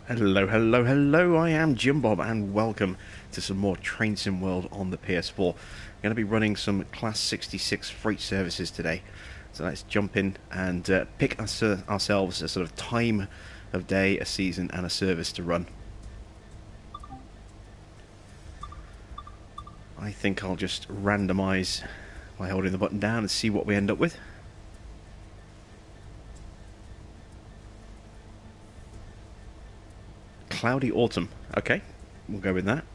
Hello, hello, hello, I am Jim Bob and welcome to some more Train Sim World on the PS4. I'm going to be running some Class 66 freight services today. So let's jump in and pick ourselves a sort of time of day, a season and a service to run. I think I'll just randomise by holding the button down and see what we end up with. Cloudy autumn. Okay, we'll go with that.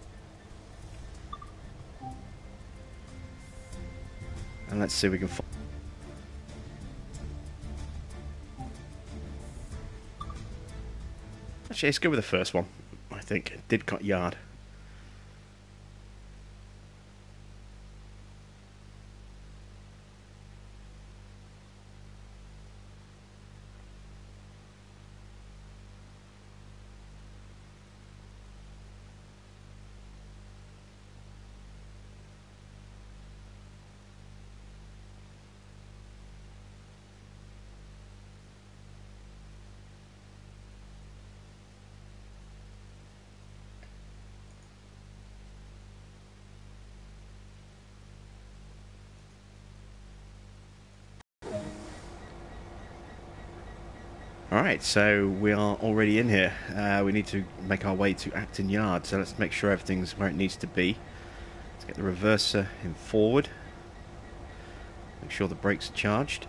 And let's see if we can find... Actually, let's go with the first one. I think Didcot Yard. Alright, so we are already in here. We need to make our way to Acton Yard, so let's make sure everything's where it needs to be. Let's get the reverser in forward. Make sure the brakes are charged.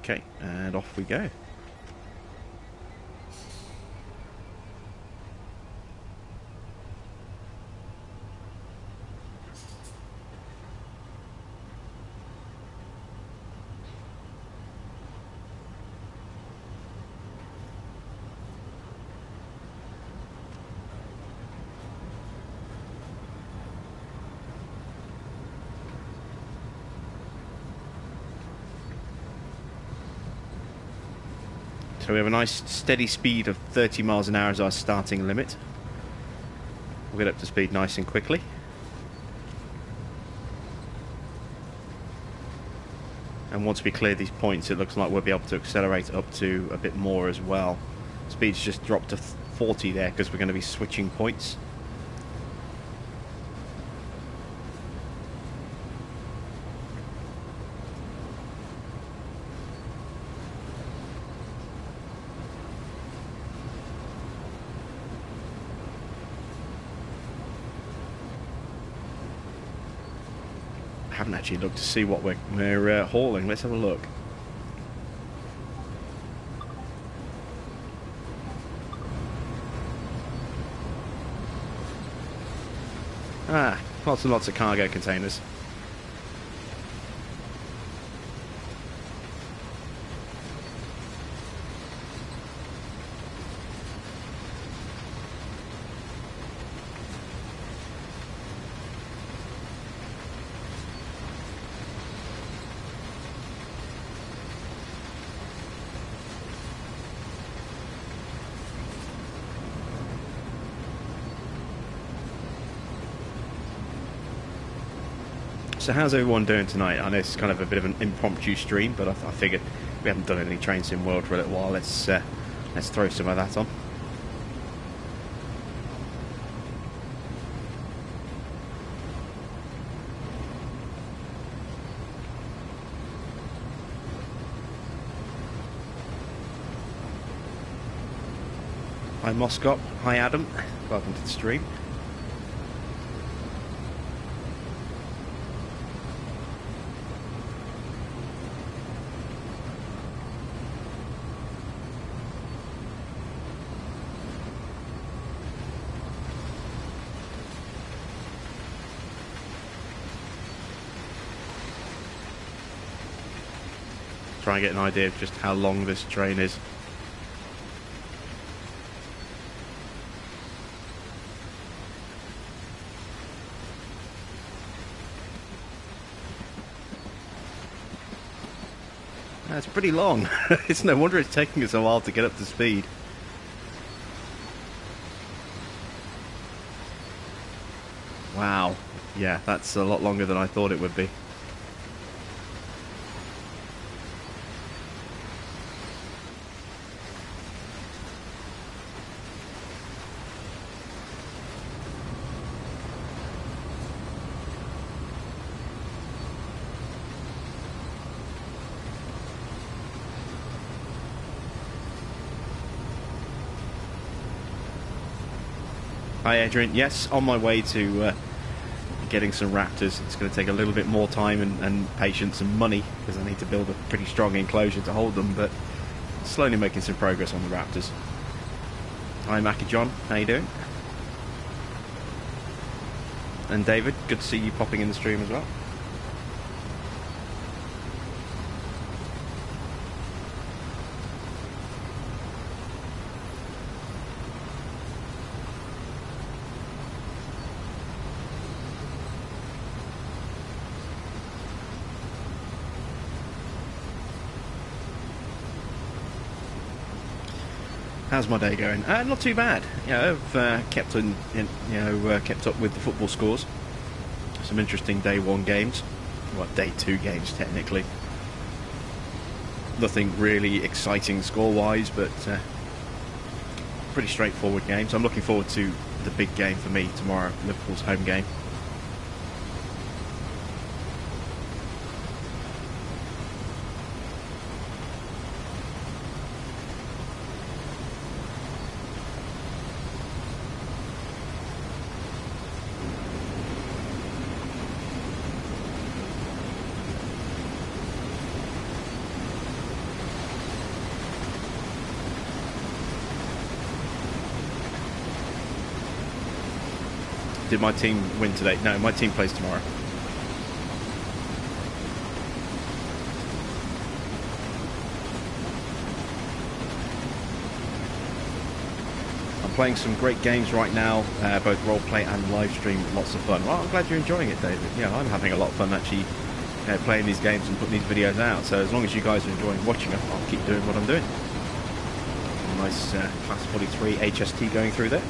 Okay, and off we go. So we have a nice steady speed of 30 miles an hour as our starting limit. We'll get up to speed nice and quickly. And once we clear these points, it looks like we'll be able to accelerate up to a bit more as well. Speed's just dropped to 40 there because we're going to be switching points. I haven't actually looked to see what we're hauling. Let's have a look. Ah, lots and lots of cargo containers. So how's everyone doing tonight? I know it's kind of a bit of an impromptu stream, but I figured we haven't done any Train Sim World for a little while. Let's throw some of that on. Hi Moscop, hi Adam, welcome to the stream. Try and get an idea of just how long this train is. That's pretty long. It's no wonder it's taking us a while to get up to speed. Wow. Yeah, that's a lot longer than I thought it would be. Hi Adrian, yes, on my way to getting some raptors. It's going to take a little bit more time and patience and money because I need to build a pretty strong enclosure to hold them, but slowly making some progress on the raptors. Hi Mackie John, how you doing? And David, good to see you popping in the stream as well. How's my day going? Not too bad. I've kept up with the football scores. Some interesting day one games. Well, day two games technically. Nothing really exciting score-wise, but pretty straightforward games. I'm looking forward to the big game for me tomorrow, Liverpool's home game. Did my team win today? No, my team plays tomorrow. I'm playing some great games right now, both roleplay and live stream. Lots of fun. Well, I'm glad you're enjoying it, David. Yeah, I'm having a lot of fun actually playing these games and putting these videos out. So as long as you guys are enjoying watching them, I'll keep doing what I'm doing. Nice Class 43 HST going through there.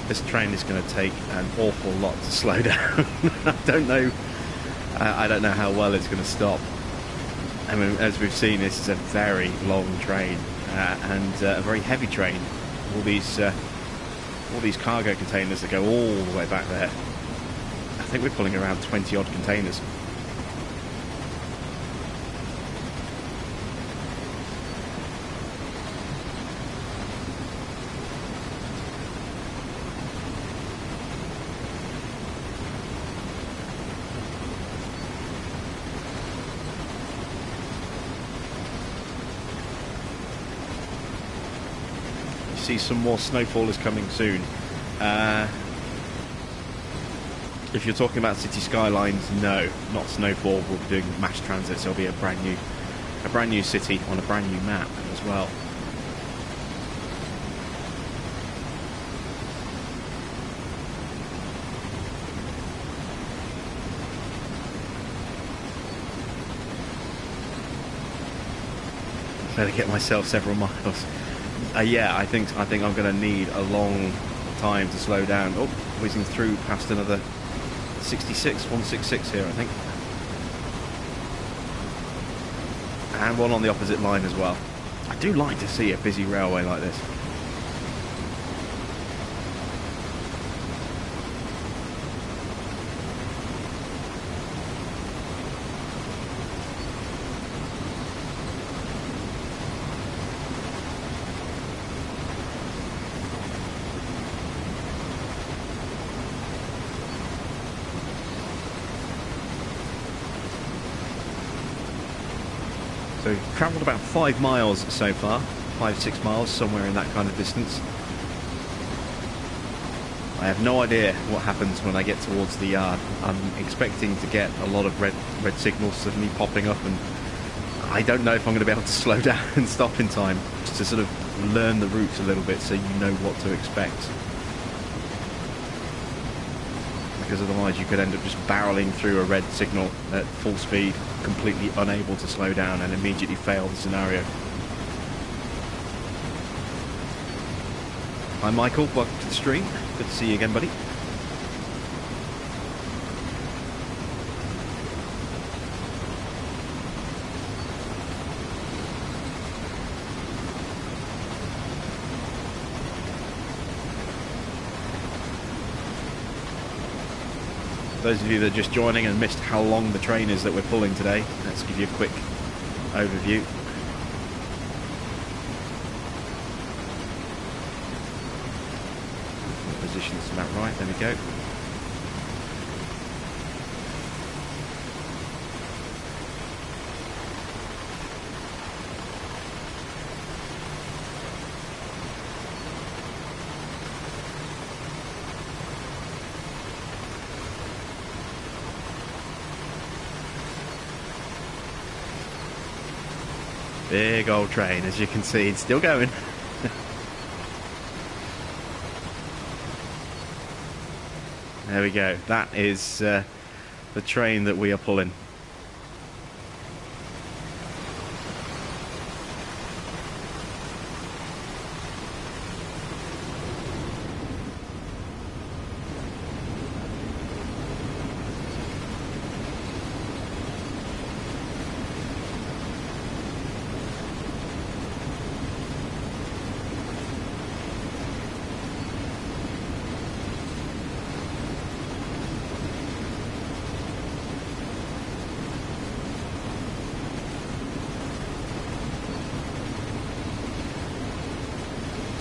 This train is going to take an awful lot to slow down. I don't know how well it's going to stop. I mean, as we've seen, this is a very long train and a very heavy train. All these cargo containers that go all the way back there. I think we're pulling around 20 odd containers. See some more snowfall is coming soon. If you're talking about city skylines, no, not snowfall. We'll be doing mass transit, so it'll be a brand new city on a brand new map as well. Better get myself several miles. Yeah, I think I'm going to need a long time to slow down. Oh, whizzing through past another 166 here, I think. And one on the opposite line as well. I do like to see a busy railway like this. So we've travelled about 5 miles so far, 5-6 miles, somewhere in that kind of distance. I have no idea what happens when I get towards the yard. I'm expecting to get a lot of red signals suddenly popping up, and I don't know if I'm going to be able to slow down and stop in time to sort of learn the routes a little bit so you know what to expect. Because otherwise you could end up just barreling through a red signal at full speed, completely unable to slow down and immediately fail the scenario. Hi Michael, welcome to the stream. Good to see you again, buddy. Those of you that are just joining and missed how long the train is that we're pulling today, let's give you a quick overview. Position's about right, there we go. Big old train, as you can see, it's still going. There we go. That is the train that we are pulling.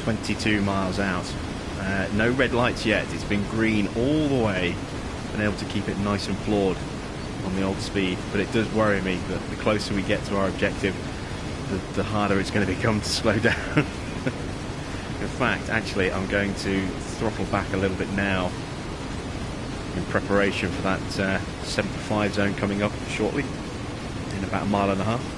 .22 miles out. No red lights yet. It's been green all the way. Been able to keep it nice and floored on the old speed, but it does worry me that the closer we get to our objective, the harder it's going to become to slow down. In fact, actually, I'm going to throttle back a little bit now in preparation for that 75 zone coming up shortly, in about a mile and a half.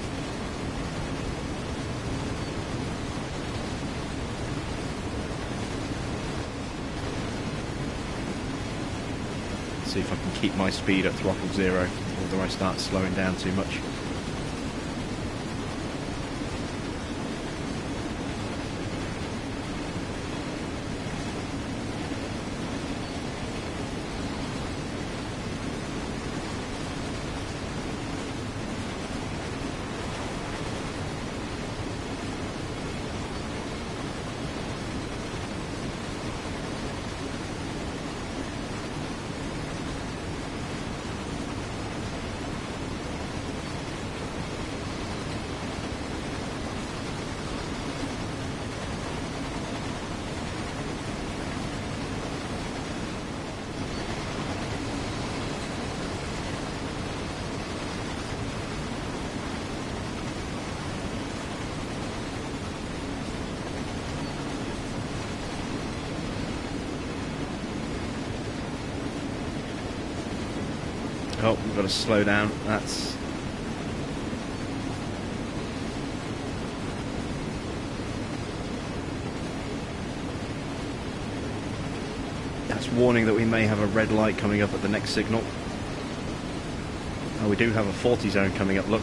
See if I can keep my speed at throttle zero, or do I start slowing down too much? Oh, we've got to slow down. That's warning that we may have a red light coming up at the next signal. Oh, we do have a 40 zone coming up, look.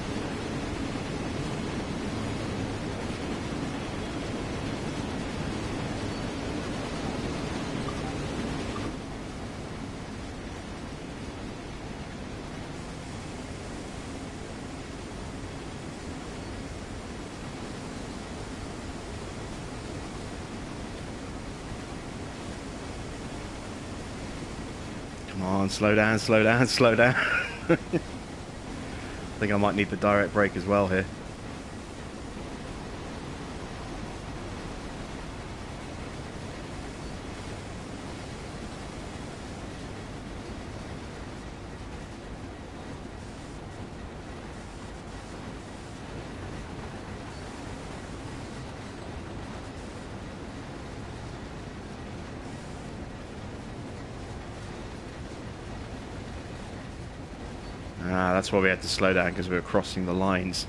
Come on, slow down, slow down, slow down. I think I might need the direct brake as well here. Ah, that's why we had to slow down, because we were crossing the lines.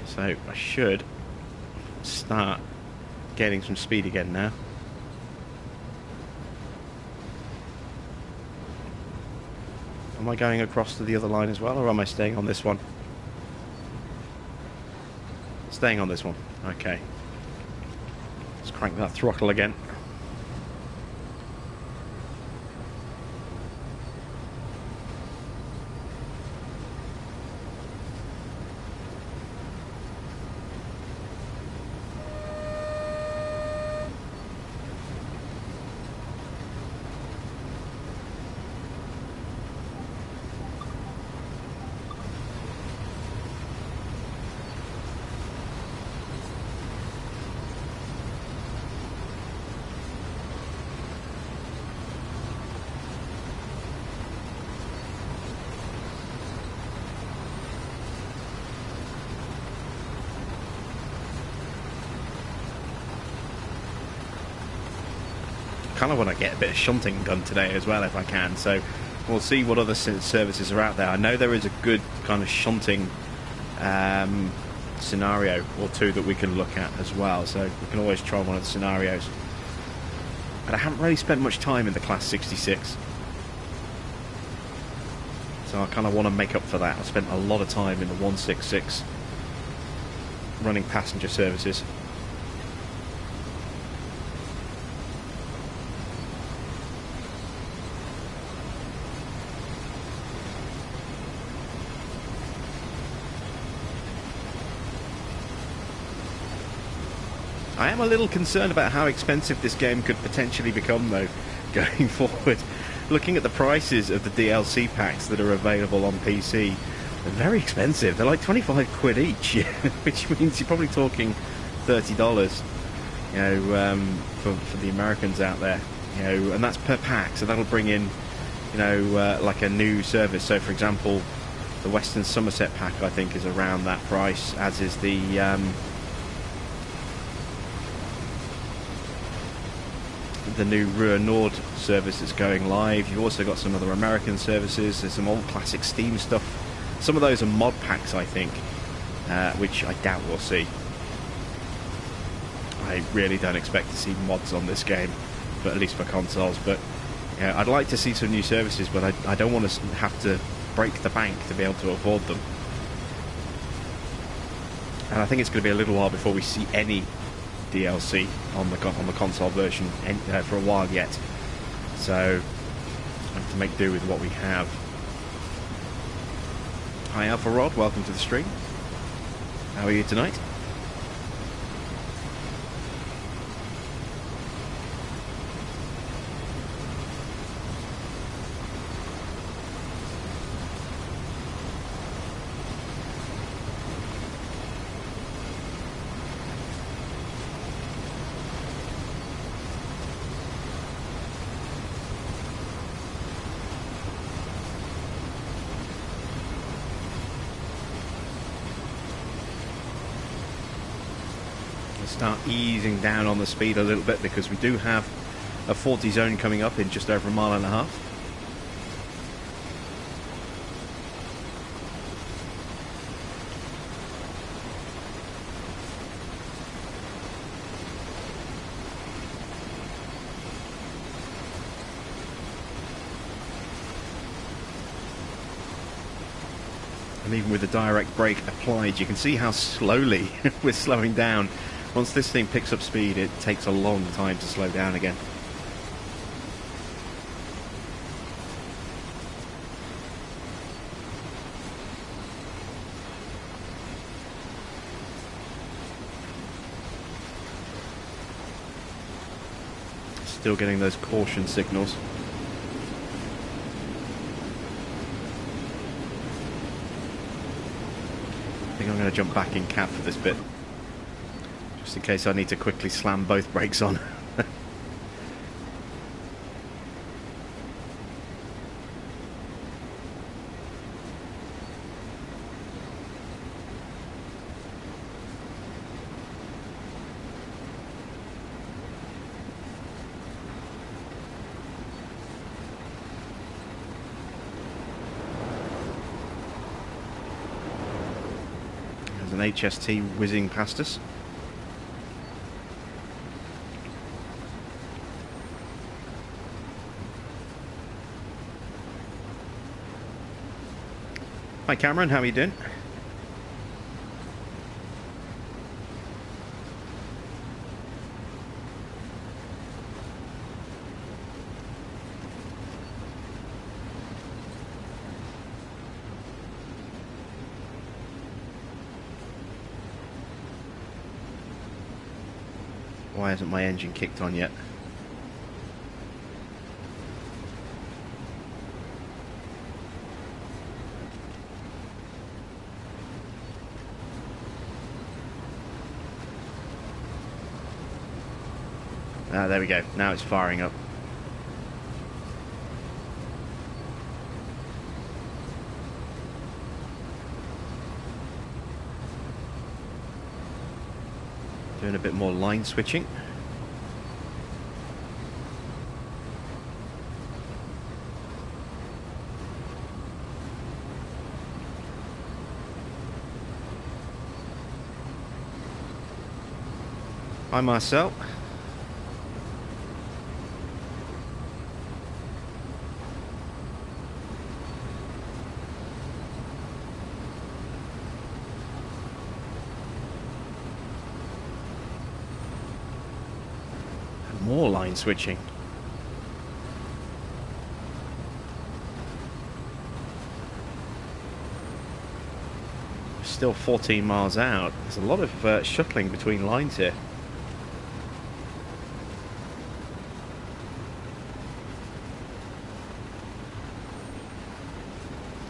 So I should start gaining some speed again now. Am I going across to the other line as well, or am I staying on this one? Staying on this one. Okay. Let's crank that throttle again. Kind of want to get a bit of shunting done today as well if I can, so we'll see what other services are out there. I know there is a good kind of shunting scenario or two that we can look at as well, so we can always try one of the scenarios. But I haven't really spent much time in the Class 66, so I kind of want to make up for that. I spent a lot of time in the 166 running passenger services. I am a little concerned about how expensive this game could potentially become, though, going forward. Looking at the prices of the DLC packs that are available on PC, they're very expensive. They're like 25 quid each, which means you're probably talking $30, you know, for the Americans out there, you know, and that's per pack. So that'll bring in, you know, like a new service. So, for example, the Western Somerset pack, I think, is around that price, as is the new Rua Nord service that's going live. You've also got some other American services. There's some old classic Steam stuff. Some of those are mod packs, I think, which I doubt we'll see. I really don't expect to see mods on this game, but at least for consoles. But yeah, I'd like to see some new services, but I don't want to have to break the bank to be able to afford them. And I think it's going to be a little while before we see any DLC on the console version for a while yet, so I have to make do with what we have. Hi Alpha Rod, welcome to the stream. How are you tonight? Start easing down on the speed a little bit, because we do have a 40 zone coming up in just over a mile and a half. And even with the direct brake applied, you can see how slowly we're slowing down. Once this thing picks up speed, it takes a long time to slow down again. Still getting those caution signals. I think I'm going to jump back in cab for this bit, just in case I need to quickly slam both brakes on. an HST whizzing past us. Hi Cameron, how are you doing? Why hasn't my engine kicked on yet? Ah, there we go. Now it's firing up. Doing a bit more line switching. Hi Marcel. More line switching. Still 14 miles out. There's a lot of shuttling between lines here.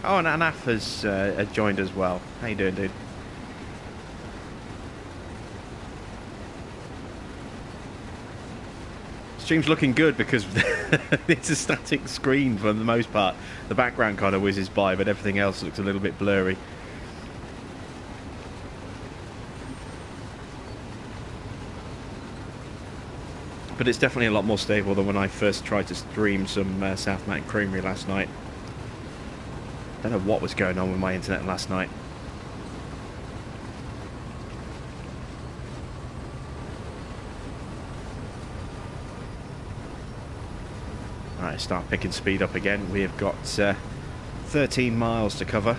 Oh, and Anaf has joined as well. How you doing, dude? Stream's looking good because it's a static screen for the most part. The background kind of whizzes by, but everything else looks a little bit blurry. But it's definitely a lot more stable than when I first tried to stream some South Mountain Creamery last night. Don't know what was going on with my internet last night. Alright, start picking speed up again. We have got 13 miles to cover.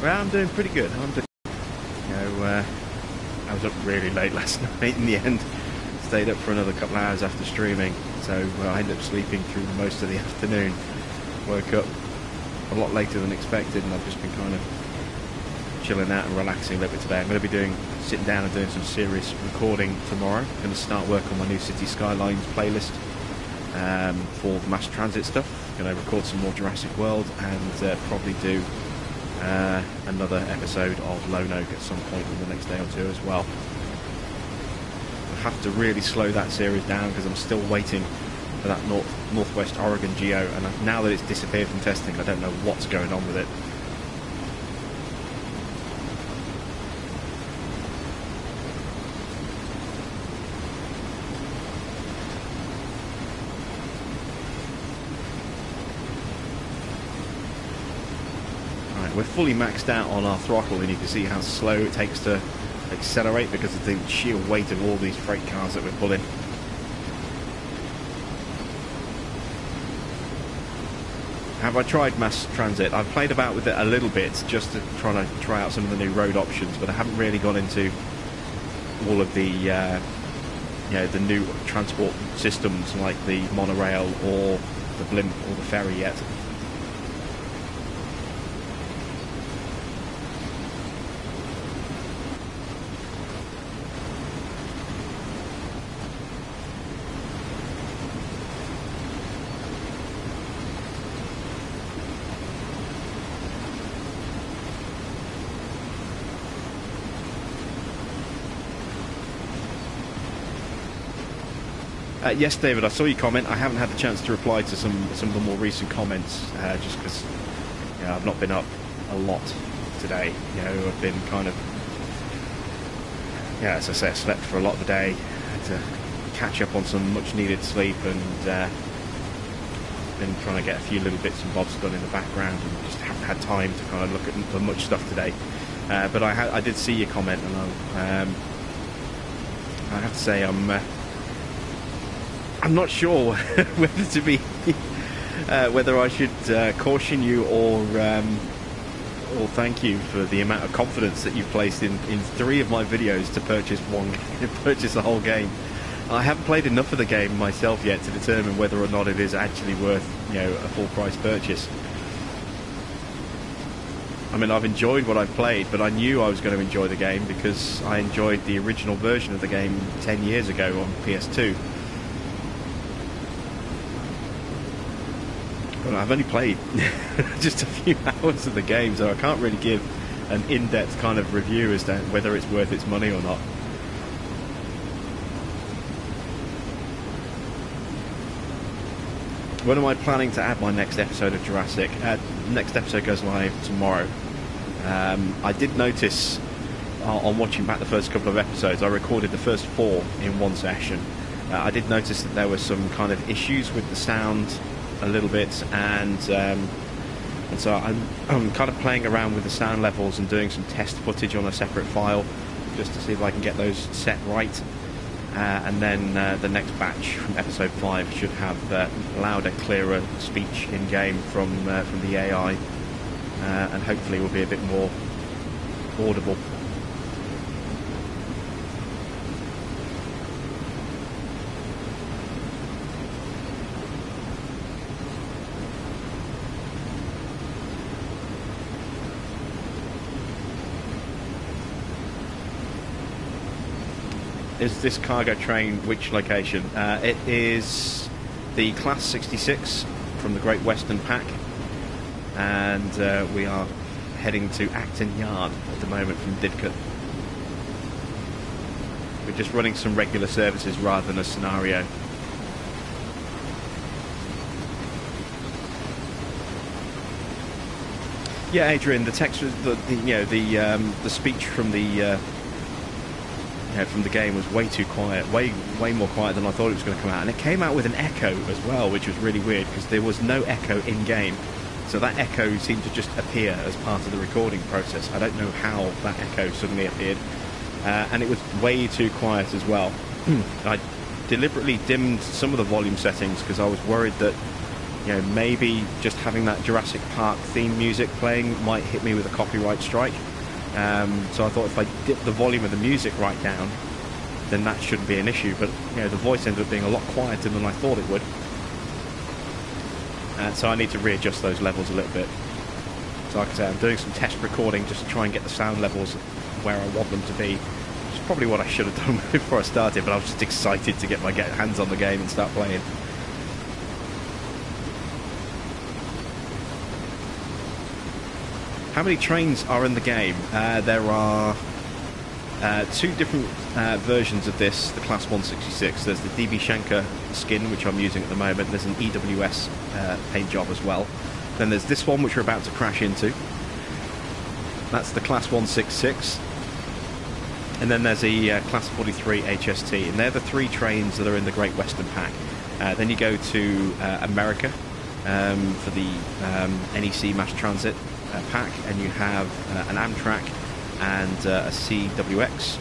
Well, I'm doing pretty good. I was up really late last night in the end. Stayed up for another couple of hours after streaming, so I ended up sleeping through most of the afternoon. Woke up a lot later than expected, and I've just been kind of chilling out and relaxing a little bit today. I'm going to be sitting down and doing some serious recording tomorrow. I'm going to start work on my new City Skylines playlist for the mass transit stuff. I'm going to record some more Jurassic World and probably do another episode of Lone Oak at some point in the next day or two as well. I have to really slow that series down because I'm still waiting for that Northwest Oregon Geo, and now that it's disappeared from testing, I don't know what's going on with it. We're fully maxed out on our throttle, and you can see how slow it takes to accelerate because of the sheer weight of all these freight cars that we're pulling. Have I tried mass transit? I've played about with it a little bit just to try out some of the new road options, but I haven't really gone into all of the the new transport systems like the monorail or the blimp or the ferry yet. Yes, David, I saw your comment. I haven't had the chance to reply to some of the more recent comments, just because I've not been up a lot today. I've been kind of, as I say, I slept for a lot of the day. Had to catch up on some much-needed sleep, and been trying to get a few little bits and bobs done in the background, and just haven't had time to kind of look at much stuff today. But I did see your comment, and I have to say I'm not sure whether to be whether I should caution you or thank you for the amount of confidence that you've placed in 3 of my videos to purchase the whole game. I haven't played enough of the game myself yet to determine whether or not it is actually worth a full price purchase. I mean, I've enjoyed what I've played, but I knew I was going to enjoy the game because I enjoyed the original version of the game 10 years ago on PS2. Well, I've only played just a few hours of the game, so I can't really give an in-depth kind of review as to whether it's worth its money or not. When am I planning to add my next episode of Jurassic? Next episode goes live tomorrow. I did notice on watching back the first couple of episodes, I recorded the first 4 in one session. I did notice that there were some kind of issues with the sound a little bit, and so I'm kind of playing around with the sound levels and doing some test footage on a separate file just to see if I can get those set right. And then the next batch from episode 5 should have louder, clearer speech in game from the AI, and hopefully will be a bit more audible. Is this cargo train which location? It is the Class 66 from the Great Western Pack, and we are heading to Acton Yard at the moment from Didcot. We're just running some regular services rather than a scenario. Yeah, Adrian, the text was the speech from the game was way too quiet, way more quiet than I thought it was going to come out, and it came out with an echo as well, which was really weird because there was no echo in game, so that echo seemed to just appear as part of the recording process. I don't know how that echo suddenly appeared, and it was way too quiet as well. I deliberately dimmed some of the volume settings because I was worried that maybe just having that Jurassic Park theme music playing might hit me with a copyright strike. So I thought if I dip the volume of the music right down, then that shouldn't be an issue. But the voice ended up being a lot quieter than I thought it would. So I need to readjust those levels a little bit. So like I say, I'm doing some test recording just to try and get the sound levels where I want them to be. Which is probably what I should have done before I started, but I was just excited to get my hands on the game and start playing. How many trains are in the game? There are 2 different versions of this, the Class 166. There's the DB Schenker skin, which I'm using at the moment. There's an EWS paint job as well. Then there's this one, which we're about to crash into. That's the Class 166. And then there's a Class 43 HST. And they're the 3 trains that are in the Great Western Pack. Then you go to America for the NEC Mass Transit pack, and you have an Amtrak and a CWX,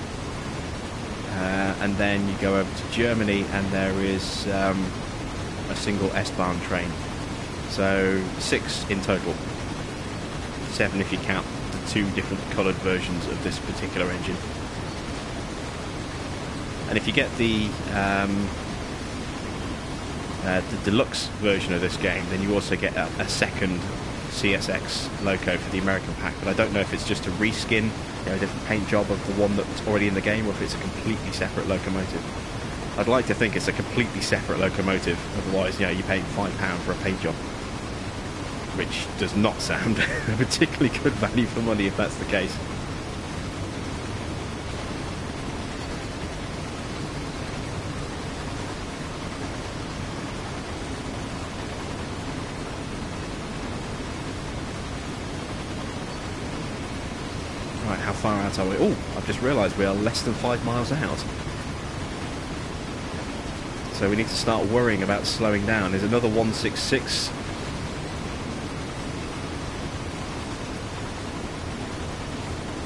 and then you go over to Germany and there is a single S-Bahn train. So 6 in total, 7 if you count the 2 different coloured versions of this particular engine. And if you get the deluxe version of this game, then you also get a second CSX loco for the American pack, but I don't know if it's just a reskin, a different paint job of the one that's already in the game, or if it's a completely separate locomotive. I'd like to think it's a completely separate locomotive, otherwise, you're paying £5 for a paint job, which does not sound a particularly good value for money if that's the case. Right, how far out are we? Oh, I've just realised we are less than 5 miles out. So we need to start worrying about slowing down. There's another 166.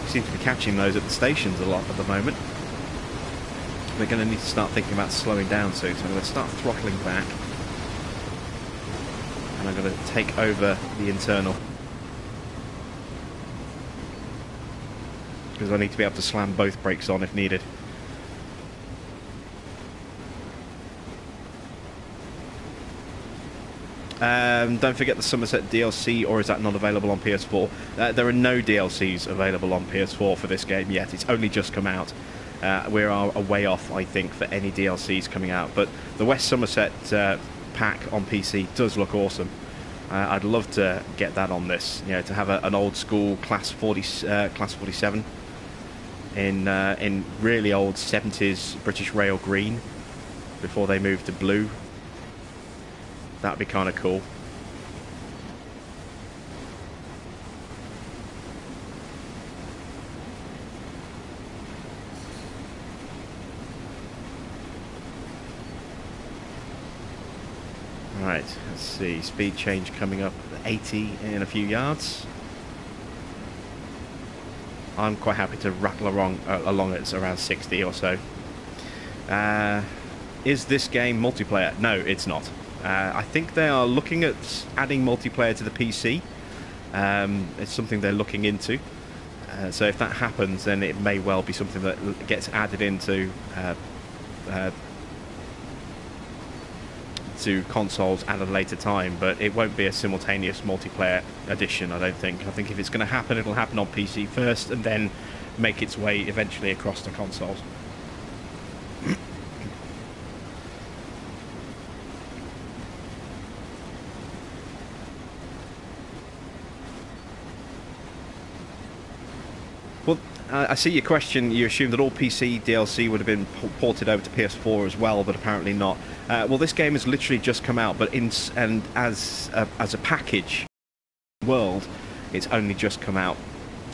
We seem to be catching those at the stations a lot at the moment. We're going to need to start thinking about slowing down soon. So I'm going to start throttling back. And I'm going to take over the internal. Because I need to be able to slam both brakes on if needed. Don't forget the Somerset DLC, or is that not available on PS4? There are no DLCs available on PS4 for this game yet. It's only just come out. We are a way off, I think, for any DLCs coming out. But the West Somerset pack on PC does look awesome. I'd love to get that on this. You know, to have an old school Class 47 in really old 70s British Rail green before they moved to blue. That'd be kind of cool. Right, let's see. Speed change coming up 80 in a few yards. I'm quite happy to rattle along at around 60 or so. Is this game multiplayer? No, it's not. I think they are looking at adding multiplayer to the PC. It's something they're looking into. So if that happens, then it may well be something that gets added into to consoles at a later time, but it won't be a simultaneous multiplayer edition, I don't think. I think if it's going to happen, it'll happen on PC first and then make its way eventually across to consoles. Well, I see your question. You assume that all PC DLC would have been ported over to PS4 as well, but apparently not. Well, this game has literally just come out, but as a package world, it's only just come out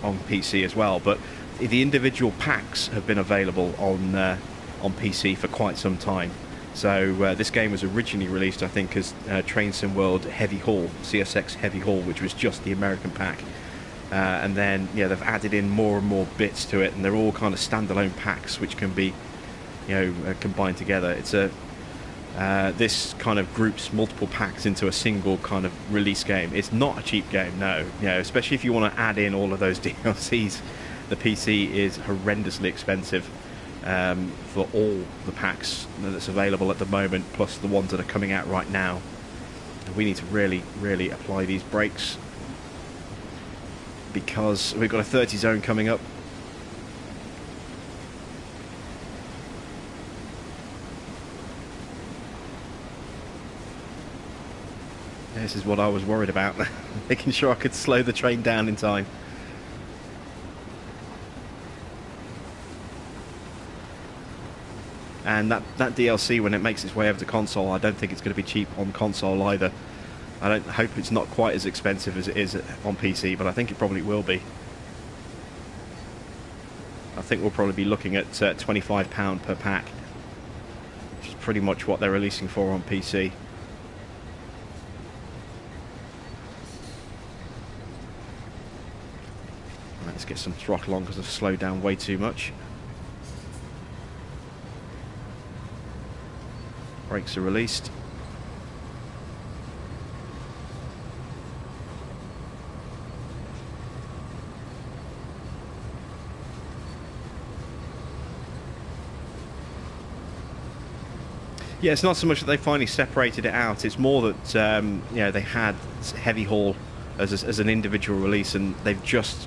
on PC as well. But the individual packs have been available on PC for quite some time. So this game was originally released, I think, as Train Sim World Heavy Haul, CSX Heavy Haul, which was just the American pack. And then, yeah, they've added in more and more bits to it, and they're all kind of standalone packs which can be, you know, combined together. It's this kind of groups multiple packs into a single kind of release game. It's not a cheap game, no. You know, especially if you want to add in all of those DLCs. The PC is horrendously expensive for all the packs that's available at the moment, plus the ones that are coming out right now. And we need to really, really apply these brakes, because we've got a 30 zone coming up. This is what I was worried about, making sure I could slow the train down in time. And that DLC, when it makes its way over to console, I don't think it's going to be cheap on console either. I hope it's not quite as expensive as it is on PC, but I think it probably will be. I think we'll probably be looking at £25 per pack, which is pretty much what they're releasing for on PC. Let's get some throttle on because I've slowed down way too much. Brakes are released. Yeah, it's not so much that they finally separated it out. It's more that you know, they had Heavy Haul as an individual release, and they've just,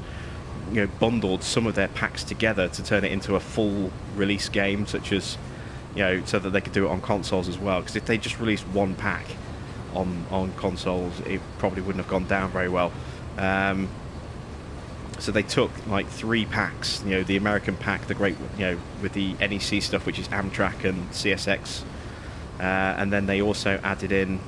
you know, bundled some of their packs together to turn it into a full release game, such as, you know, so that they could do it on consoles as well. Because if they just released one pack on consoles, it probably wouldn't have gone down very well. So they took like 3 packs, you know, the American pack, the great, you know, with the NEC stuff, which is Amtrak and CSX. And then they also added in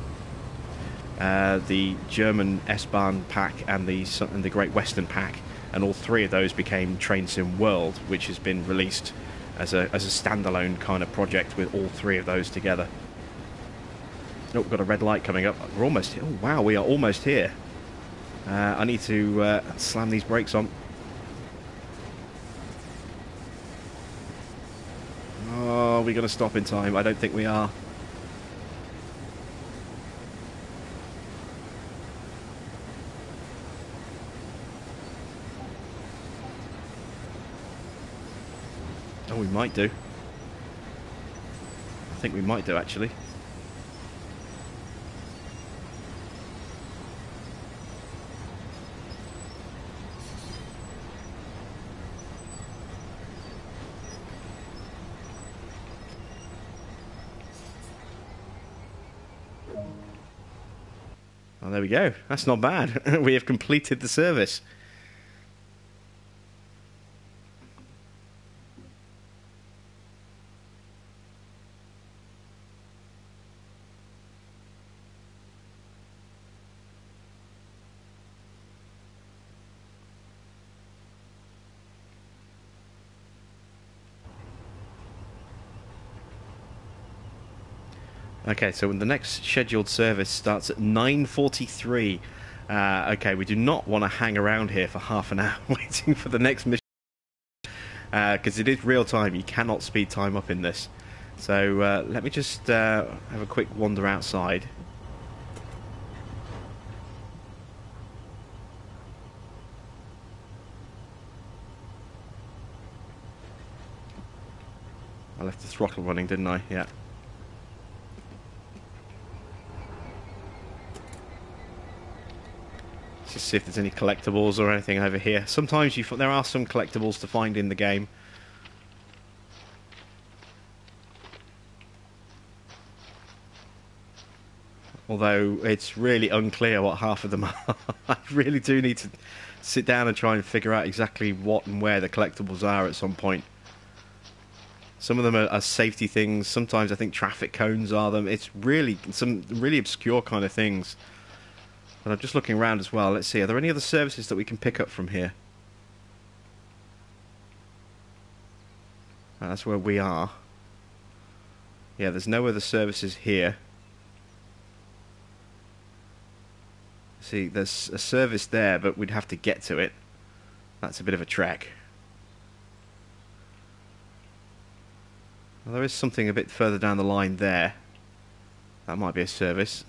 the German S-Bahn pack and the Great Western pack, and all three of those became Train Sim World, which has been released as a standalone kind of project with all three of those together. Oh, we've got a red light coming up. We're almost here. Oh, wow, we are almost here. I need to slam these brakes on. Oh, are we going to stop in time? I don't think we are. Oh, we might do. I think we might do, actually. Oh, there we go. That's not bad. We have completed the service. Okay, so the next scheduled service starts at 9:43. Okay, we do not want to hang around here for half an hour waiting for the next mission, because it is real time. You cannot speed time up in this. So let me just have a quick wander outside. I left the throttle running, didn't I? Yeah. Just see if there's any collectibles or anything over here. Sometimes there are some collectibles to find in the game. Although it's really unclear what half of them are. I really do need to sit down and try and figure out exactly what and where the collectibles are at some point. Some of them are safety things. Sometimes I think traffic cones are them. It's really some really obscure kind of things. But I'm just looking around as well. Let's see, are there any other services that we can pick up from here? That's where we are. Yeah, there's no other services here. See, there's a service there, but we'd have to get to it. That's a bit of a trek. Well, there is something a bit further down the line there. That might be a service.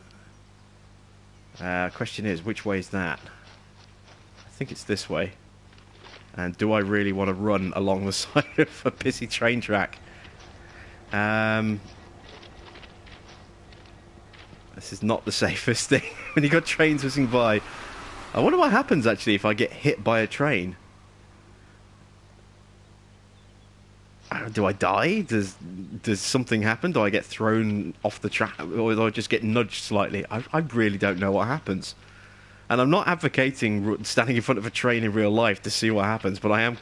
Question is, which way is that? I think it's this way. And do I really want to run along the side of a busy train track? This is not the safest thing when you've got trains whizzing by. I wonder what happens, actually, if I get hit by a train. Do I die? Does something happen? Do I get thrown off the track? Or do I just get nudged slightly? I really don't know what happens. And I'm not advocating standing in front of a train in real life to see what happens, but I'm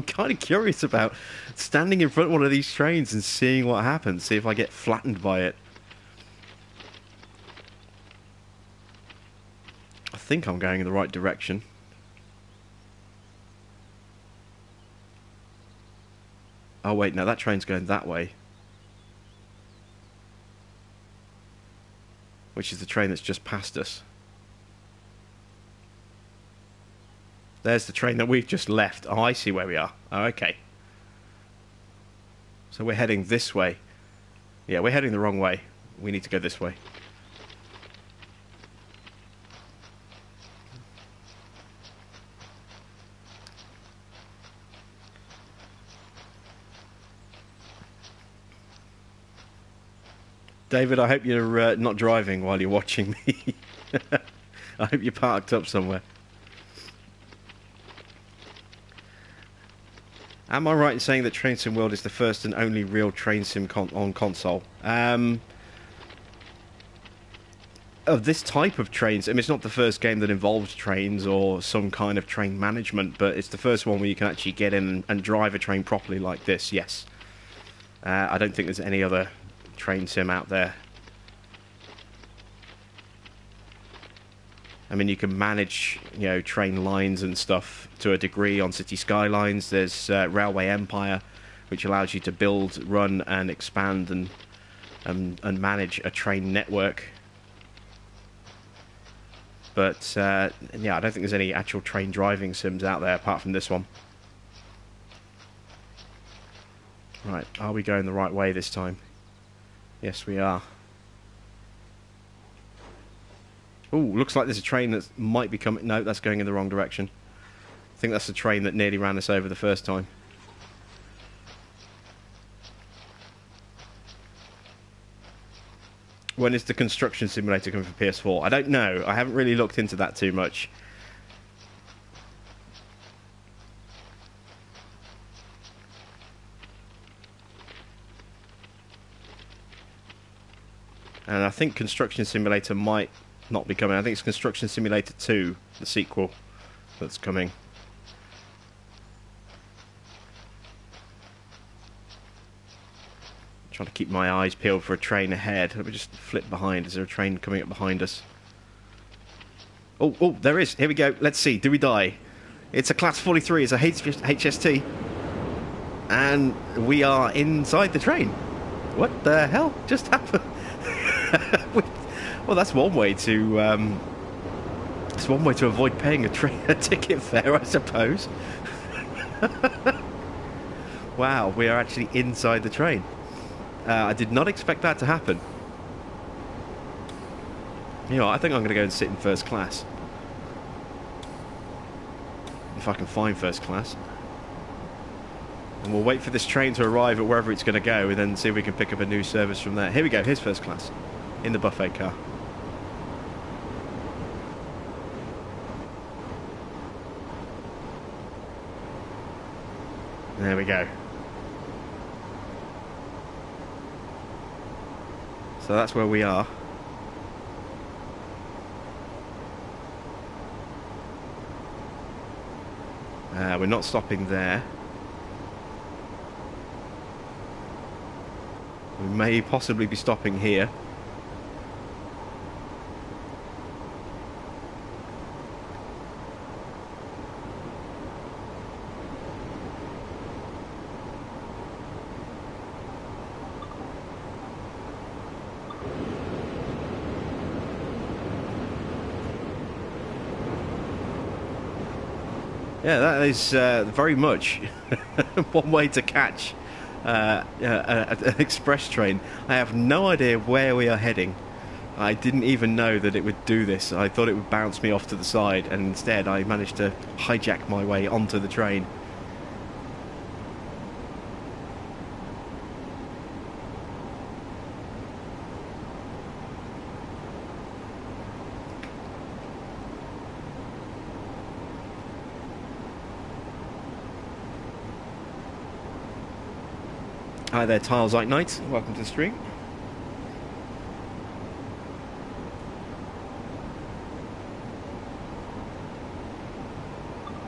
kind of curious about standing in front of one of these trains and seeing what happens, see if I get flattened by it. I think I'm going in the right direction. Oh wait, no, that train's going that way. Which is the train that's just passed us. There's the train that we've just left. Oh, I see where we are. Oh, okay. So we're heading this way. Yeah, we're heading the wrong way. We need to go this way. David, I hope you're not driving while you're watching me. I hope you're parked up somewhere. Am I right in saying that Train Sim World is the first and only real train sim on console? Of this type of trains, I mean, it's not the first game that involves trains or some kind of train management, but it's the first one where you can actually get in and drive a train properly like this, yes. I don't think there's any other train sim out there. I mean, you can manage, train lines and stuff to a degree on City Skylines. There's Railway Empire, which allows you to build, run, and expand and manage a train network. But yeah, I don't think there's any actual train driving sims out there apart from this one. Right, are we going the right way this time? Yes, we are. Oh, looks like there's a train that might be coming. No, that's going in the wrong direction. I think that's the train that nearly ran us over the first time. When is the construction simulator coming for PS4? I don't know. I haven't really looked into that too much. And I think Construction Simulator might not be coming. I think it's Construction Simulator 2, the sequel, that's coming. I'm trying to keep my eyes peeled for a train ahead. Let me just flip behind. Is there a train coming up behind us? Oh, there is. Here we go. Let's see. Do we die? It's a Class 43. It's a HST. And we are inside the train. What the hell just happened? Well, that's one way to avoid paying a ticket fare, I suppose. Wow, we are actually inside the train. I did not expect that to happen. I think I'm going to go and sit in first class. If I can find first class. And we'll wait for this train to arrive at wherever it's going to go and then see if we can pick up a new service from there. Here we go, here's first class. In the buffet car. There we go. So that's where we are. We're not stopping there. We may possibly be stopping here. Yeah, that is very much one way to catch an express train. I have no idea where we are heading. I didn't even know that it would do this. I thought it would bounce me off to the side, and instead I managed to hijack my way onto the train. Hi there, Tiles Like Knight. Welcome to the stream.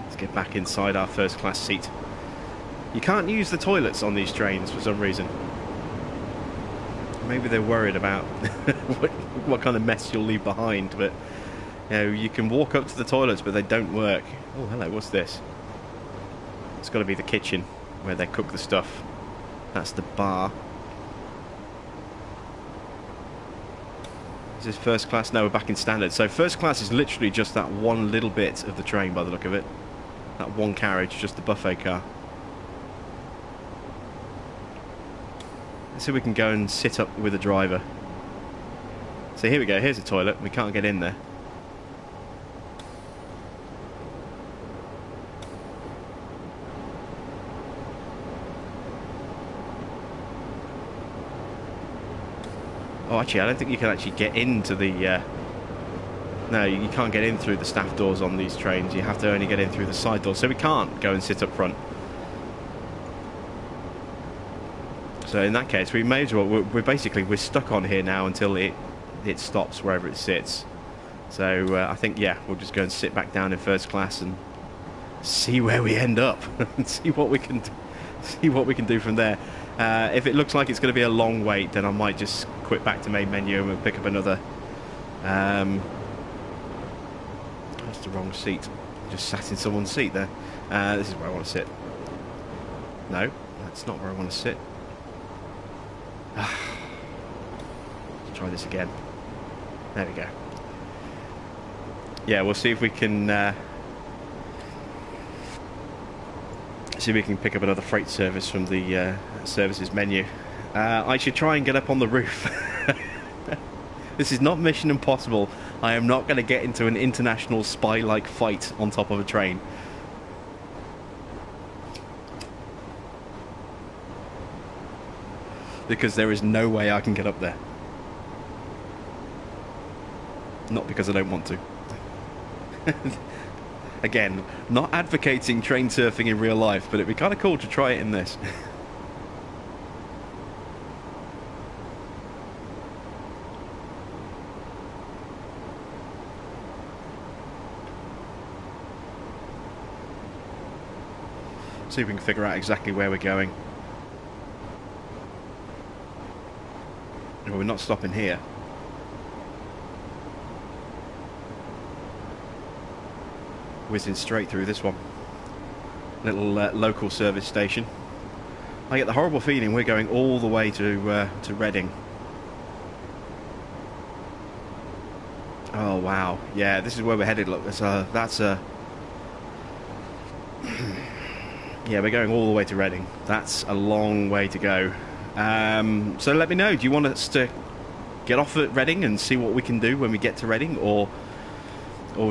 Let's get back inside our first class seat. You can't use the toilets on these trains for some reason. Maybe they're worried about what kind of mess you'll leave behind, but you can walk up to the toilets, but they don't work. Oh, hello, what's this? It's got to be the kitchen where they cook the stuff. That's the bar. Is this first class? No, we're back in standard. So first class is literally just that one little bit of the train by the look of it. That one carriage, just the buffet car. Let's see if we can go and sit up with the driver. So here we go, here's a toilet. We can't get in there. Oh, actually, I don't think you can actually get into the... No, you can't get in through the staff doors on these trains. You have to only get in through the side doors. So we can't go and sit up front. So in that case, we may as well... We're stuck on here now until it stops wherever it sits. So I think, yeah, we'll just go and sit back down in first class and see where we end up. And see what we can do from there. If it looks like it's going to be a long wait, then I might just quit back to main menu and we'll pick up another the wrong seat. Just sat in someone's seat there. This is where I want to sit. No, that's not where I want to sit. Let's try this again. There we go. Yeah, we'll see if we can pick up another freight service from the services menu. I should try and get up on the roof. This is not Mission Impossible. I am not going to get into an international spy-like fight on top of a train. Because there is no way I can get up there. Not because I don't want to. Again, not advocating train surfing in real life, but it'd be kind of cool to try it in this. See if we can figure out exactly where we're going. Well, we're not stopping here. Whizzing straight through this one. Little local service station. I get the horrible feeling we're going all the way to Reading. Oh wow, yeah, this is where we're headed. Look, that's a yeah, we're going all the way to Reading. That's a long way to go. So let me know. Do you want us to get off at Reading and see what we can do when we get to Reading, or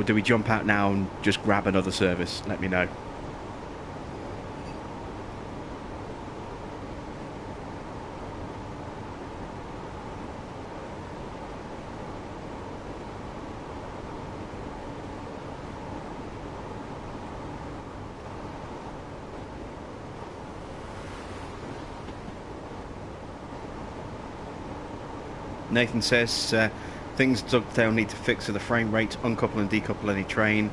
do we jump out now and just grab another service? Let me know. Nathan says, things Dugdale need to fix are the frame rate, uncouple and decouple any train,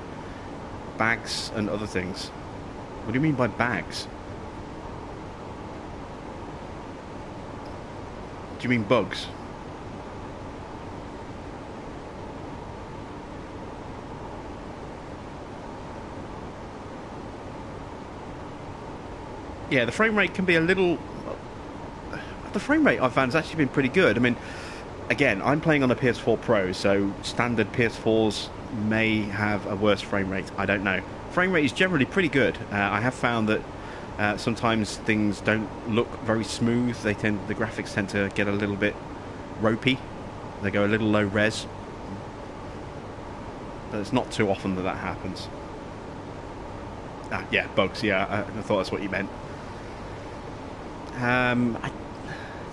bags and other things. What do you mean by bags? Do you mean bugs? Yeah, the frame rate can be a little... The frame rate I've found has actually been pretty good. I mean, again, I'm playing on a PS4 Pro, so standard PS4s may have a worse frame rate. I don't know. Frame rate is generally pretty good. I have found that sometimes things don't look very smooth. The graphics tend to get a little bit ropey. They go a little low res. But it's not too often that happens. Yeah, bugs. Yeah, I thought that's what you meant.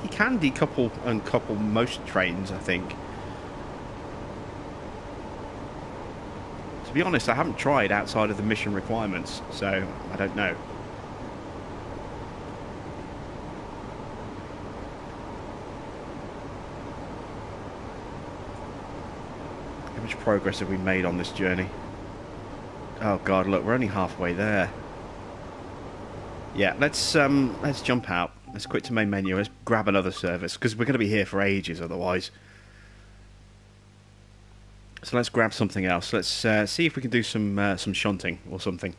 You can decouple and couple most trains, I think. To be honest, I haven't tried outside of the mission requirements, so I don't know. How much progress have we made on this journey? Oh god, look, we're only halfway there. Yeah, let's jump out. Let's quit to main menu. Let's grab another service, because we're going to be here for ages otherwise. So let's grab something else. Let's see if we can do some shunting or something.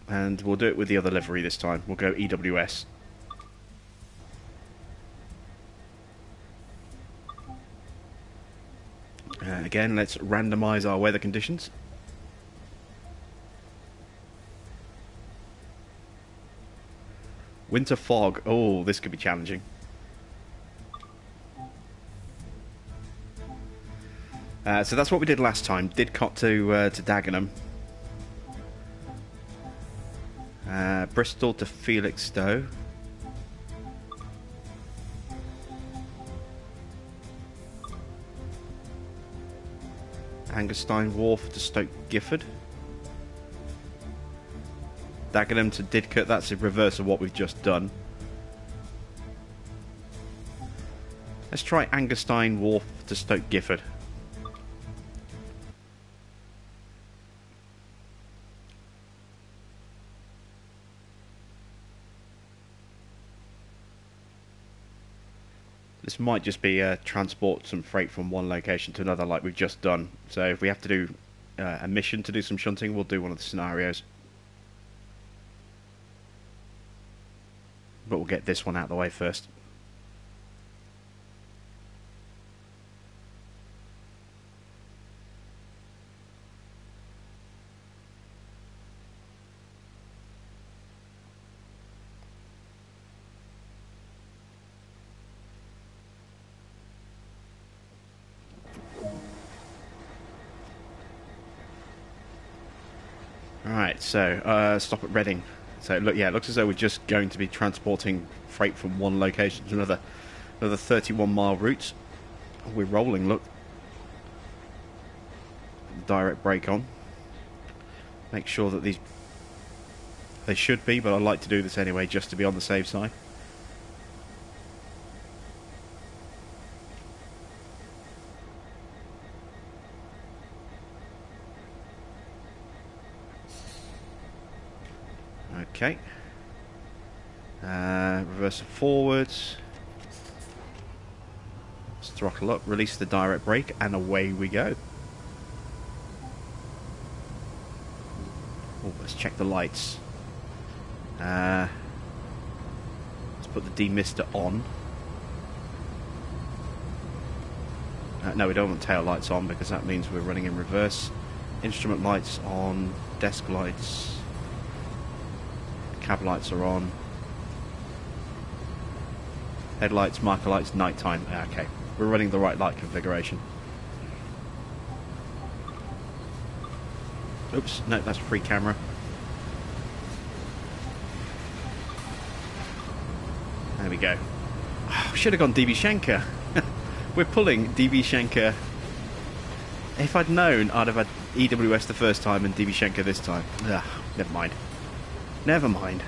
And we'll do it with the other livery this time. We'll go EWS. Again, let's randomise our weather conditions. Winter fog. Oh, this could be challenging. So that's what we did last time. Didcot to Dagenham. Bristol to Felixstowe. Angerstein Wharf to Stoke Gifford. Dagenham to Didcot, that's the reverse of what we've just done. Let's try Angerstein Wharf to Stoke Gifford. This might just be transport some freight from one location to another like we've just done. So if we have to do a mission to do some shunting, we'll do one of the scenarios. But we'll get this one out of the way first. Alright, so stop at Reading. So look, yeah, it looks as though we're just going to be transporting freight from one location to another. Another 31-mile route. We're rolling, look. Direct brake on. Make sure that these... They should be, but I like to do this anyway, just to be on the safe side. Okay. Reverse forwards. Let's throttle up, release the direct brake, and away we go. Oh, let's check the lights. Let's put the demister on. No, we don't want tail lights on because that means we're running in reverse. Instrument lights on, desk lights. Cab lights are on. Headlights, marker lights, nighttime. Okay, we're running the right light configuration. Oops, no, that's free camera. There we go. Oh, should have gone DB Schenker. We're pulling DB Schenker. If I'd known, I'd have had EWS the first time and DB Schenker this time. Ugh, never mind. Never mind.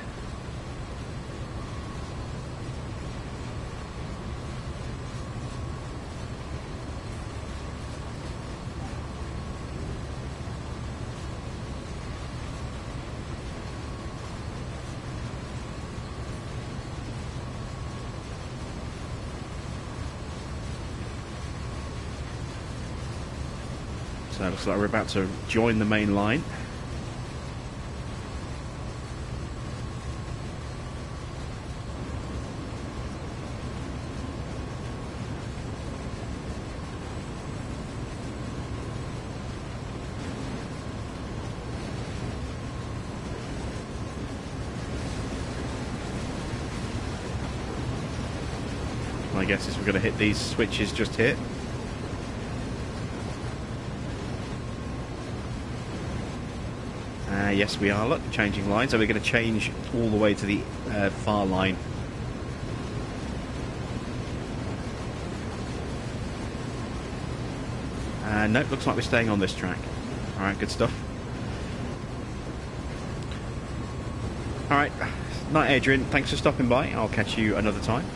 So it looks like we're about to join the main line. My guess is we're going to hit these switches just here. Yes, we are. Look, changing lines. So we're going to change all the way to the far line. Nope, looks like we're staying on this track. Alright, good stuff. Alright, night Adrian, thanks for stopping by. I'll catch you another time.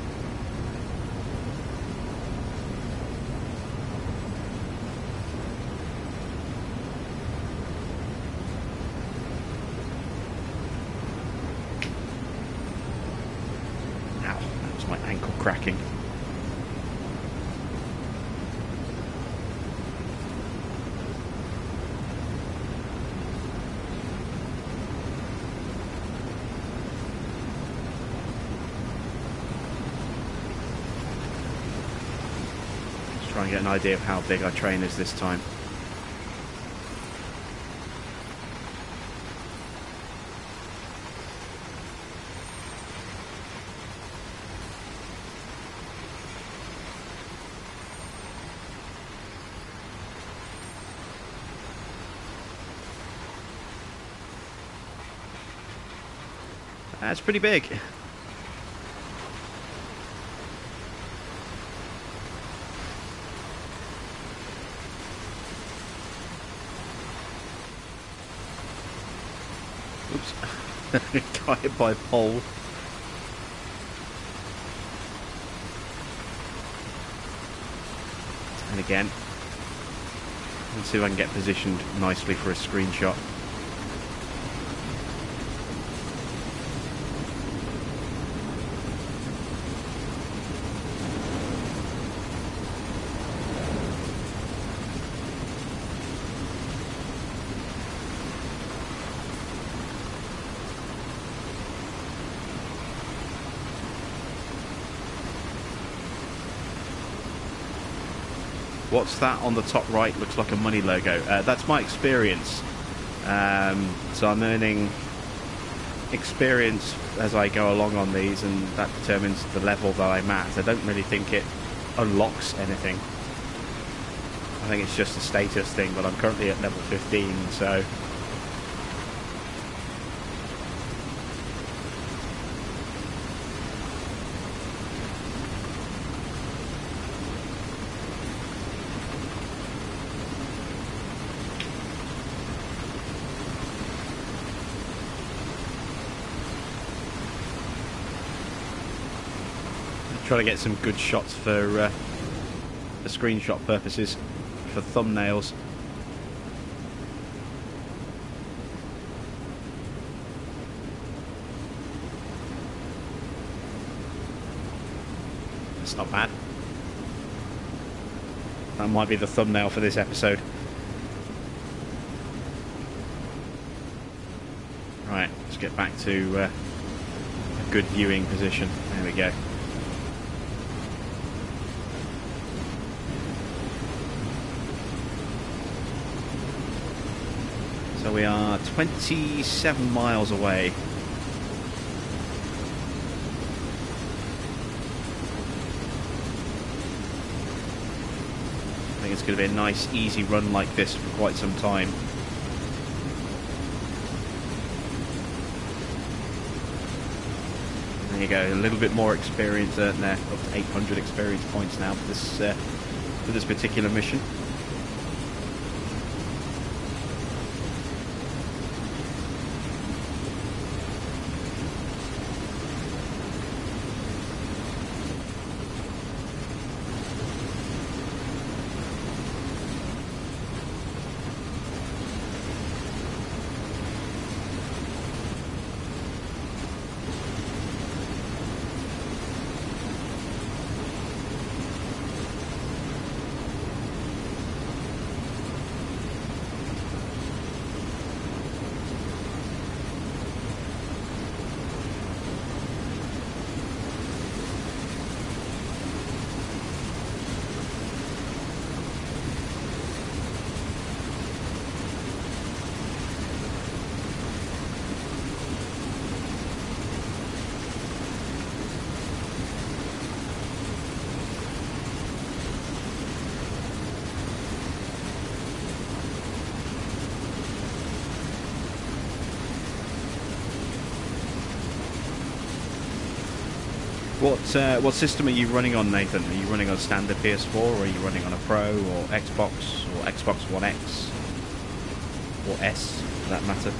Cracking. Let's try and get an idea of how big our train is this time. That's pretty big. Oops. Got hit by a pole. And again. Let's see if I can get positioned nicely for a screenshot. What's that on the top right? Looks like a money logo. That's my experience. So I'm earning experience as I go along on these, and that determines the level that I'm at. I don't really think it unlocks anything. I think it's just a status thing, but I'm currently at level 15, so... Try to get some good shots for screenshot purposes, for thumbnails. That's not bad. That might be the thumbnail for this episode. Right, let's get back to a good viewing position. There we go. So we are 27 miles away. I think it's going to be a nice, easy run like this for quite some time. There you go, a little bit more experience there, up to 800 experience points now for this particular mission. What system are you running on, Nathan? Are you running on standard PS4, or are you running on a Pro, or Xbox One X, or S, for that matter?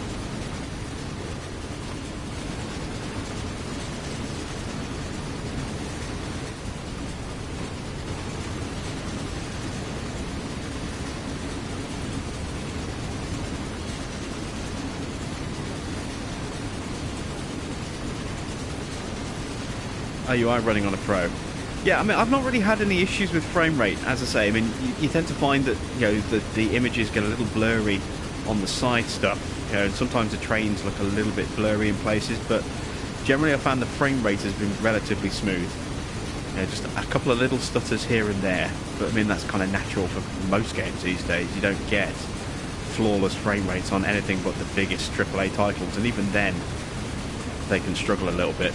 Oh, you are running on a Pro. Yeah, I mean, I've not really had any issues with frame rate, as I say. I mean, you tend to find that, you know, the images get a little blurry on the side stuff. You know, and sometimes the trains look a little bit blurry in places, but generally I found the frame rate has been relatively smooth. You know, just a couple of little stutters here and there, but I mean, that's kind of natural for most games these days. You don't get flawless frame rates on anything but the biggest AAA titles, and even then, they can struggle a little bit.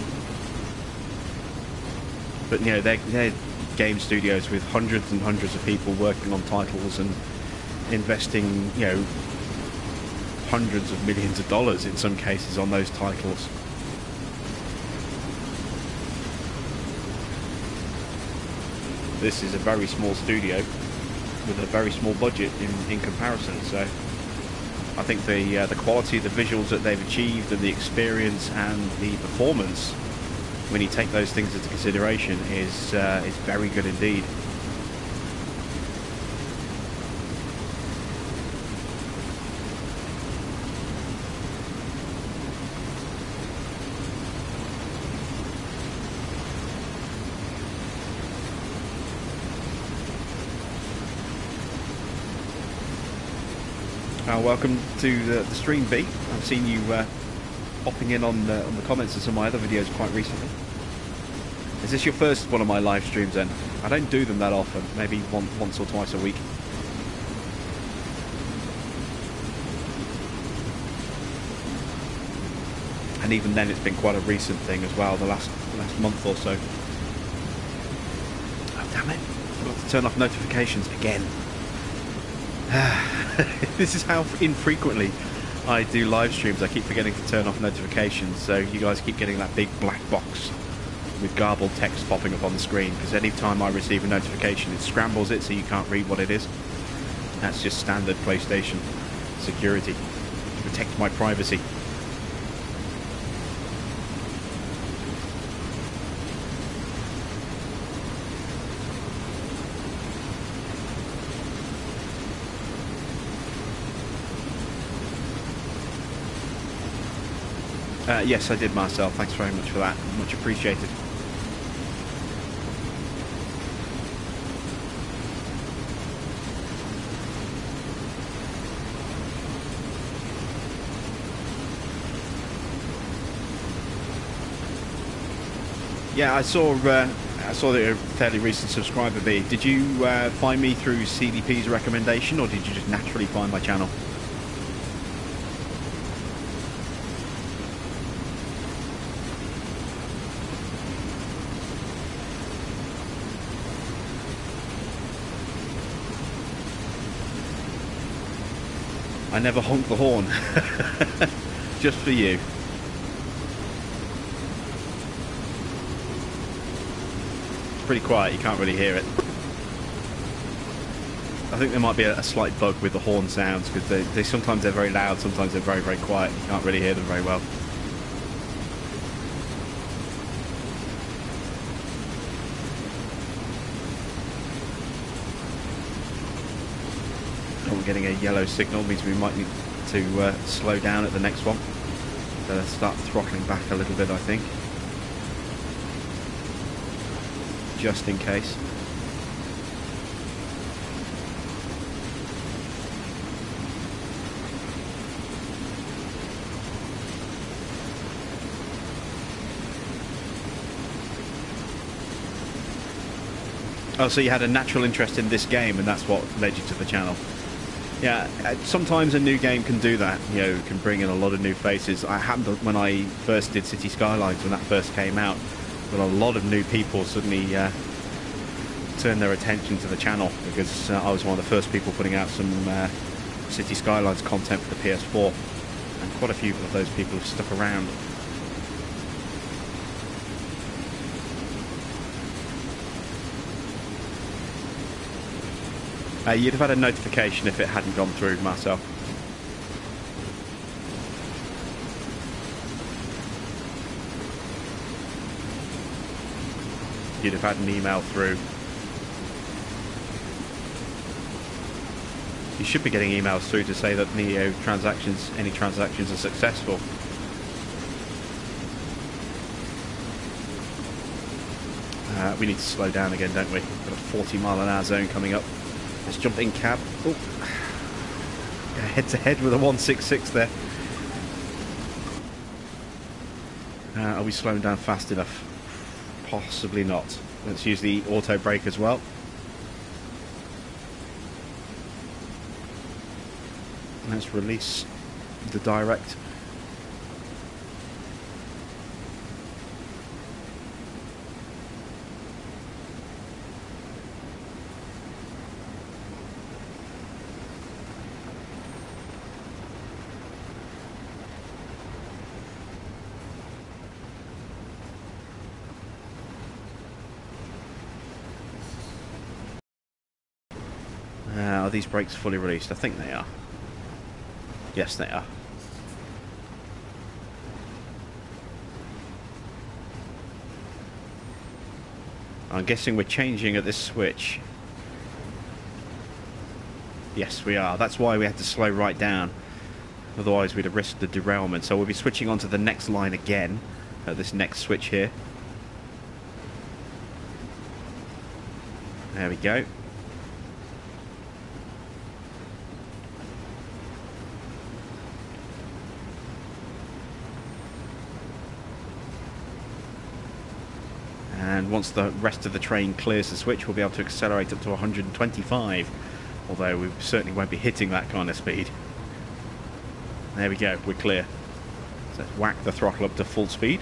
But, you know, they're game studios with hundreds and hundreds of people working on titles and investing, you know, hundreds of millions of dollars in some cases on those titles. This is a very small studio with a very small budget in comparison, so I think the quality of the visuals that they've achieved and the experience and the performance, when you take those things into consideration, is very good indeed. Welcome to the stream, B. I've seen you popping in on the comments of some of my other videos quite recently. Is this your first one of my live streams then? I don't do them that often, maybe once or twice a week. And even then it's been quite a recent thing as well, the last month or so. Oh damn it, I forgot to turn off notifications again. This is how infrequently I do live streams. I keep forgetting to turn off notifications, so you guys keep getting that big black box with garbled text popping up on the screen, because any time I receive a notification it scrambles it so you can't read what it is. That's just standard PlayStation security to protect my privacy. Yes, I did, Marcel. Thanks very much for that. Much appreciated. Yeah, I saw that you're a fairly recent subscriber, B. Did you find me through CDP's recommendation, or did you just naturally find my channel? I never honk the horn. Just for you. It's pretty quiet, you can't really hear it. I think there might be a slight bug with the horn sounds, because they sometimes they're very loud, sometimes they're very, very quiet. You can't really hear them very well. Getting a yellow signal means we might need to slow down at the next one. Start throttling back a little bit, I think, just in case. Oh, so you had a natural interest in this game, and that's what led you to the channel. Yeah, sometimes a new game can do that, you know, can bring in a lot of new faces. I happened when I first did City Skylines, when that first came out, but a lot of new people suddenly turned their attention to the channel, because I was one of the first people putting out some City Skylines content for the PS4, and quite a few of those people have stuck around. You'd have had a notification if it hadn't gone through, Marcel. You'd have had an email through. You should be getting emails through to say that the any transactions are successful. We need to slow down again, don't we? Got a 40-mile-an-hour zone coming up. Let's jump in cab. Oh, head to head with a 166 there. Are we slowing down fast enough? Possibly not. Let's use the auto brake as well. Let's release the direct. Are these brakes fully released? I think they are. Yes, they are. I'm guessing we're changing at this switch. Yes, we are. That's why we had to slow right down. Otherwise, we'd have risked the derailment. So we'll be switching on to the next line again at this next switch here. There we go. And once the rest of the train clears the switch, we'll be able to accelerate up to 125, although we certainly won't be hitting that kind of speed. There we go, we're clear. So let's whack the throttle up to full speed.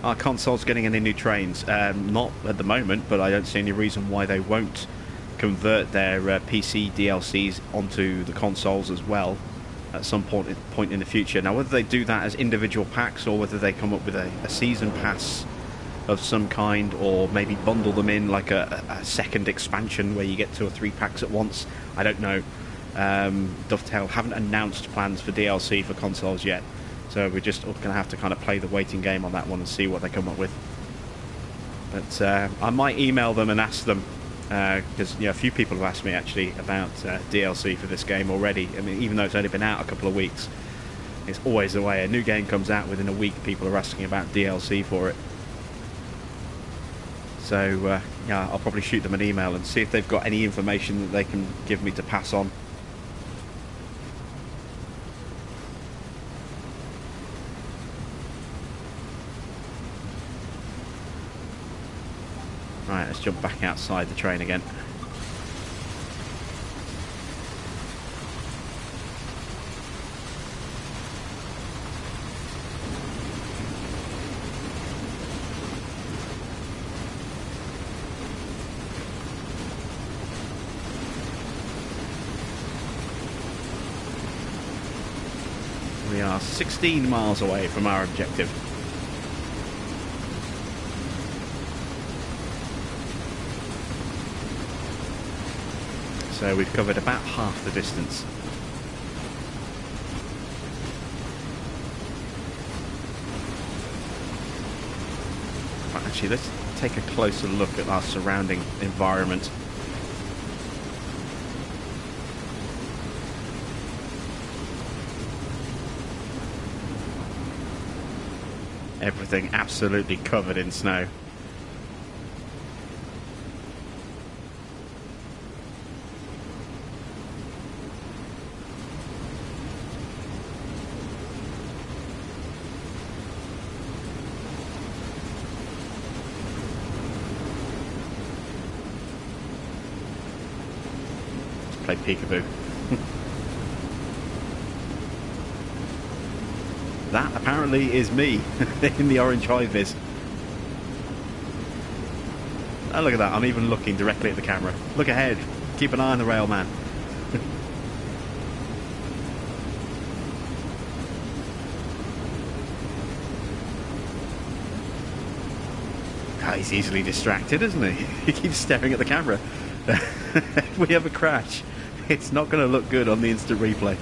Our console's getting any new trains? Not at the moment, but I don't see any reason why they won't convert their PC DLCs onto the consoles as well at some point in the future. Now, whether they do that as individual packs or whether they come up with a season pass of some kind, or maybe bundle them in like a second expansion where you get 2 or 3 packs at once, I don't know. Dovetail haven't announced plans for DLC for consoles yet. So we're just going to have to kind of play the waiting game on that one and see what they come up with. But I might email them and ask them, because a few people have asked me actually about DLC for this game already. I mean, even though it's only been out a couple of weeks, it's always the way. A new game comes out within a week, people are asking about DLC for it. So yeah, I'll probably shoot them an email and see if they've got any information that they can give me to pass on. Right, let's jump back outside the train again. We are 16 miles away from our objective. So we've covered about half the distance. Right, actually, let's take a closer look at our surrounding environment. Everything absolutely covered in snow. Play peekaboo. That apparently is me in the orange high-vis. Oh, look at that, I'm even looking directly at the camera. Look ahead, keep an eye on the rail, man. Oh, he's easily distracted, isn't he? He keeps staring at the camera. If we have a crash, it's not going to look good on the instant replay.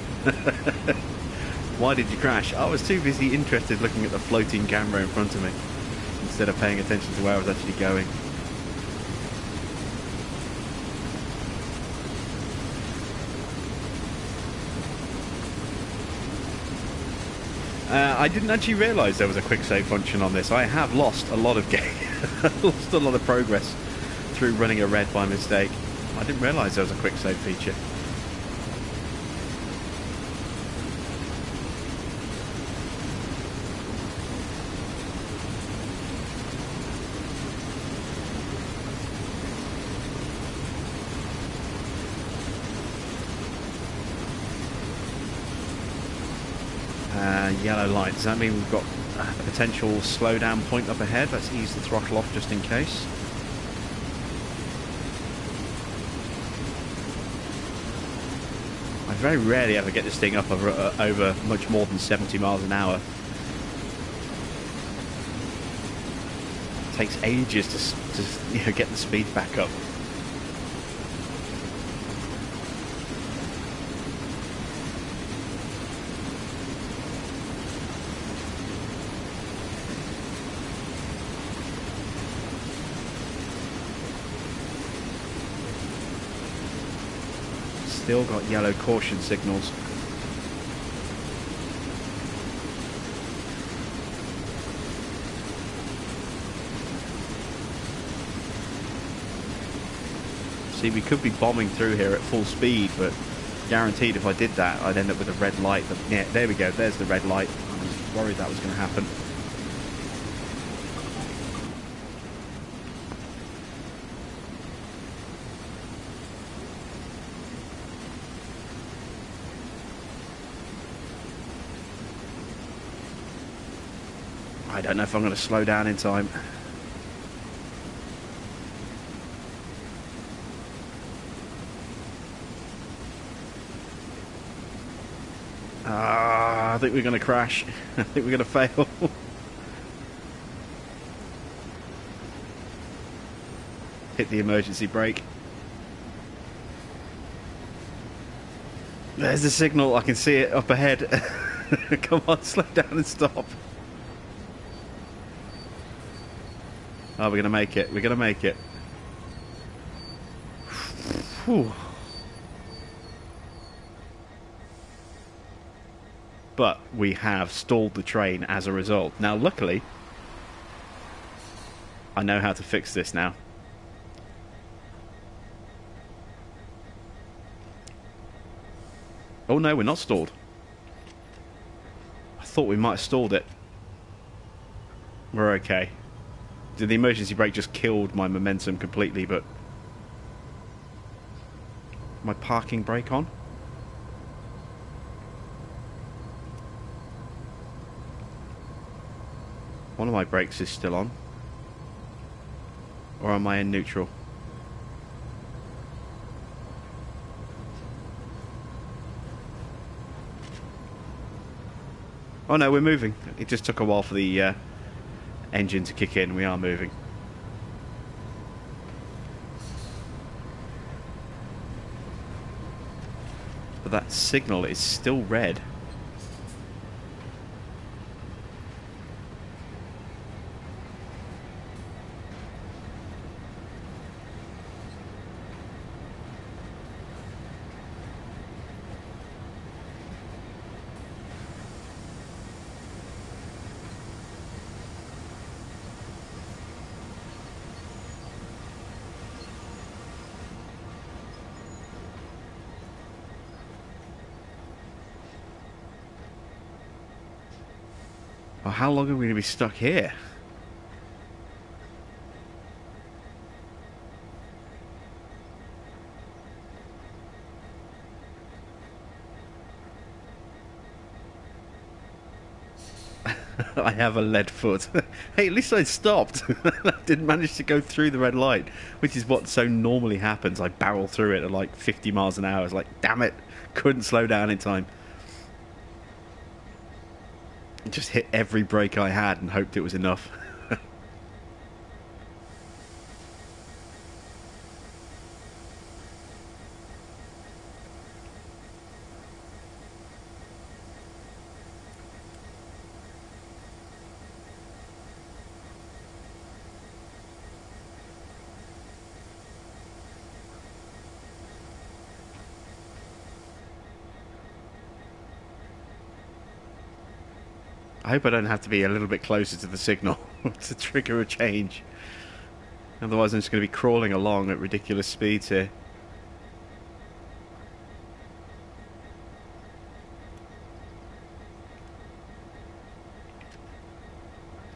Why did you crash? I was too busy interested looking at the floating camera in front of me instead of paying attention to where I was actually going. I didn't actually realise there was a quick save function on this. I have lost a lot of lost a lot of progress through running a red by mistake. I didn't realise there was a quick save feature. Yellow light. Does that mean we've got a potential slowdown point up ahead? Let's ease the throttle off just in case. I very rarely ever get this thing up over much more than 70 miles an hour. It takes ages to get the speed back up. Still got yellow caution signals. See, we could be bombing through here at full speed, but guaranteed if I did that, I'd end up with a red light. But yeah, there we go. There's the red light. I was worried that was going to happen. I don't know if I'm going to slow down in time. I think we're going to crash. I think we're going to fail. Hit the emergency brake. There's the signal. I can see it up ahead. Come on, slow down and stop. Oh, we're going to make it. We're going to make it. Whew. But we have stalled the train as a result. Now, luckily, I know how to fix this now. Oh no, we're not stalled. I thought we might have stalled it. We're okay. The emergency brake just killed my momentum completely, but... My parking brake on? One of my brakes is still on. Or am I in neutral? Oh no, we're moving. It just took a while for the engine to kick in. We are moving. But that signal is still red. Well, how long are we going to be stuck here? I have a lead foot. Hey, at least I stopped. I didn't manage to go through the red light, which is what so normally happens. I barrel through it at like 50 miles an hour. It's like, damn it, couldn't slow down in time. Just hit every brake I had and hoped it was enough. I hope I don't have to be a little bit closer to the signal to trigger a change. Otherwise I'm just going to be crawling along at ridiculous speeds here.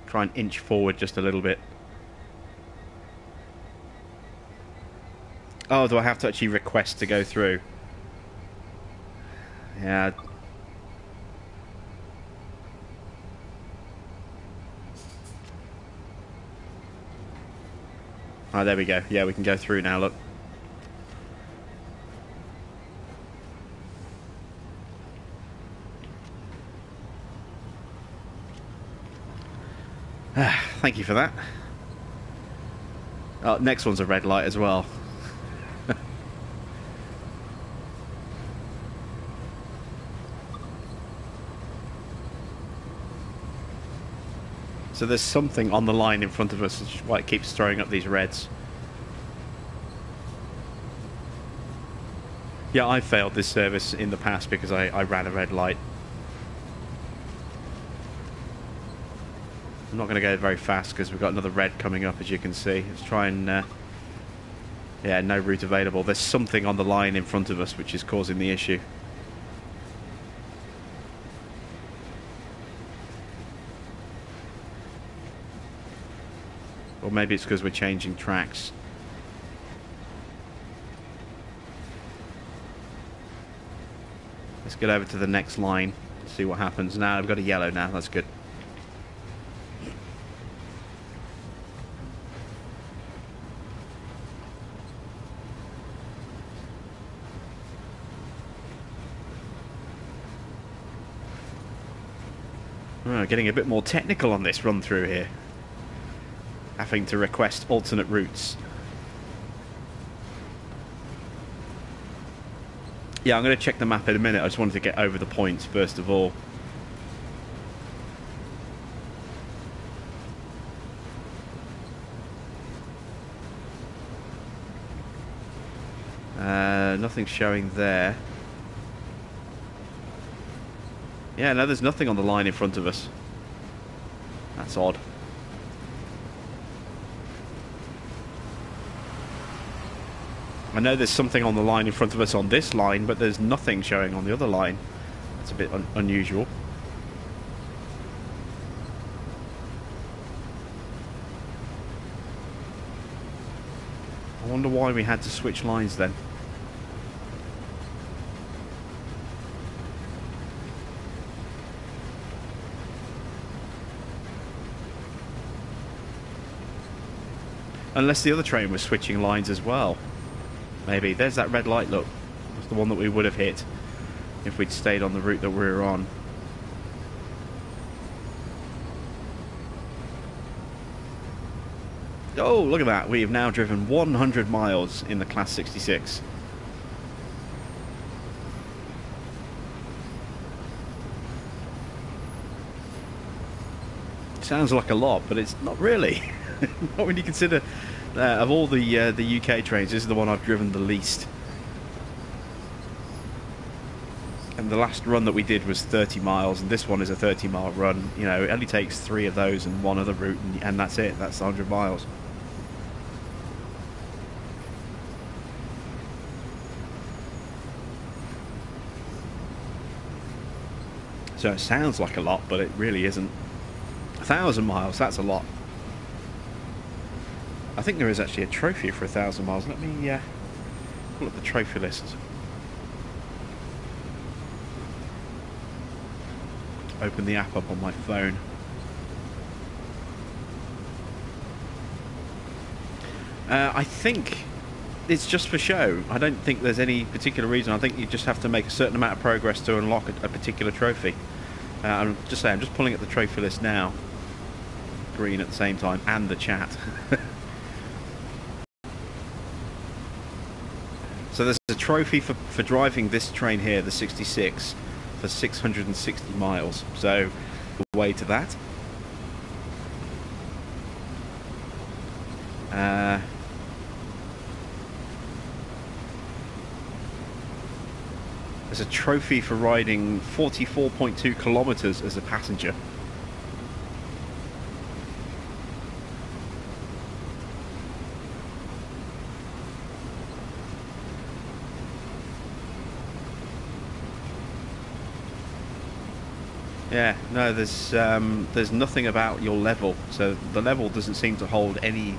Try and inch forward just a little bit. Oh, do I have to actually request to go through? Yeah. Oh, there we go. Yeah, we can go through now, look. Thank you for that. Oh, next one's a red light as well. So there's something on the line in front of us, which is why it keeps throwing up these reds. Yeah, I failed this service in the past because I ran a red light. I'm not going to go very fast because we've got another red coming up, as you can see. Let's try and Yeah, no route available. There's something on the line in front of us which is causing the issue. Or maybe it's because we're changing tracks. Let's get over to the next line and see what happens. Now I've got a yellow now, that's good. Oh, getting a bit more technical on this run through here. Having to request alternate routes. Yeah, I'm going to check the map in a minute. I just wanted to get over the points first of all. Nothing showing there. Yeah, no, there's nothing on the line in front of us. That's odd. I know there's something on the line in front of us on this line, but there's nothing showing on the other line. That's a bit unusual. I wonder why we had to switch lines then. Unless the other train was switching lines as well. Maybe. There's that red light, look. That's the one that we would have hit if we'd stayed on the route that we were on. Oh, look at that. We have now driven 100 miles in the Class 66. Sounds like a lot, but it's not really. Not when you consider of all the UK trains, this is the one I've driven the least. And the last run that we did was 30 miles, and this one is a 30-mile run. You know, it only takes 3 of those and one other route, and that's it. That's 100 miles. So it sounds like a lot, but it really isn't. 1,000 miles, that's a lot. I think there is actually a trophy for 1,000 miles. Let me pull up the trophy list. Open the app up on my phone. I think it's just for show. I don't think there's any particular reason. I think you just have to make a certain amount of progress to unlock a particular trophy. I'm just saying, I'm just pulling up the trophy list now. Green at the same time, and the chat. So there's a trophy for driving this train here, the 66, for 660 miles. So the way to that. There's a trophy for riding 44.2 kilometers as a passenger. Yeah, no, there's nothing about your level, so the level doesn't seem to hold any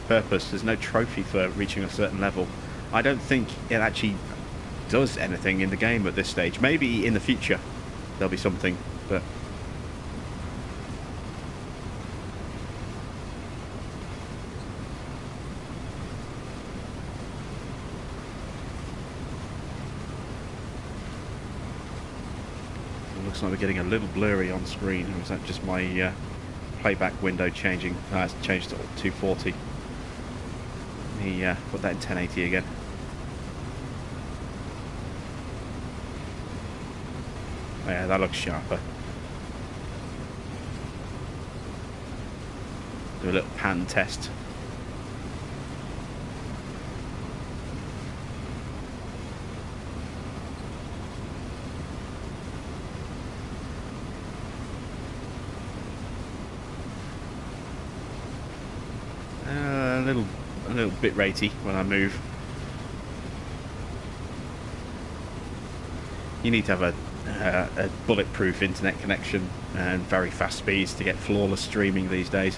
purpose. There's no trophy for reaching a certain level. I don't think it actually does anything in the game at this stage. Maybe in the future there'll be something, but looks like we're getting a little blurry on screen. Or is that just my playback window changing? It's changed to 240. Let me put that in 1080 again. Oh, yeah, that looks sharper. Do a little pan test. a little bit ratey when I move. You need to have a bulletproof internet connection and very fast speeds to get flawless streaming these days.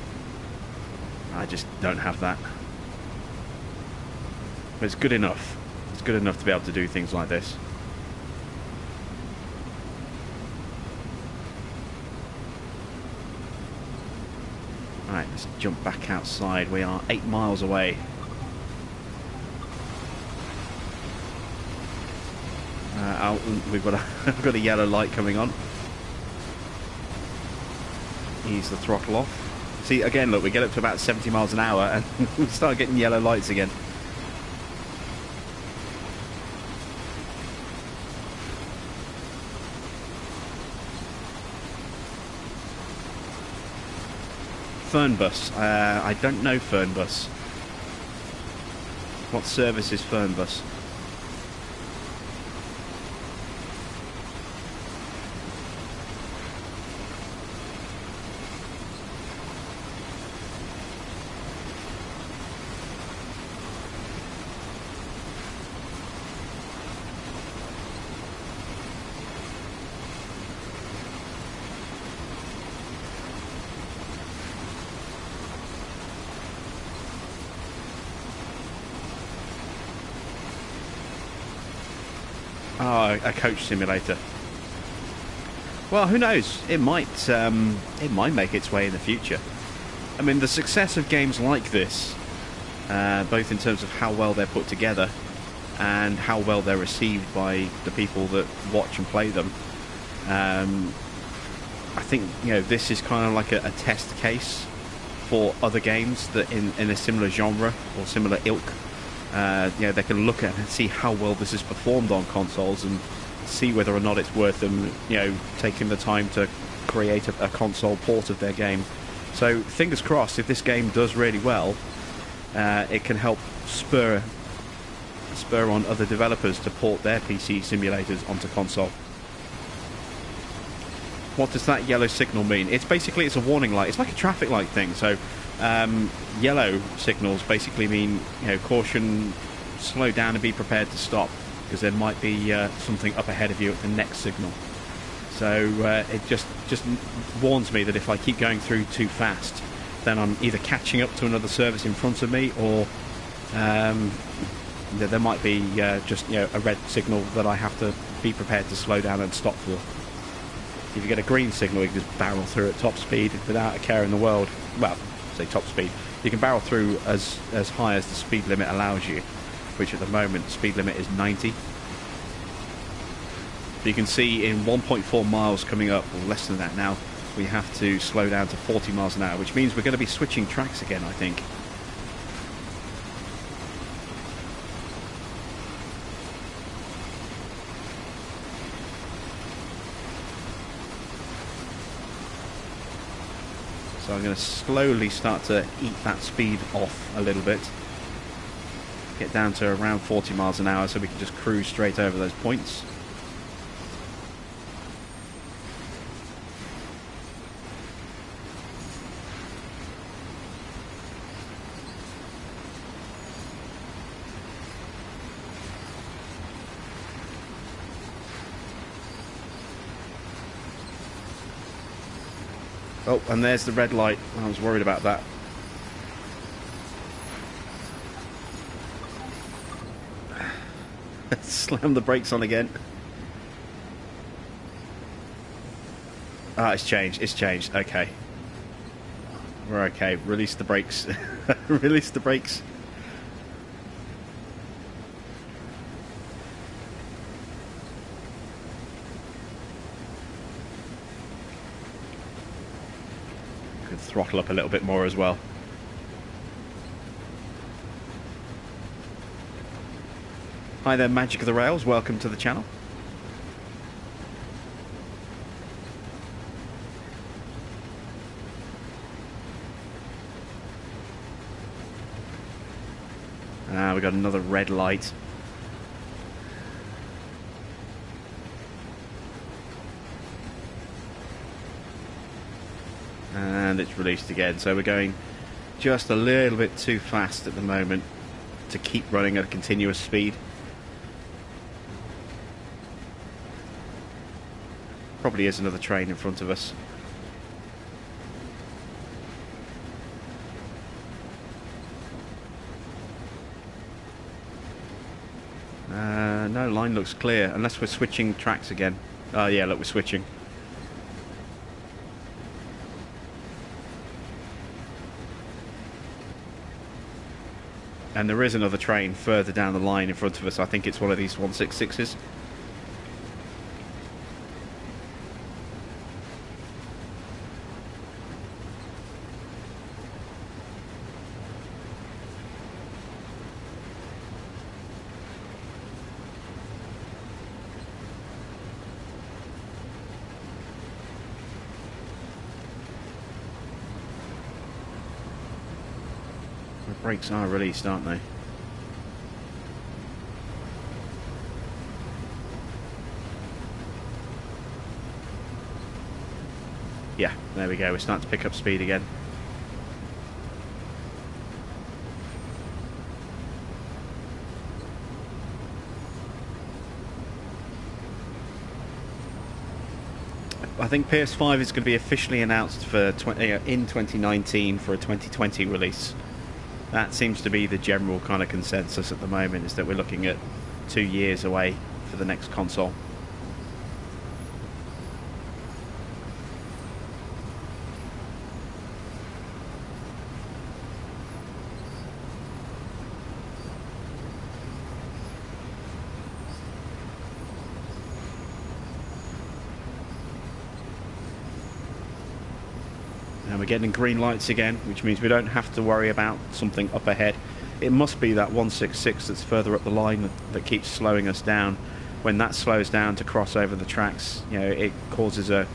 I just don't have that. But it's good enough. It's good enough to be able to do things like this. Right, let's jump back outside. We are 8 miles away. We've got a yellow light coming on. Ease the throttle off. See, again, look, we get up to about 70 miles an hour and we start getting yellow lights again. Fernbus. I don't know Fernbus. What service is Fernbus? Oh, a coach simulator. Well, who knows? It might make its way in the future. I mean, the success of games like this, both in terms of how well they're put together and how well they're received by the people that watch and play them, I think, you know, this is kind of like a test case for other games that in a similar genre or similar ilk. You know, they can look at and see how well this is performed on consoles and see whether or not it's worth them, you know, taking the time to create a console port of their game. So fingers crossed, if this game does really well, it can help spur on other developers to port their PC simulators onto console. What does that yellow signal mean? It's a warning light. It's like a traffic light thing. So yellow signals basically mean, you know, caution, slow down and be prepared to stop, because there might be something up ahead of you at the next signal. So it just warns me that if I keep going through too fast, then I'm either catching up to another service in front of me, or there might be just, you know, a red signal that I have to be prepared to slow down and stop for. If you get a green signal, you can just barrel through at top speed without a care in the world. Well, say top speed. You can barrel through as high as the speed limit allows you, which at the moment the speed limit is 90. But you can see in 1.4 miles coming up, or less than that now, we have to slow down to 40 miles an hour, which means we're going to be switching tracks again, I think. So I'm going to slowly start to eat that speed off a little bit. Get down to around 40 miles an hour so we can just cruise straight over those points. Oh, and there's the red light. I was worried about that. Slam the brakes on again. Ah, it's changed. It's changed. Okay. We're okay. Release the brakes. Release the brakes. Could throttle up a little bit more as well. Hi there, Magic of the Rails. Welcome to the channel. We got another red light. And it's released again. So we're going just a little bit too fast at the moment to keep running at a continuous speed. Probably is another train in front of us. No, line looks clear, unless we're switching tracks again. Oh yeah, look, we're switching. And there is another train further down the line in front of us. I think it's one of these 166s. Brakes are released, aren't they? Yeah, there we go. We're starting to pick up speed again. I think PS5 is going to be officially announced for in 2019 for a 2020 release. That seems to be the general kind of consensus at the moment, is that we're looking at 2 years away for the next console. And we're getting green lights again, which means we don't have to worry about something up ahead. It must be that 166 that's further up the line that keeps slowing us down. When that slows down to cross over the tracks, you know, it causes a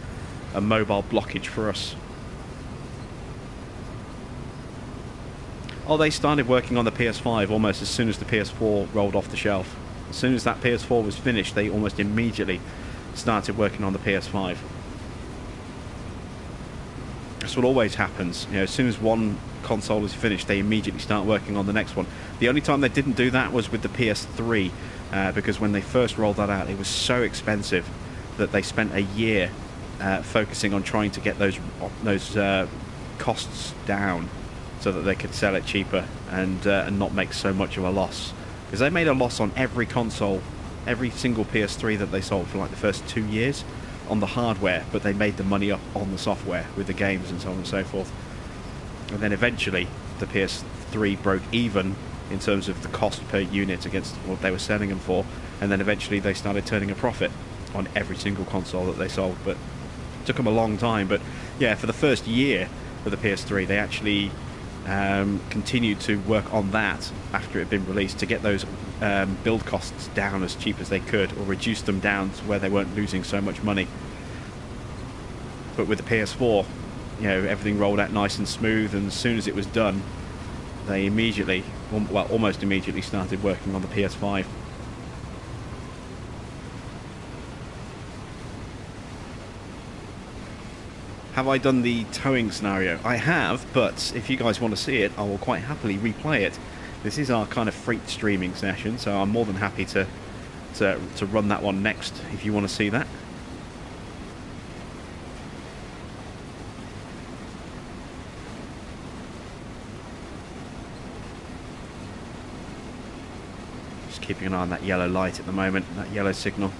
mobile blockage for us. Oh, they started working on the PS5 almost as soon as the PS4 rolled off the shelf. As soon as that PS4 was finished, they almost immediately started working on the PS5. That's what always happens. You know, as soon as one console is finished, they immediately start working on the next one. The only time they didn't do that was with the PS3, because when they first rolled that out, it was so expensive that they spent a year focusing on trying to get those costs down, so that they could sell it cheaper and not make so much of a loss. Because they made a loss on every console, every single PS3 that they sold for like the first 2 years on the hardware, but they made the money up on the software with the games and so on and so forth. And then eventually the PS3 broke even in terms of the cost per unit against what they were selling them for, and then eventually they started turning a profit on every single console that they sold. But it took them a long time. But yeah, for the first year of the PS3, they actually continued to work on that after it had been released to get those build costs down as cheap as they could, or reduce them down to where they weren't losing so much money. But with the PS4, you know, everything rolled out nice and smooth, and as soon as it was done, they immediately, well, almost immediately started working on the PS5. Have I done the towing scenario? I have, but if you guys want to see it, I will quite happily replay it. This is our kind of freight streaming session, so I'm more than happy to run that one next if you want to see that. Just keeping an eye on that yellow light at the moment, that yellow signal.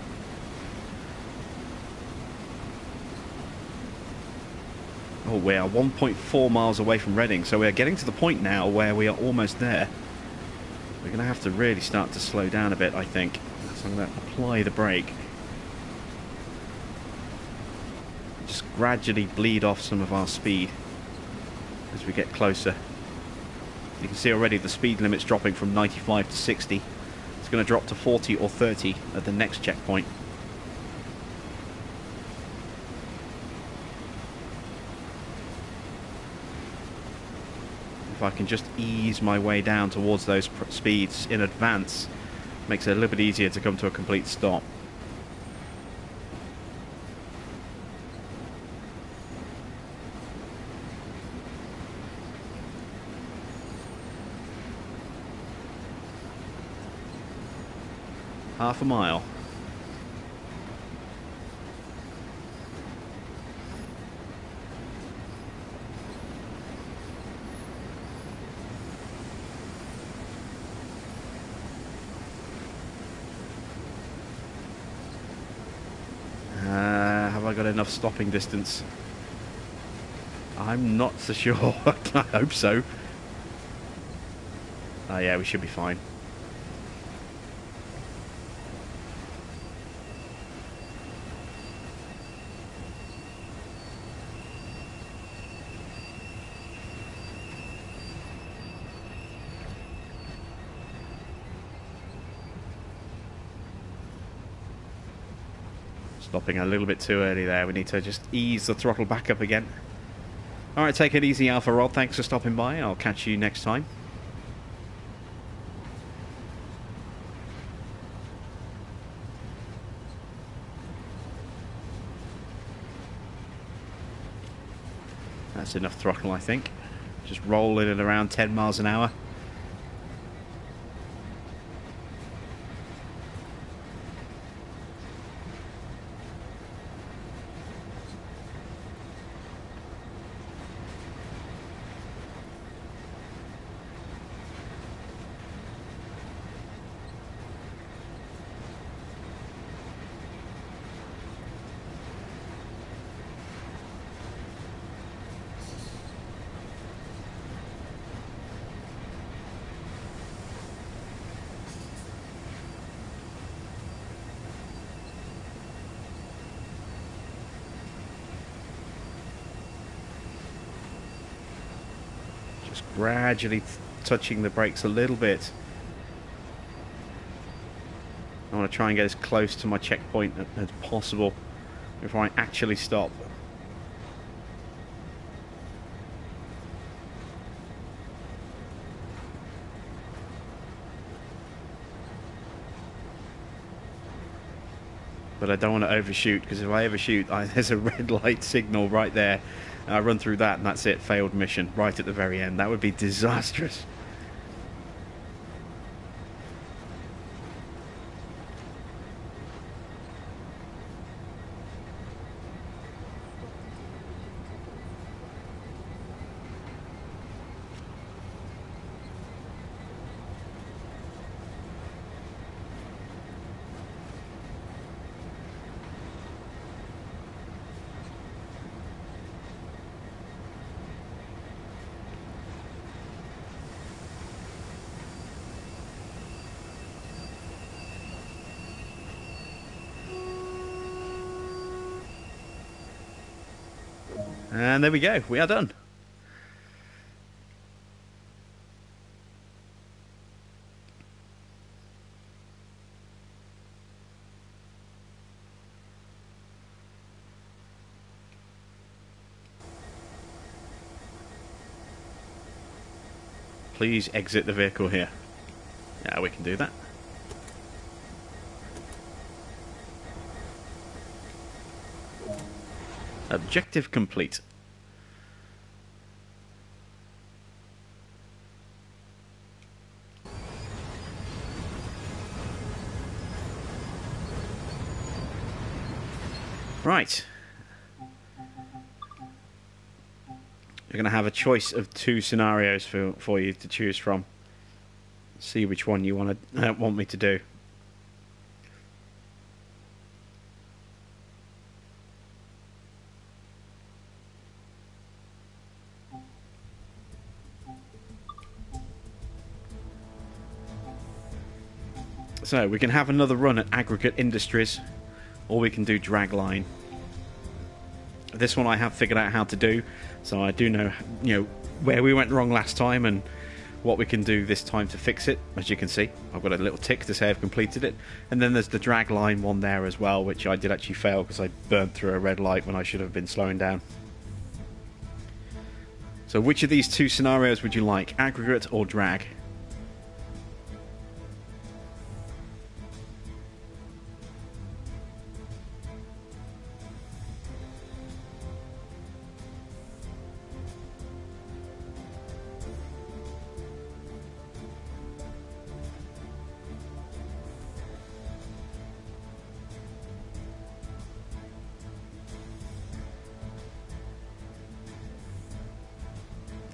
Oh, we are 1.4 miles away from Reading, so we are getting to the point now where we are almost there. We're going to have to really start to slow down a bit, I think. So I'm going to apply the brake. Just gradually bleed off some of our speed as we get closer. You can see already the speed limit's dropping from 95 to 60. It's going to drop to 40 or 30 at the next checkpoint. If I can just ease my way down towards those speeds in advance, makes it a little bit easier to come to a complete stop. Half a mile. Have I got enough stopping distance? I'm not so sure. I hope so. Oh yeah, we should be fine. Stopping a little bit too early there. We need to just ease the throttle back up again. Alright, take it easy, Alpha Rod. Thanks for stopping by. I'll catch you next time. That's enough throttle, I think. Just rolling at around 10 miles an hour. Just gradually touching the brakes a little bit. I want to try and get as close to my checkpoint as possible before I actually stop. But I don't want to overshoot, because if I overshoot, there's a red light signal right there. And I run through that and that's it, failed mission, right at the very end. That would be disastrous. And there we go, we are done. Please exit the vehicle here. Yeah, we can do that. Objective complete. Right. You're going to have a choice of 2 scenarios for you to choose from. See which one you want me to do. So we can have another run at Aggregate Industries, or we can do Dragline. This one I have figured out how to do, so I do know, where we went wrong last time and what we can do this time to fix it. As you can see, I've got a little tick to say I've completed it. And then there's the Dragline one there as well, which I did actually fail because I burned through a red light when I should have been slowing down. So which of these 2 scenarios would you like, Aggregate or Drag?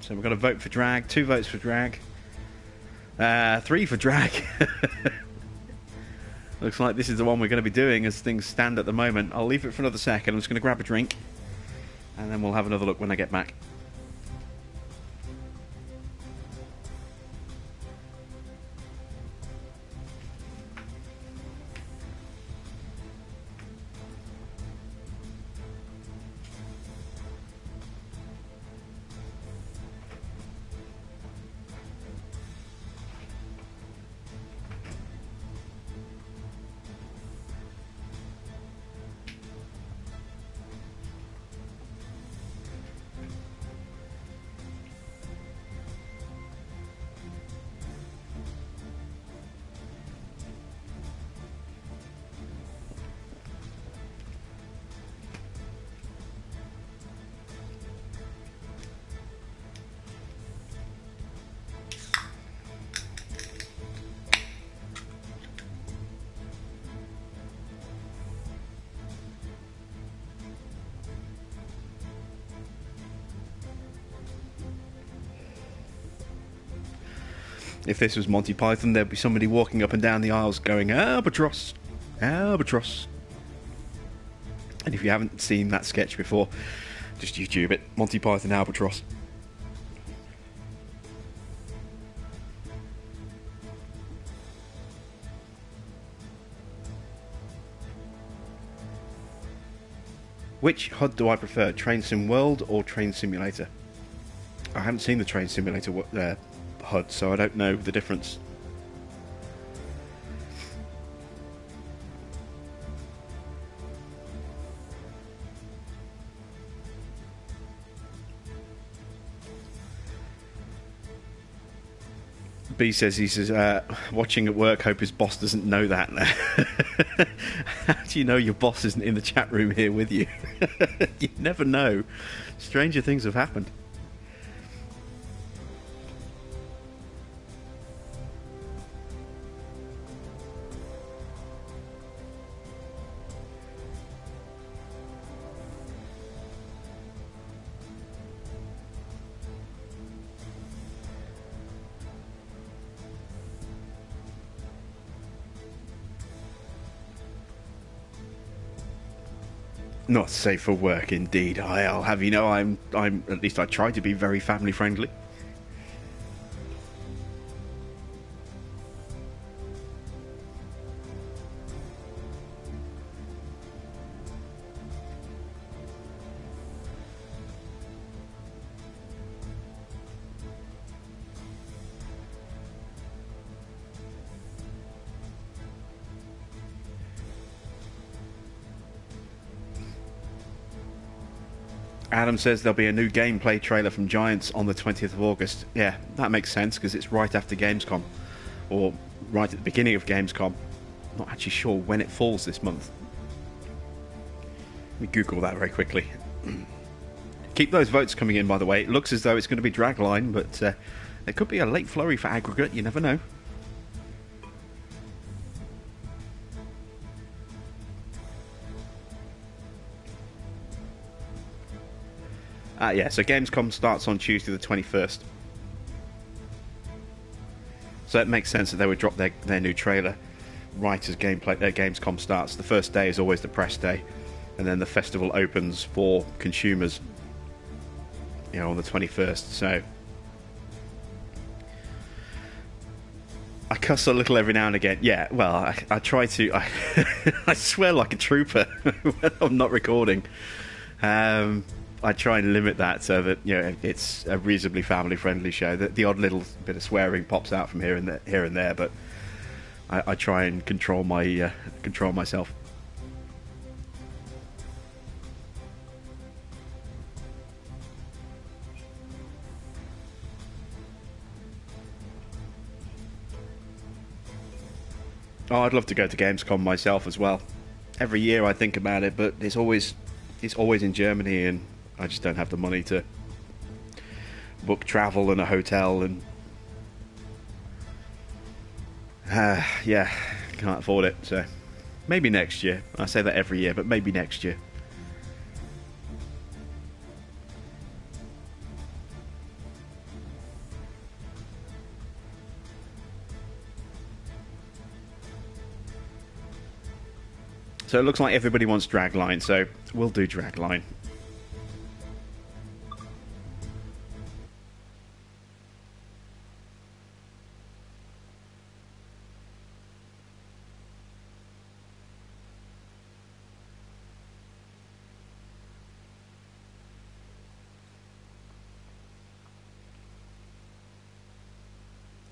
So we've got a vote for drag, 2 votes for drag, 3 for drag. Looks like this is the one we're going to be doing as things stand at the moment. I'll leave it for another second. I'm just going to grab a drink, and then we'll have another look when I get back. If this was Monty Python, there'd be somebody walking up and down the aisles going, "Albatross, albatross." And if you haven't seen that sketch before, just YouTube it, Monty Python albatross. Which HUD do I prefer, Train Sim World or Train Simulator? I haven't seen the Train Simulator HUD, so I don't know the difference. B says he's watching at work, hope his boss doesn't know that. How do you know your boss isn't in the chat room here with you? You never know. Stranger things have happened. Not safe for work, indeed. I'll have you know, I'm at least I try to be very family friendly. Adam says there'll be a new gameplay trailer from Giants on the 20th of August. Yeah, that makes sense because it's right after Gamescom, or right at the beginning of Gamescom. Not actually sure when it falls this month. Let me Google that very quickly. Keep those votes coming in, by the way. It looks as though it's going to be Dragline, but there could be a late flurry for Aggregate. You never know. Yeah, so Gamescom starts on Tuesday the 21st. So it makes sense that they would drop their new trailer right as Gamescom starts. The first day is always the press day, and then the festival opens for consumers, you know, on the 21st. So I cuss a little every now and again. Yeah, well, I try to. I swear like a trooper when I'm not recording. I try and limit that so that, you know, it's a reasonably family-friendly show. The odd little bit of swearing pops out from here and there, but I try and control myself. Oh, I'd love to go to Gamescom myself as well. Every year I think about it, but it's always in Germany, and I just don't have the money to book travel and a hotel, and yeah, can't afford it. So maybe next year. I say that every year, but maybe next year. So it looks like everybody wants dragline, so we'll do dragline.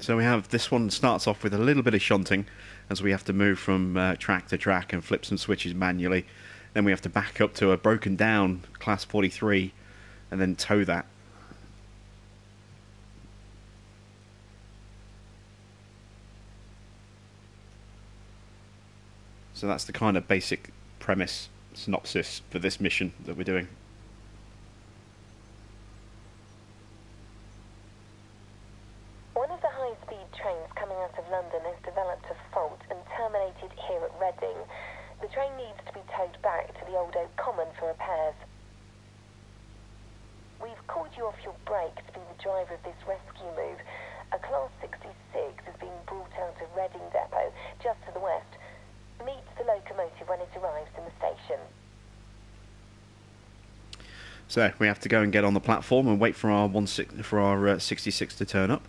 So we have, this one starts off with a little bit of shunting, as we have to move from track to track and flip some switches manually. Then we have to back up to a broken down Class 43 and then tow that. So that's the kind of basic premise synopsis for this mission that we're doing. One of the high-speed trains coming out of London has developed a fault and terminated here at Reading. The train needs to be towed back to the Old Oak Common for repairs. We've called you off your break to be the driver of this rescue move. A Class 66 is being brought out of Reading Depot, just to the west. Meet the locomotive when it arrives in the station. So we have to go and get on the platform and wait for our 66 to turn up.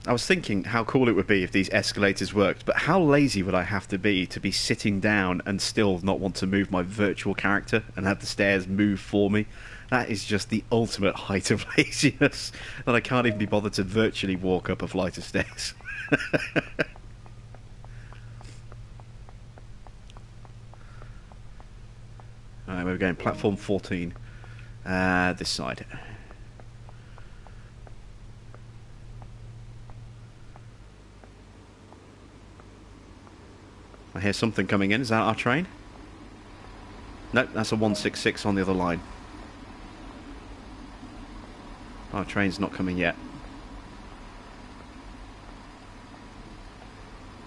I was thinking how cool it would be if these escalators worked, but how lazy would I have to be sitting down and still not want to move my virtual character and have the stairs move for me? That is just the ultimate height of laziness, that I can't even be bothered to virtually walk up a flight of stairs. Alright, we're going platform 14, this side. I hear something coming in. Is that our train? Nope, that's a 166 on the other line. Our train's not coming yet.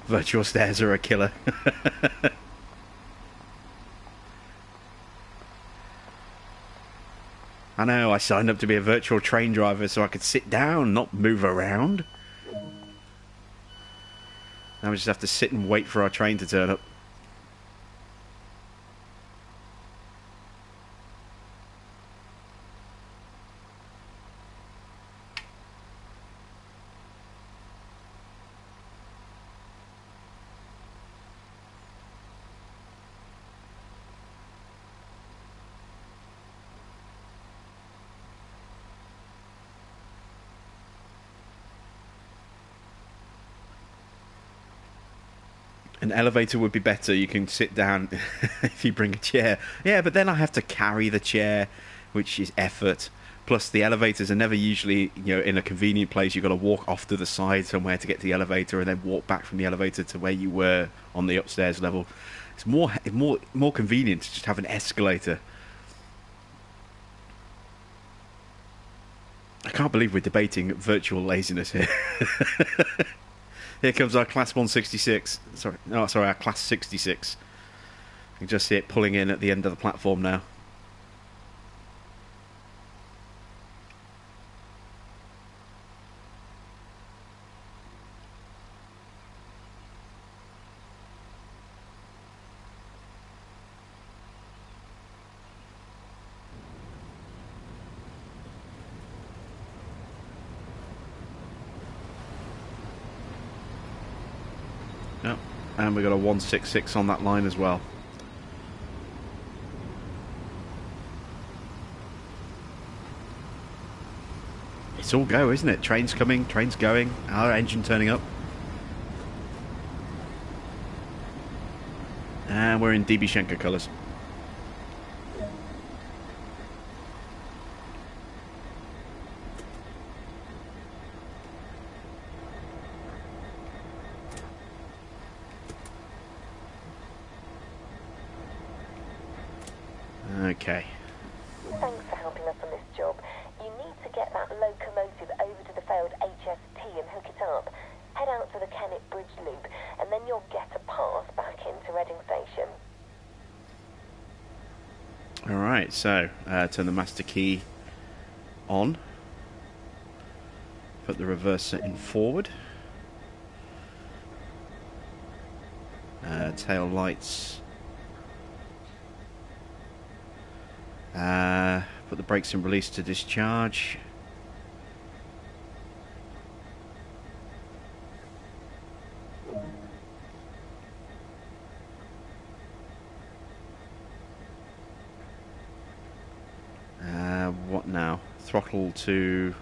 Virtual stairs are a killer. I know, I signed up to be a virtual train driver so I could sit down, not move around. Now we just have to sit and wait for our train to turn up. An elevator would be better. You can sit down if you bring a chair. Yeah, but then I have to carry the chair, which is effort. Plus, the elevators are never usually, in a convenient place. You've got to walk off to the side somewhere to get to the elevator, and then walk back from the elevator to where you were on the upstairs level. It's more convenient to just have an escalator. I can't believe we're debating virtual laziness here. Here comes our Class 166. Sorry, our Class 66. You can just see it pulling in at the end of the platform now. Yep. And we've got a 166 on that line as well. It's all go, isn't it? Trains coming, trains going, our engine turning up. And we're in DB Schenker colours. Okay. Thanks for helping us on this job. You need to get that locomotive over to the failed HST and hook it up. Head out to the Kennet Bridge Loop, and then you'll get a pass back into Reading Station. Alright, so turn the master key on. put the reverser in forward. Tail lights. Put the brakes in release to discharge. What now? Throttle to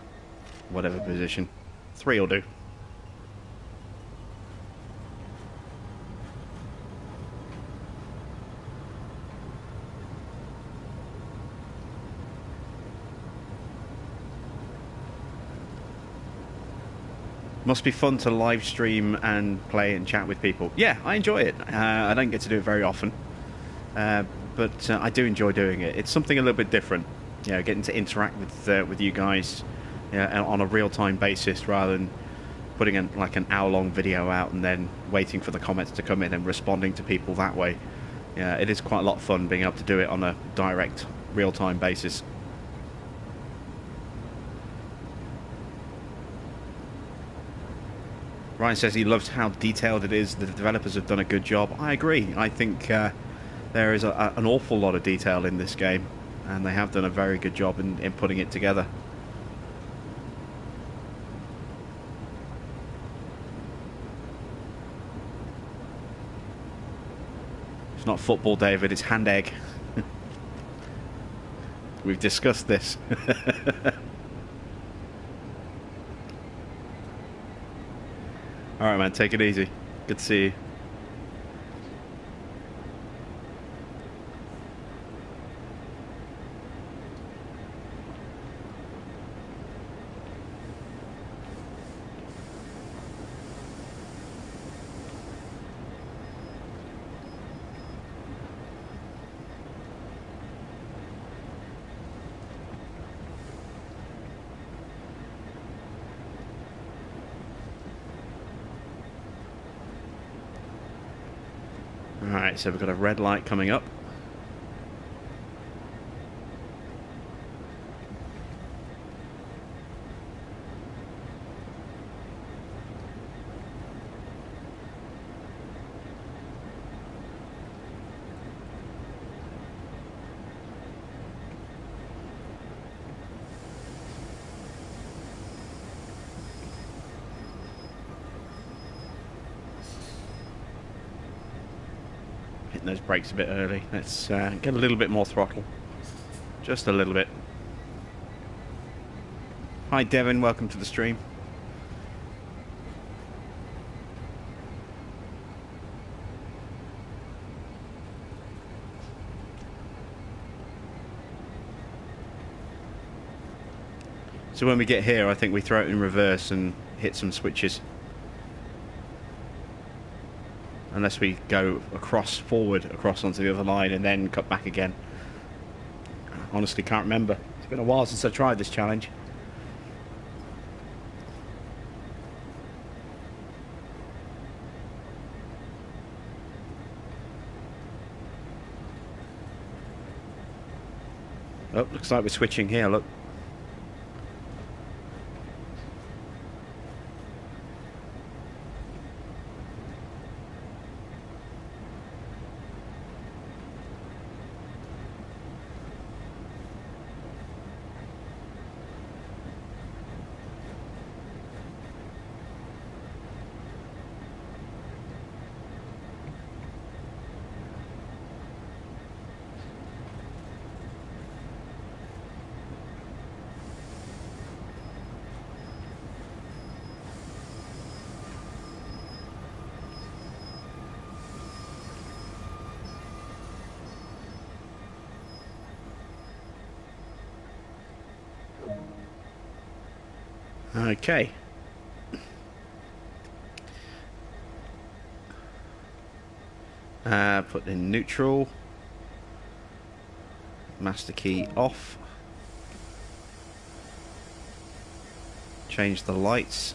whatever position. 3 will do. Must be fun to live stream and play and chat with people. Yeah, I enjoy it. I don't get to do it very often, but I do enjoy doing it. It's something a little bit different, you know, getting to interact with you guys on a real-time basis rather than putting an hour-long video out and then waiting for the comments to come in and responding to people that way. Yeah, it is quite a lot of fun being able to do it on a direct, real-time basis. Ryan says he loves how detailed it is. The developers have done a good job. I agree. I think there is an awful lot of detail in this game, and they have done a very good job in putting it together. It's not football, David. It's hand egg. We've discussed this. Alright, man, take it easy. Good to see you. Alright, so we've got a red light coming up. Hitting those brakes a bit early. Let's get a little bit more throttle. Just a little bit. Hi Devin, welcome to the stream. So when we get here, I think we throw it in reverse and hit some switches. Unless we go forward across onto the other line and then cut back again. I honestly can't remember. It's been a while since I tried this challenge. Oh, looks like we're switching here, look. Okay. Put in neutral. Master key off. Change the lights.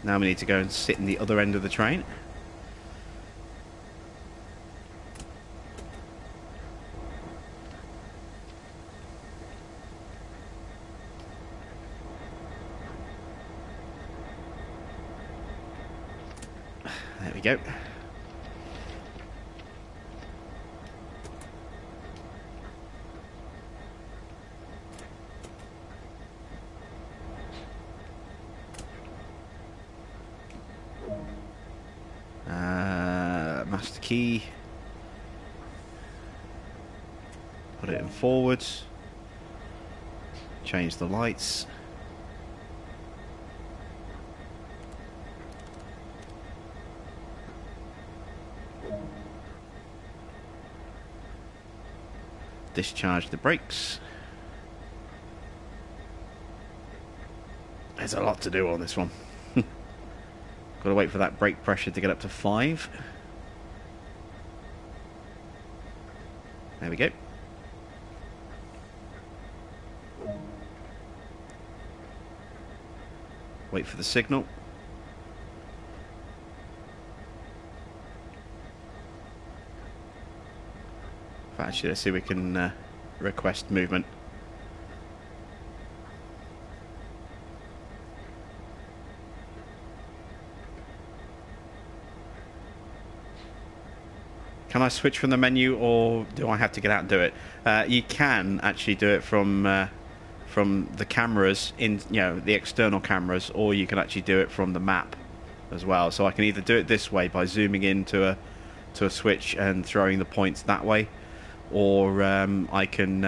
Now we need to go and sit in the other end of the train. There we go. Master key. Put it in forwards. Change the lights. Discharge the brakes. There's a lot to do on this one. Got to wait for that brake pressure to get up to 5. There we go. Wait for the signal. Actually, let's see if we can request movement. Can I switch from the menu, or do I have to get out and do it? You can actually do it from the cameras, in the external cameras, or you can actually do it from the map as well. So I can either do it this way by zooming into a switch and throwing the points that way, or I can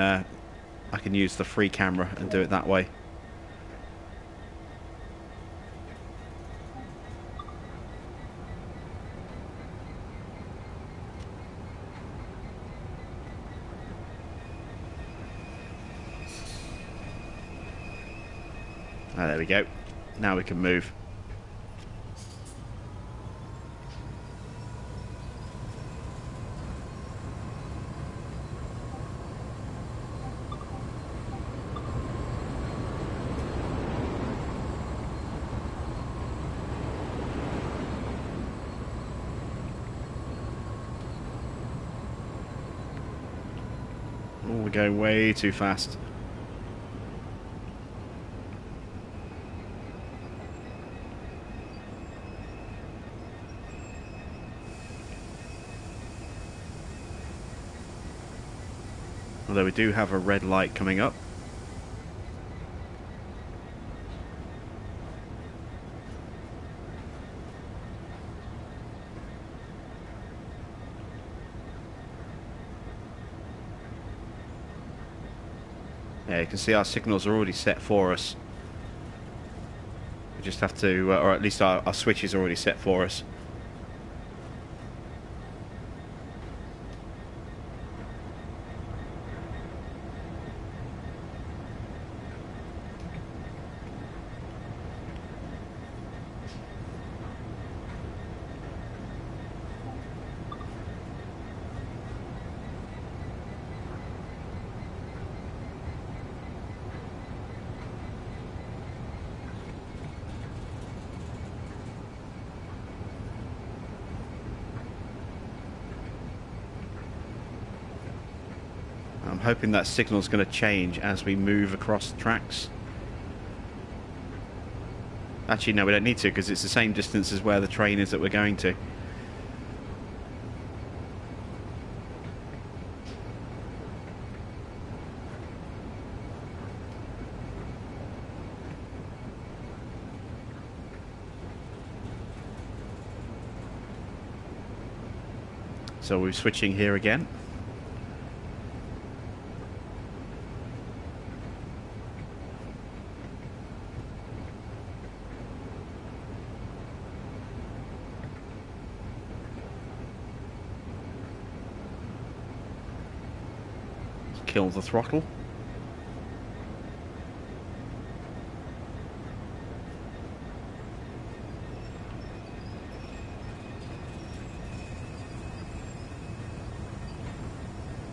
use the free camera and do it that way. There we go. Now we can move. Oh, we're going way too fast. Although we do have a red light coming up. Yeah, you can see our signals are already set for us. We just have to, or at least our switch is already set for us. I'm hoping that signal's going to change as we move across the tracks. Actually, no, we don't need to, because it's the same distance as where the train is that we're going to. So we're switching here again. Kill the throttle.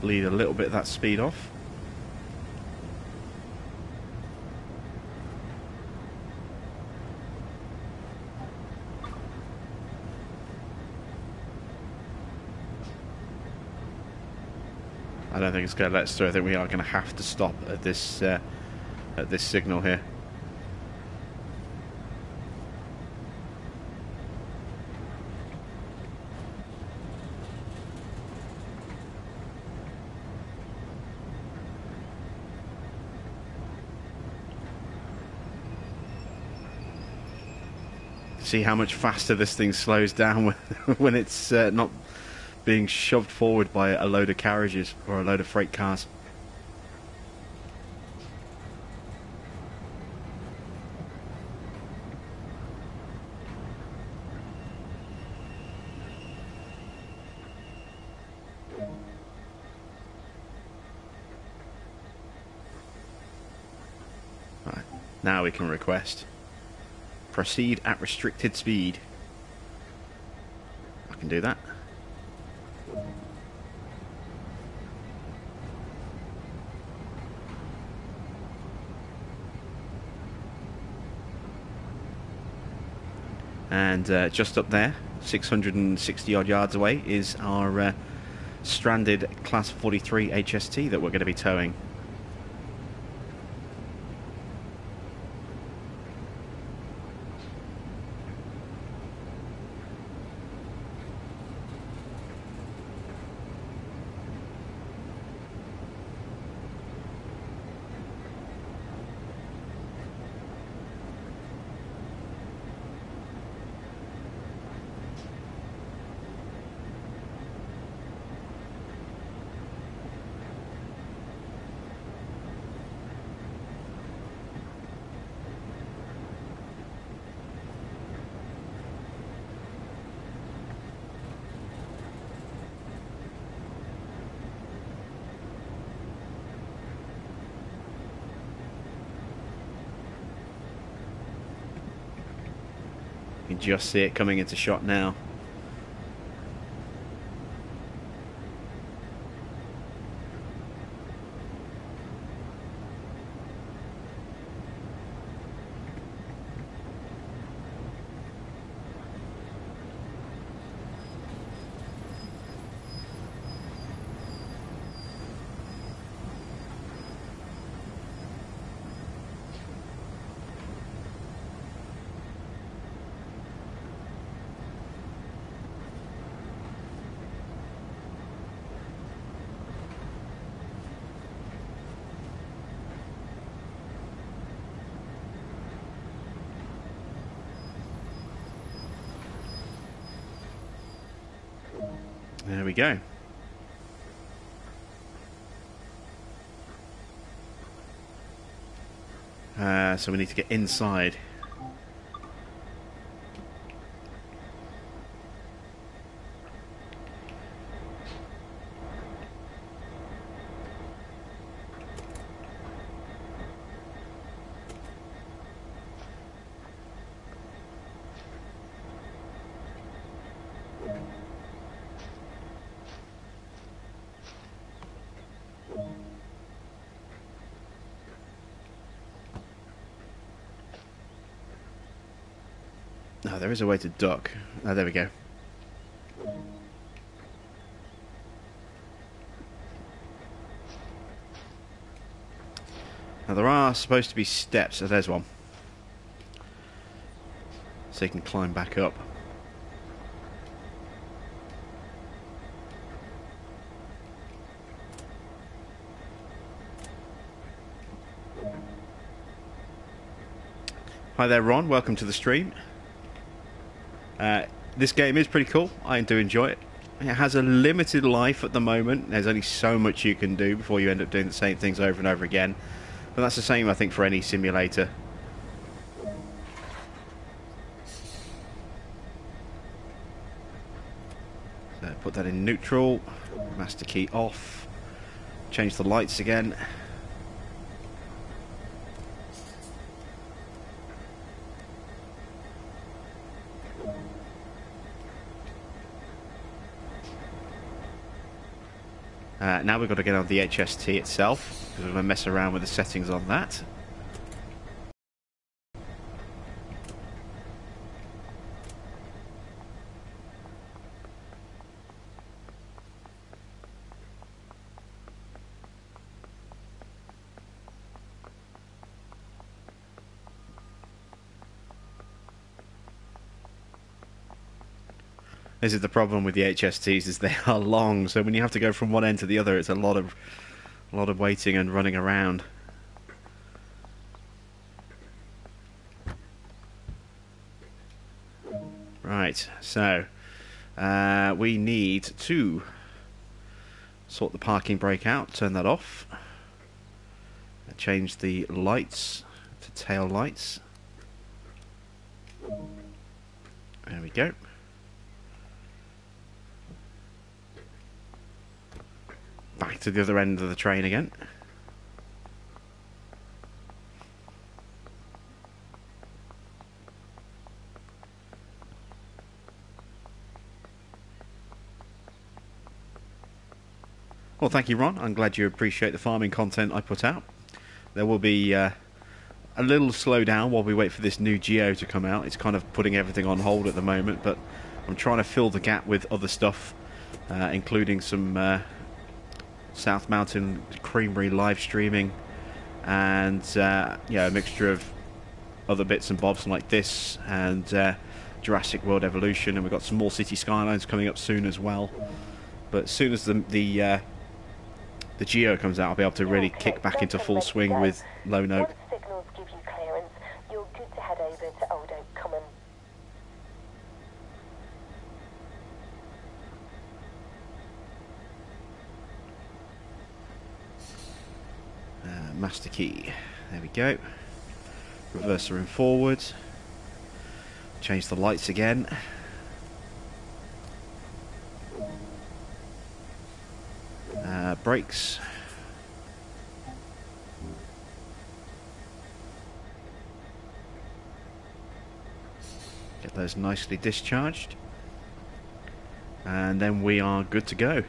Bleed a little bit of that speed off. I don't think it's going to let us through. I think we are going to have to stop at this signal here. See how much faster this thing slows down when it's not being shoved forward by a load of carriages or a load of freight cars. Right, now we can request proceed at restricted speed. I can do that. And just up there, 660 odd yards away, is our stranded Class 43 HST that we're going to be towing. You can just see it coming into shot now. There we go. So we need to get inside. No, there is a way to duck. Oh, there we go. Now there are supposed to be steps. Oh, there's one. So you can climb back up. Hi there, Ron. Welcome to the stream. This game is pretty cool. I do enjoy it. It has a limited life at the moment. There's only so much you can do before you end up doing the same things over and over again. But that's the same, I think, for any simulator. So put that in neutral. Master key off. Change the lights again. Now we've got to get on the HST itself, because we're going to mess around with the settings on that. This is the problem with the HSTs, is they are long, so when you have to go from one end to the other, it's a lot of waiting and running around. Right, so we need to sort the parking brake out, turn that off, change the lights to tail lights. There we go. Back to the other end of the train again. Well, thank you, Ron. I'm glad you appreciate the farming content I put out. There will be a little slowdown while we wait for this new Geo to come out. It's kind of putting everything on hold at the moment, but I'm trying to fill the gap with other stuff, including some South Mountain Creamery live streaming and yeah, a mixture of other bits and bobs like this and Jurassic World Evolution, and we've got some more City Skylines coming up soon as well. But as soon as the Geo comes out, I'll be able to really kick back into full swing with Low Note. Once signals give you clearance, you're good to head over to Old Oak Common. Master key. There we go. Reverser in forward. Change the lights again. Brakes. Get those nicely discharged. And then we are good to go.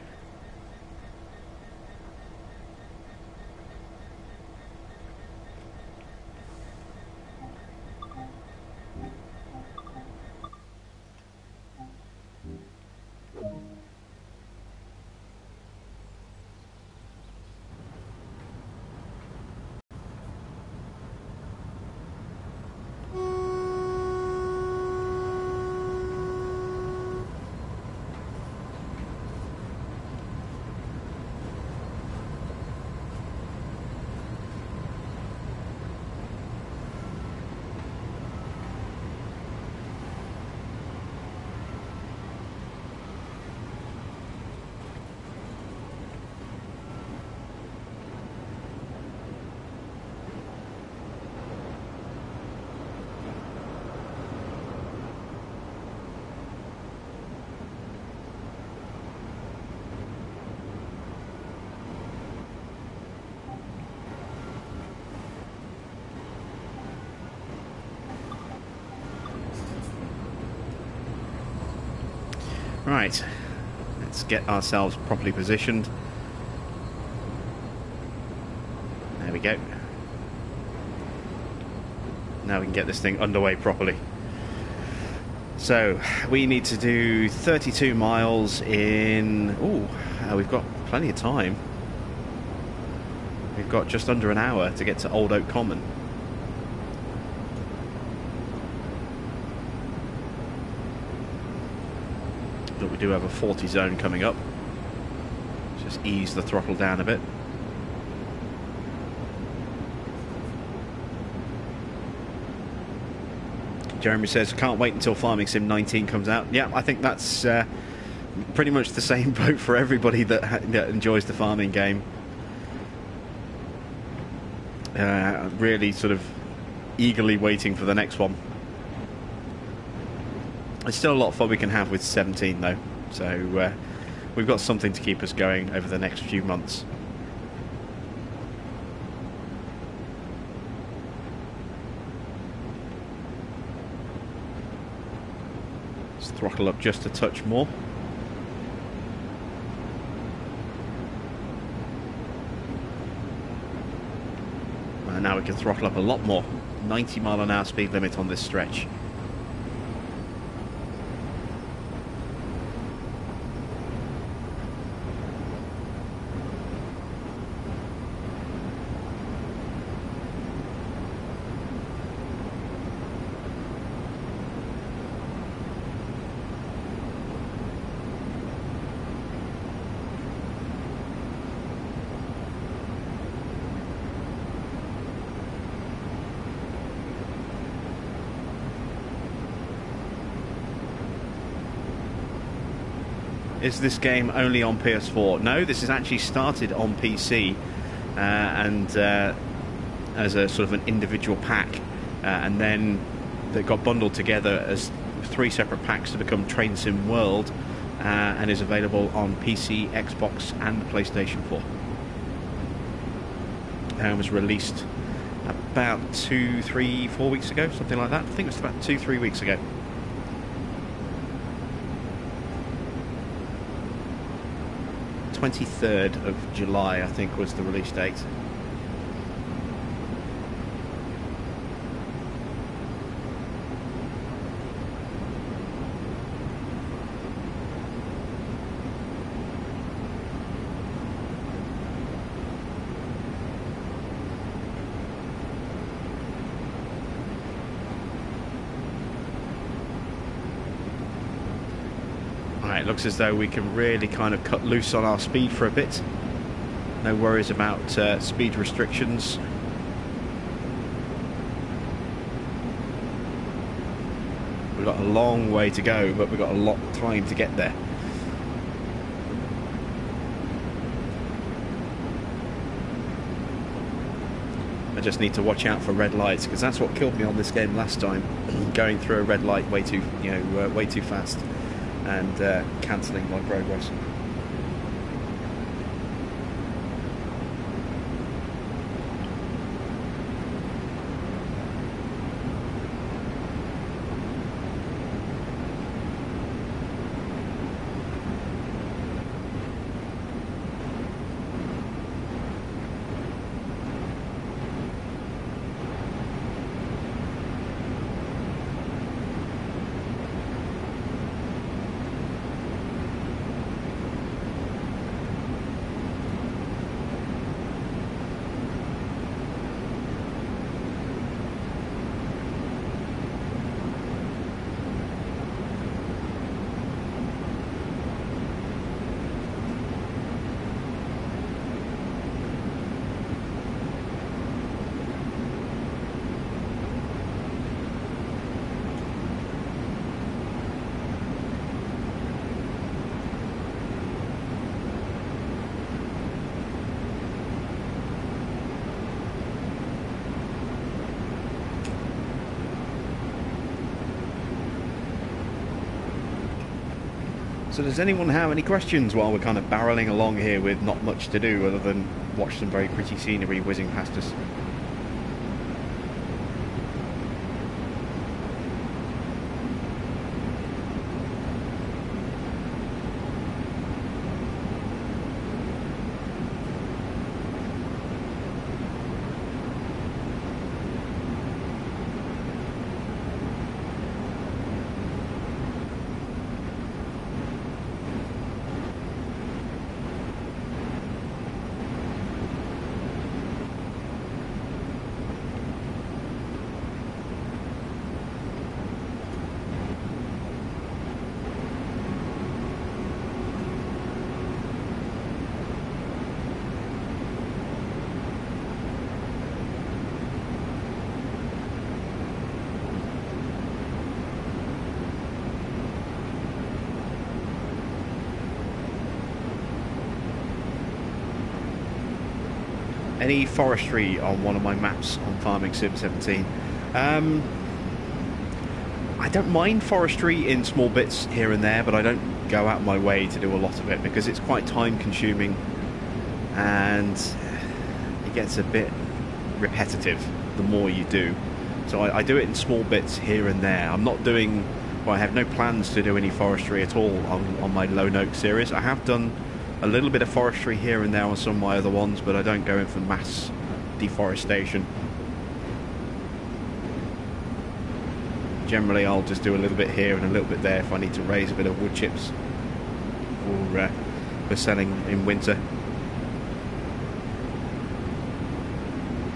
Right, let's get ourselves properly positioned. There we go. Now we can get this thing underway properly. So, we need to do 32 miles in... Ooh, we've got plenty of time. We've got just under an hour to get to Old Oak Common. But we do have a 40 zone coming up. Just ease the throttle down a bit. Jeremy says, can't wait until Farming Sim 19 comes out. Yeah, I think that's pretty much the same boat for everybody that enjoys the farming game. Really sort of eagerly waiting for the next one. There's still a lot of fun we can have with 17 though, so we've got something to keep us going over the next few months. Let's throttle up just a touch more. And now we can throttle up a lot more. 90 mile an hour speed limit on this stretch. Is this game only on PS4? No, this is actually started on PC and as a sort of an individual pack, and then they got bundled together as 3 separate packs to become Train Sim World, and is available on PC, Xbox and PlayStation 4. And was released about 2, 3, 4 weeks ago, something like that. I think it was about 2, 3 weeks ago. The 23rd of July, I think, was the release date. It looks as though we can really kind of cut loose on our speed for a bit. No worries about speed restrictions. We've got a long way to go, but we've got a lot of time to get there. I just need to watch out for red lights, because that's what killed me on this game last time. Going through a red light way too fast. And cancelling my progress. So does anyone have any questions while we're kind of barreling along here with not much to do other than watch some very pretty scenery whizzing past us? Any forestry on one of my maps on Farming Sim 17? I don't mind forestry in small bits here and there, but I don't go out my way to do a lot of it because it's quite time consuming and it gets a bit repetitive the more you do. So I do it in small bits here and there. I'm not doing, well, I have no plans to do any forestry at all on my Lone Oak series. I have done a little bit of forestry here and there on some of my other ones, but I don't go in for mass deforestation. Generally I'll just do a little bit here and a little bit there if I need to raise a bit of wood chips for selling in winter,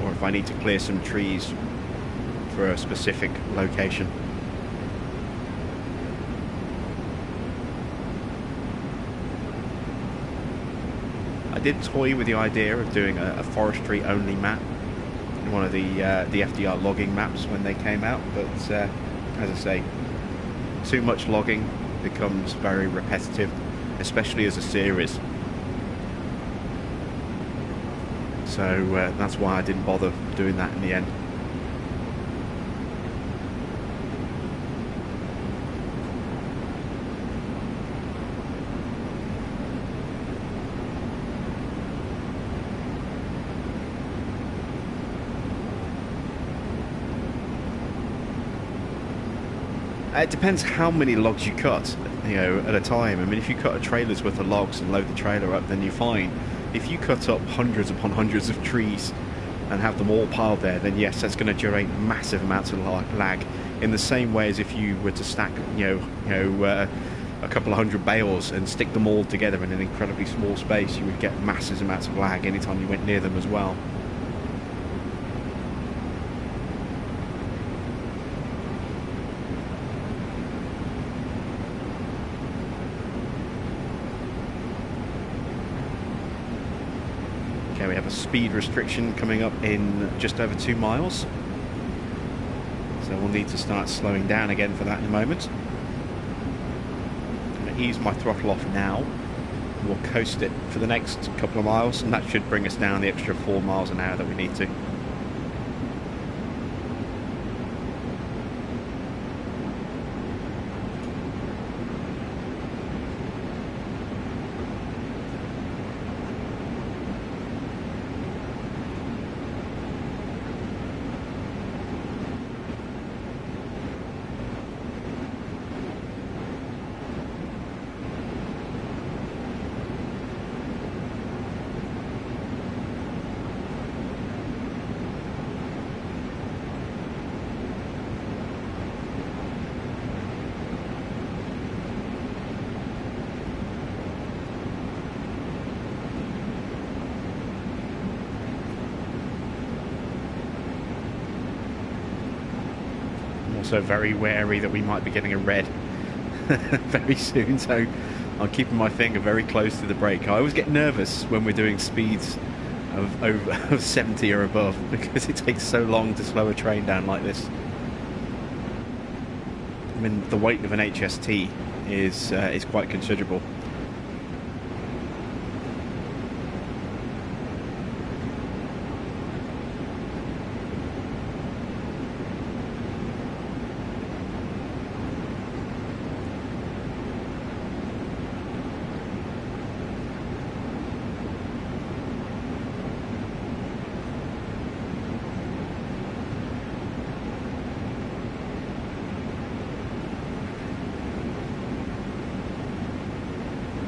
or if I need to clear some trees for a specific location. I did toy with the idea of doing a forestry only map in one of the FDR logging maps when they came out, but as I say, too much logging becomes very repetitive especially as a series. So that's why I didn't bother doing that in the end. It depends how many logs you cut, at a time. I mean, if you cut a trailer's worth of logs and load the trailer up, then you're fine. If you cut up hundreds upon hundreds of trees and have them all piled there, then yes, that's going to generate massive amounts of lag. In the same way as if you were to stack, a couple of hundred bales and stick them all together in an incredibly small space, you would get massive amounts of lag anytime you went near them as well. Okay, we have a speed restriction coming up in just over 2 miles. So we'll need to start slowing down again for that in a moment. I'm going to ease my throttle off now. We'll coast it for the next couple of miles, and that should bring us down the extra 4 miles an hour that we need to. Also very wary that we might be getting a red very soon, so I'm keeping my finger very close to the brake. I always get nervous when we're doing speeds of 70 or above, because it takes so long to slow a train down like this. I mean, the weight of an HST is quite considerable.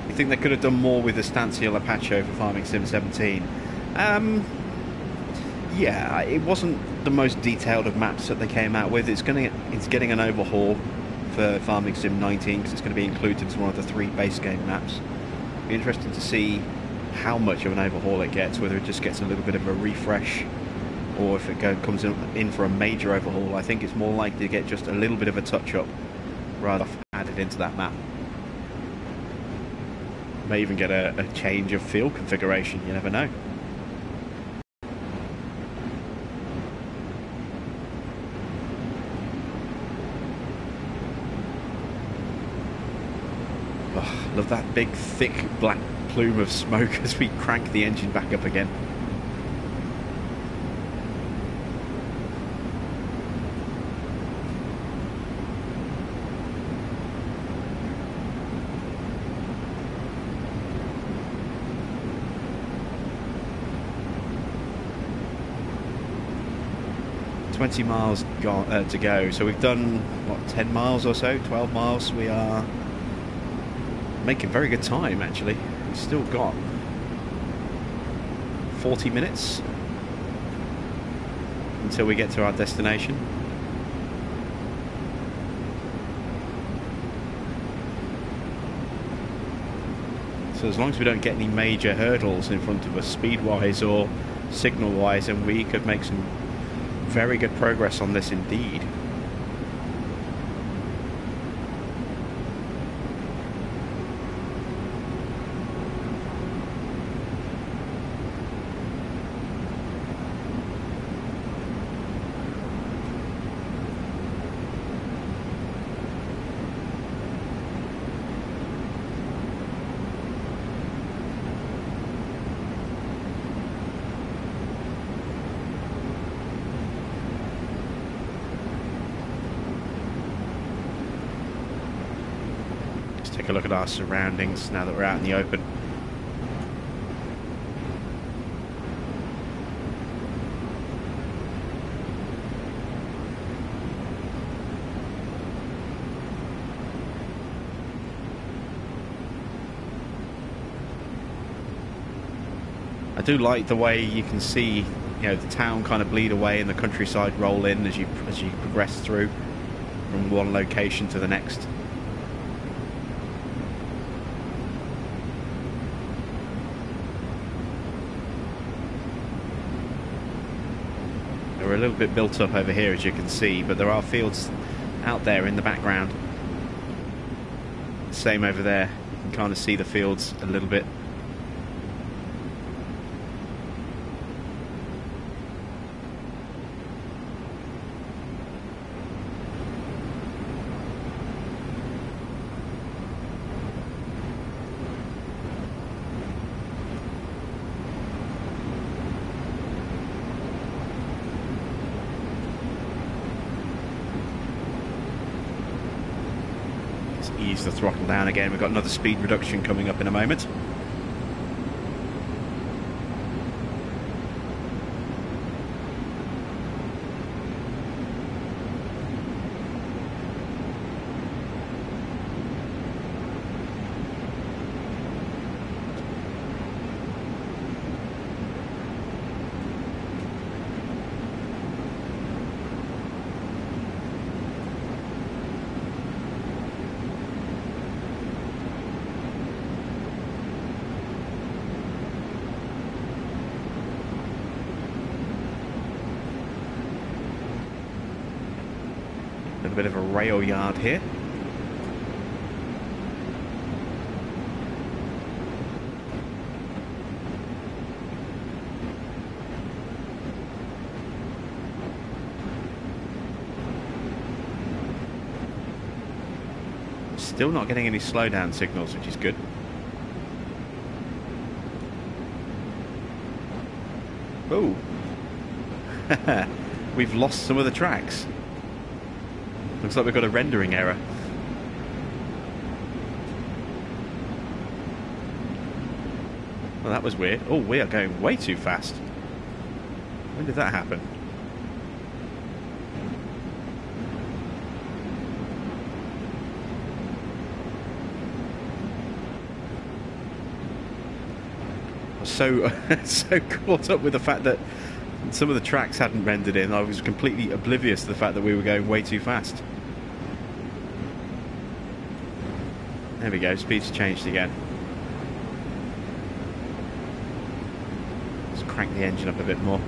I think they could have done more with the Stanciel Apache for Farming Sim 17. Yeah, it wasn't the most detailed of maps that they came out with. It's getting an overhaul for Farming Sim 19 because it's going to be included as one of the 3 base game maps. It'll be interesting to see how much of an overhaul it gets, whether it just gets a little bit of a refresh or if it comes in for a major overhaul. I think it's more likely to get just a little bit of a touch-up rather than added into that map. May even get a change of field configuration, you never know. Oh, love that big thick black plume of smoke as we crank the engine back up again. ...20 miles to go, so we've done, what, 10 miles or so, 12 miles. We are making very good time, actually. We've still got 40 minutes until we get to our destination. So as long as we don't get any major hurdles in front of us speed-wise or signal-wise, then we could make some very good progress on this indeed. a look at our surroundings now that we're out in the open. I do like the way you can see, you know, the town kind of bleed away and the countryside roll in as you progress through from one location to the next. We're a little bit built up over here, as you can see, but there are fields out there in the background. Same over there. You can kind of see the fields a little bit. Ease the throttle down again. We've got another speed reduction coming up in a moment. A bit of a rail yard here. Still not getting any slowdown signals, which is good. Oh, we've lost some of the tracks. Looks like we've got a rendering error. Well, that was weird. Oh, we are going way too fast. When did that happen? I was so caught up with the fact that some of the tracks hadn't rendered in. I was completely oblivious to the fact that we were going way too fast. There we go, speed's changed again. Let's crank the engine up a bit more.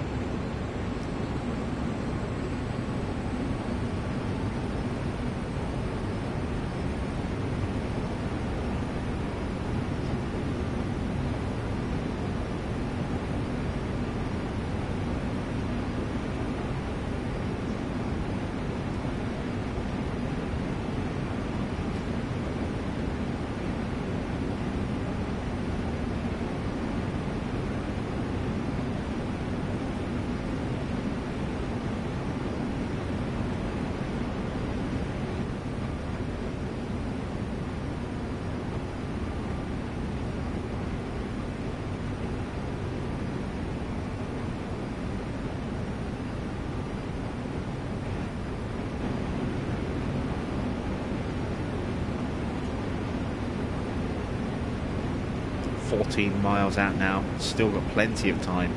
Miles out now. Still got plenty of time.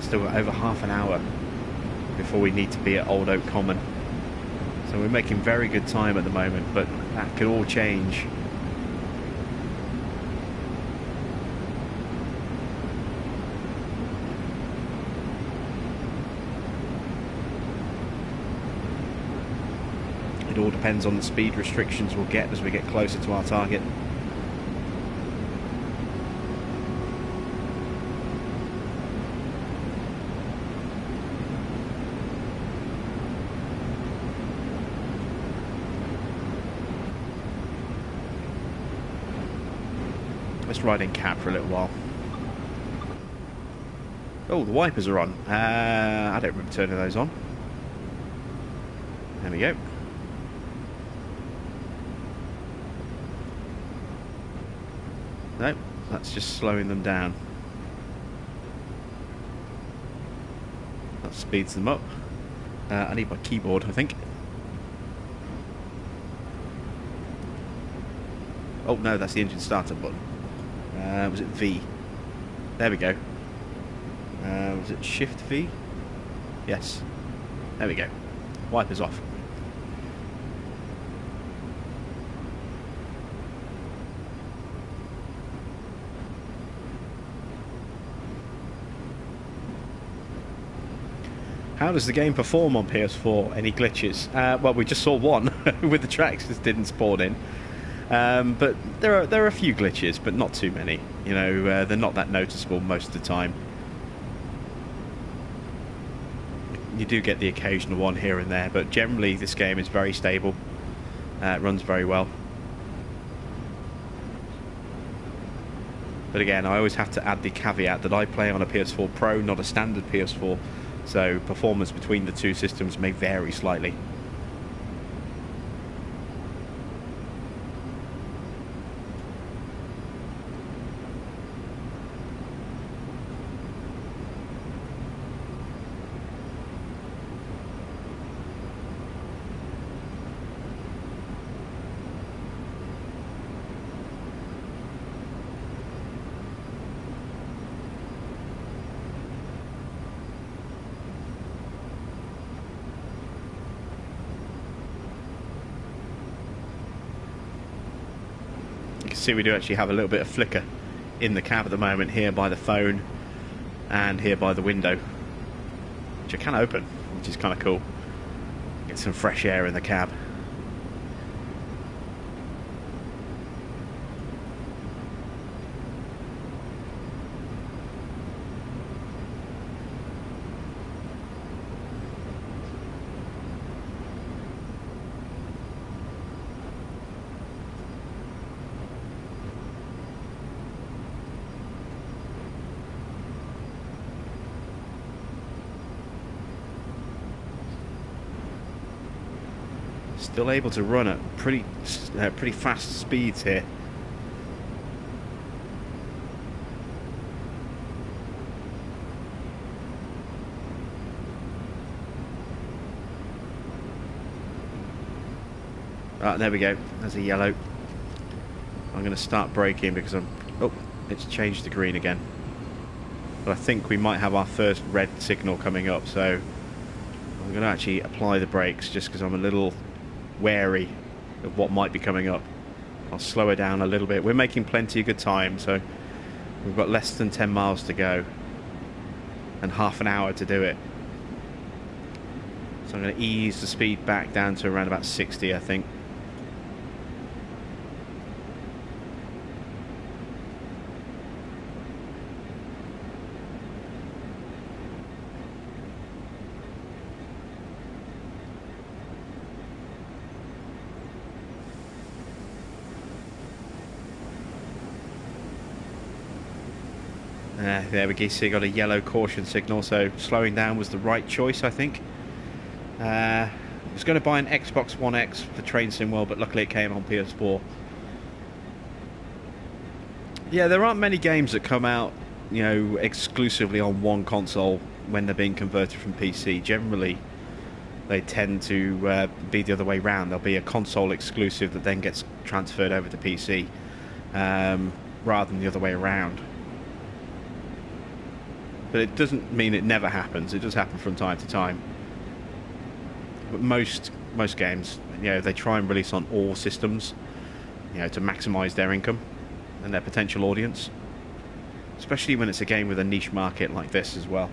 Still got over half an hour before we need to be at Old Oak Common. So we're making very good time at the moment, but that could all change. It all depends on the speed restrictions we'll get as we get closer to our target. Let's ride in cab for a little while. Oh, the wipers are on. I don't remember turning those on. There we go. No, that's just slowing them down. That speeds them up. I need my keyboard, I think. Oh no, that's the engine starter button. Was it V? There we go. Was it Shift V? Yes. There we go. Wipers off. How does the game perform on PS4? Any glitches? Well, we just saw one with the tracks just didn't spawn in. But there are a few glitches, but not too many. You know, they're not that noticeable most of the time. You do get the occasional one here and there, but generally this game is very stable. It runs very well. But again, I always have to add the caveat that I play on a PS4 Pro, not a standard PS4, so performance between the two systems may vary slightly. See, we do actually have a little bit of flicker in the cab at the moment, here by the phone and here by the window, which I can open, which is kind of cool. Get some fresh air in the cab. Still able to run at pretty fast speeds here. Ah, there we go. There's a yellow. I'm going to start braking because I'm... Oh, it's changed to green again. But I think we might have our first red signal coming up, so I'm going to actually apply the brakes just because I'm a little wary of what might be coming up. I'll slow her down a little bit. We're making plenty of good time, so we've got less than 10 miles to go and half an hour to do it. So I'm going to ease the speed back down to around about 60, I think. There we go, so you got a yellow caution signal, so slowing down was the right choice, I think. I was going to buy an Xbox One X for Train Sim World, but luckily it came on PS4. Yeah, there aren't many games that come out, you know, exclusively on one console when they're being converted from PC. Generally, they tend to be the other way round. There'll be a console exclusive that then gets transferred over to PC, rather than the other way around. But it doesn't mean it never happens. It does happen from time to time. But most games, you know, they try and release on all systems, you know, to maximise their income and their potential audience. Especially when it's a game with a niche market like this as well.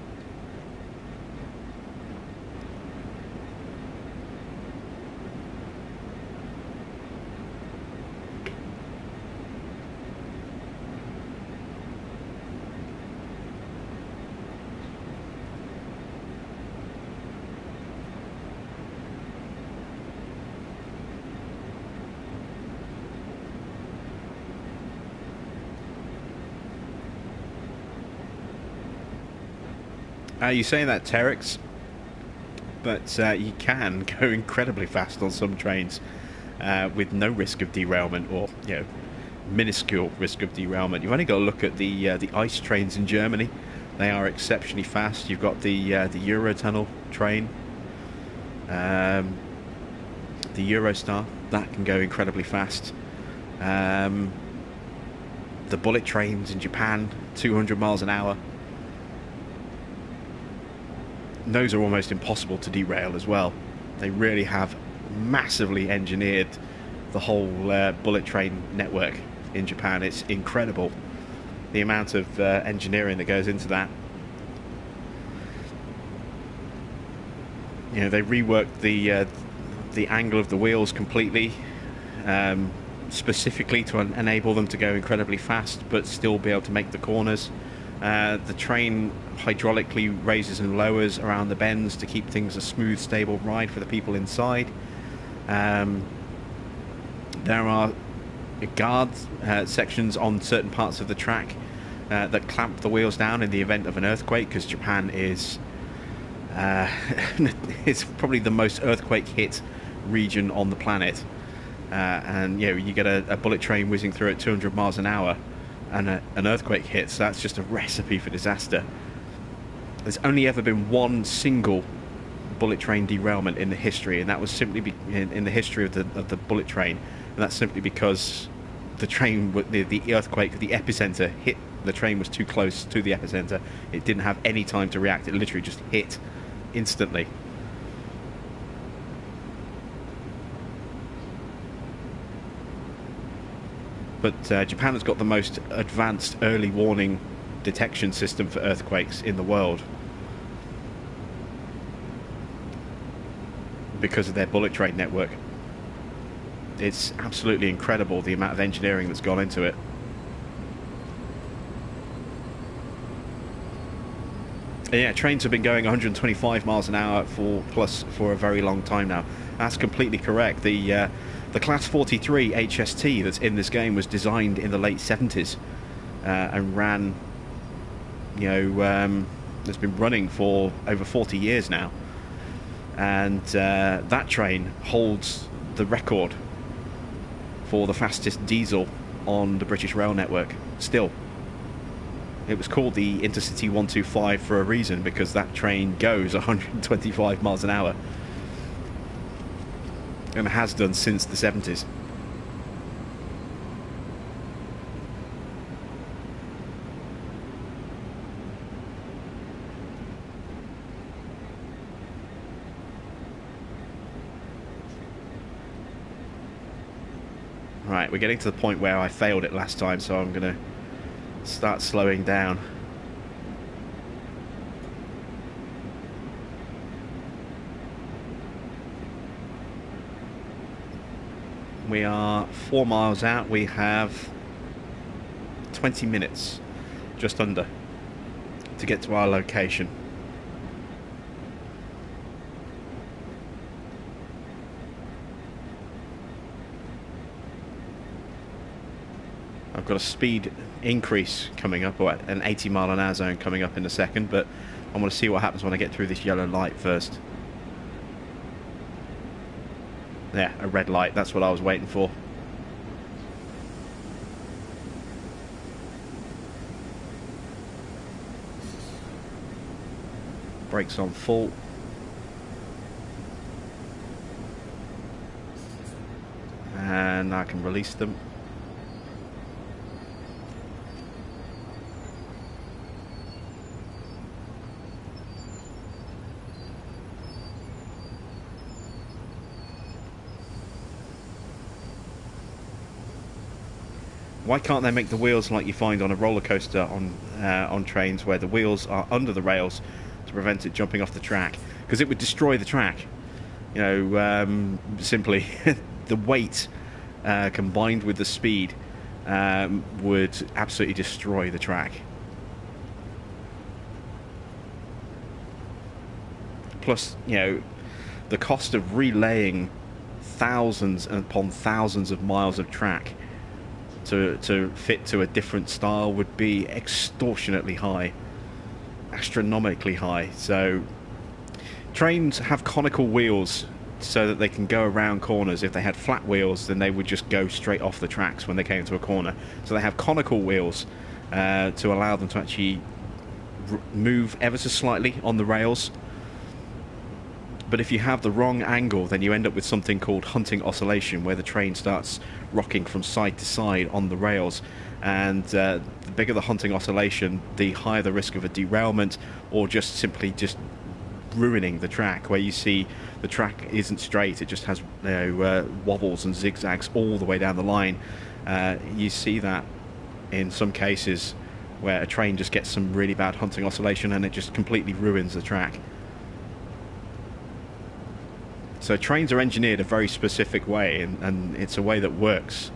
You're saying that, Terex, but you can go incredibly fast on some trains with no risk of derailment or, you know, minuscule risk of derailment. You've only got to look at the ice trains in Germany. They are exceptionally fast. You've got the Eurotunnel train, the Eurostar, that can go incredibly fast. The bullet trains in Japan, 200 miles an hour. Those are almost impossible to derail as well. They really have massively engineered the whole bullet train network in Japan. It's incredible the amount of engineering that goes into that. You know, they reworked the angle of the wheels completely, specifically to enable them to go incredibly fast but still be able to make the corners. The train hydraulically raises and lowers around the bends to keep things a smooth, stable ride for the people inside. There are guard sections on certain parts of the track that clamp the wheels down in the event of an earthquake, because Japan is it's probably the most earthquake-hit region on the planet. And you know, you get a bullet train whizzing through at 200 miles an hour and an earthquake hits. That's just a recipe for disaster. There's only ever been one single bullet train derailment in the history, and that was simply in the history of the bullet train, and that's simply because the train, the earthquake, the epicenter hit. The train was too close to the epicenter. It didn't have any time to react. It literally just hit instantly. But Japan has got the most advanced early warning detection system for earthquakes in the world, because of their bullet train network. It's absolutely incredible the amount of engineering that's gone into it. And yeah, trains have been going 125 miles an hour for a very long time now. That's completely correct. The Class 43 HST that's in this game was designed in the late 70s and ran, it's been running for over 40 years now. And that train holds the record for the fastest diesel on the British rail network still. It was called the Intercity 125 for a reason, because that train goes 125 miles an hour. And has done since the 70s. Right, we're getting to the point where I failed it last time, so I'm going to start slowing down. We are 4 miles out. We have 20 minutes, just under, to get to our location. I've got a speed increase coming up, or an 80 mile an hour zone coming up in a second, but I want to see what happens when I get through this yellow light first. Yeah, a red light, that's what I was waiting for. Brakes on full. And I can release them. Why can't they make the wheels like you find on a roller coaster on trains, where the wheels are under the rails to prevent it jumping off the track? Because it would destroy the track. Simply the weight combined with the speed would absolutely destroy the track. Plus, the cost of relaying thousands upon thousands of miles of track to fit to a different style would be extortionately high, astronomically high. So trains have conical wheels so that they can go around corners. If they had flat wheels, then they would just go straight off the tracks when they came to a corner. So they have conical wheels to allow them to actually move ever so slightly on the rails. But if you have the wrong angle, then you end up with something called hunting oscillation, where the train starts rocking from side to side on the rails. And the bigger the hunting oscillation, the higher the risk of a derailment, or just simply just ruining the track, where you see the track isn't straight, it just has wobbles and zigzags all the way down the line. You see that in some cases where a train just gets some really bad hunting oscillation and it just completely ruins the track. So trains are engineered a very specific way, and it's a way that works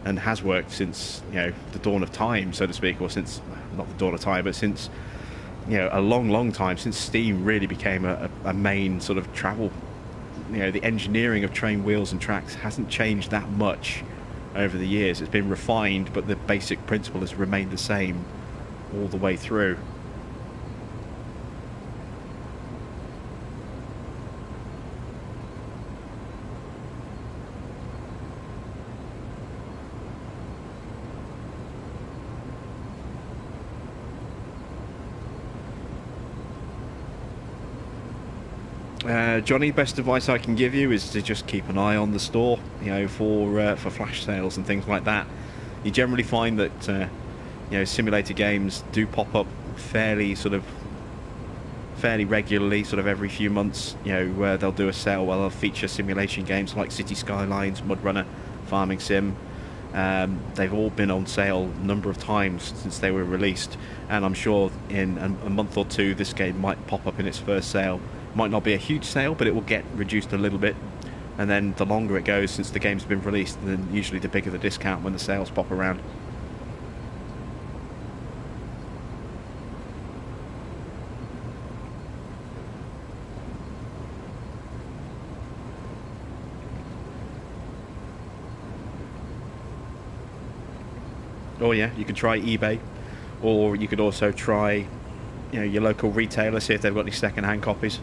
and has worked since the dawn of time, so to speak, or since, not the dawn of time, but since a long time, since steam really became a main sort of travel. The engineering of train wheels and tracks hasn't changed that much over the years. It's been refined, but the basic principle has remained the same all the way through. Johnny, best advice I can give you is to just keep an eye on the store, for flash sales and things like that. You generally find that simulator games do pop up fairly regularly, sort of every few months. Where they'll do a sale where they'll feature simulation games like City Skylines, Mud Runner, Farming Sim. They've all been on sale a number of times since they were released, and I'm sure in a month or two this game might pop up in its first sale. Might not be a huge sale, but it will get reduced a little bit, and then the longer it goes since the game's been released, then usually the bigger the discount when the sales pop around. Oh yeah, you could try eBay, or you could also try your local retailer, see if they've got any second-hand copies.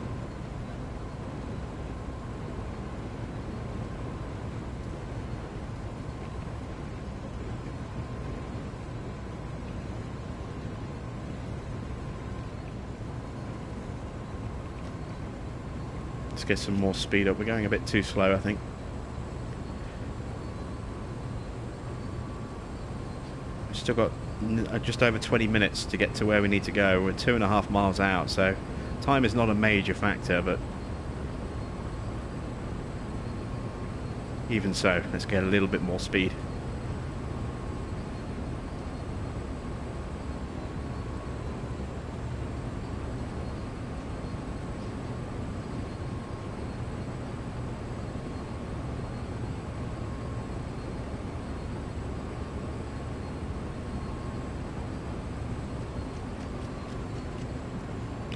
Let's get some more speed up. We're going a bit too slow, I think. We've still got just over 20 minutes to get to where we need to go. We're 2.5 miles out, so time is not a major factor, but even so, let's get a little bit more speed.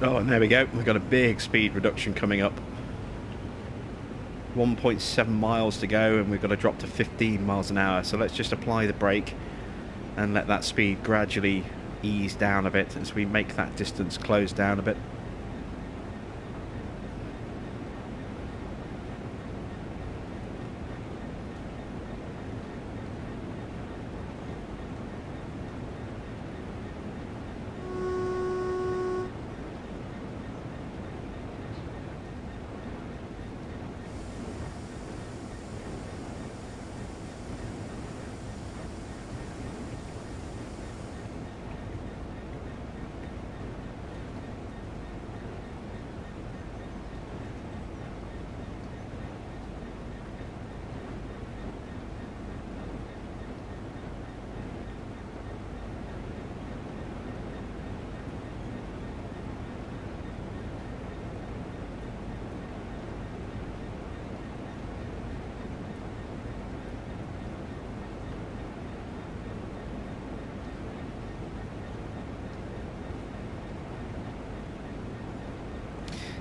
Oh, and there we go. We've got a big speed reduction coming up. 1.7 miles to go, and we've got to drop to 15 miles an hour. So let's just apply the brake and let that speed gradually ease down a bit as we make that distance close down a bit.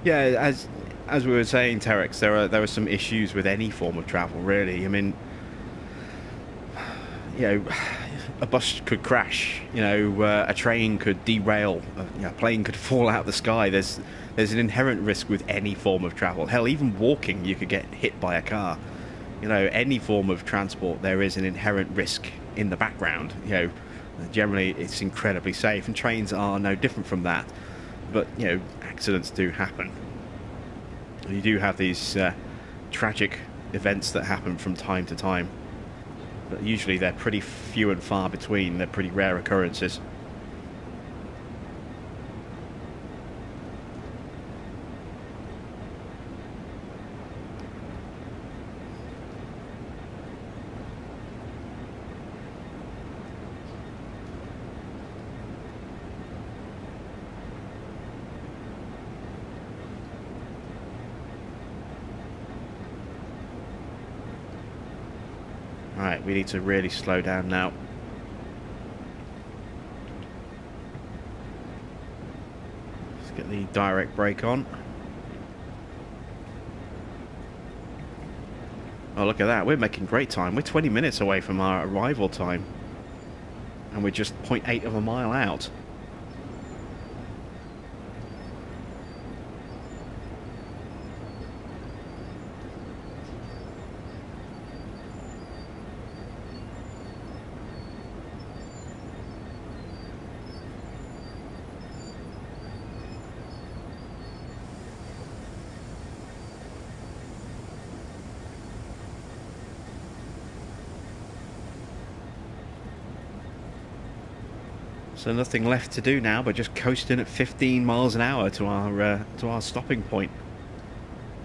Yeah, as we were saying, Terex, there are some issues with any form of travel, really. I mean, a bus could crash, a train could derail, a plane could fall out of the sky. There's an inherent risk with any form of travel. Hell, even walking, you could get hit by a car. Any form of transport, there is an inherent risk in the background. Generally it's incredibly safe, and trains are no different from that. But accidents do happen. You do have these tragic events that happen from time to time, but usually they're pretty few and far between. They're pretty rare occurrences. Right, we need to really slow down now. Let's get the direct brake on. Oh, look at that. We're making great time. We're 20 minutes away from our arrival time. And we're just 0.8 of a mile out. So nothing left to do now but just coasting at 15 miles an hour to our stopping point,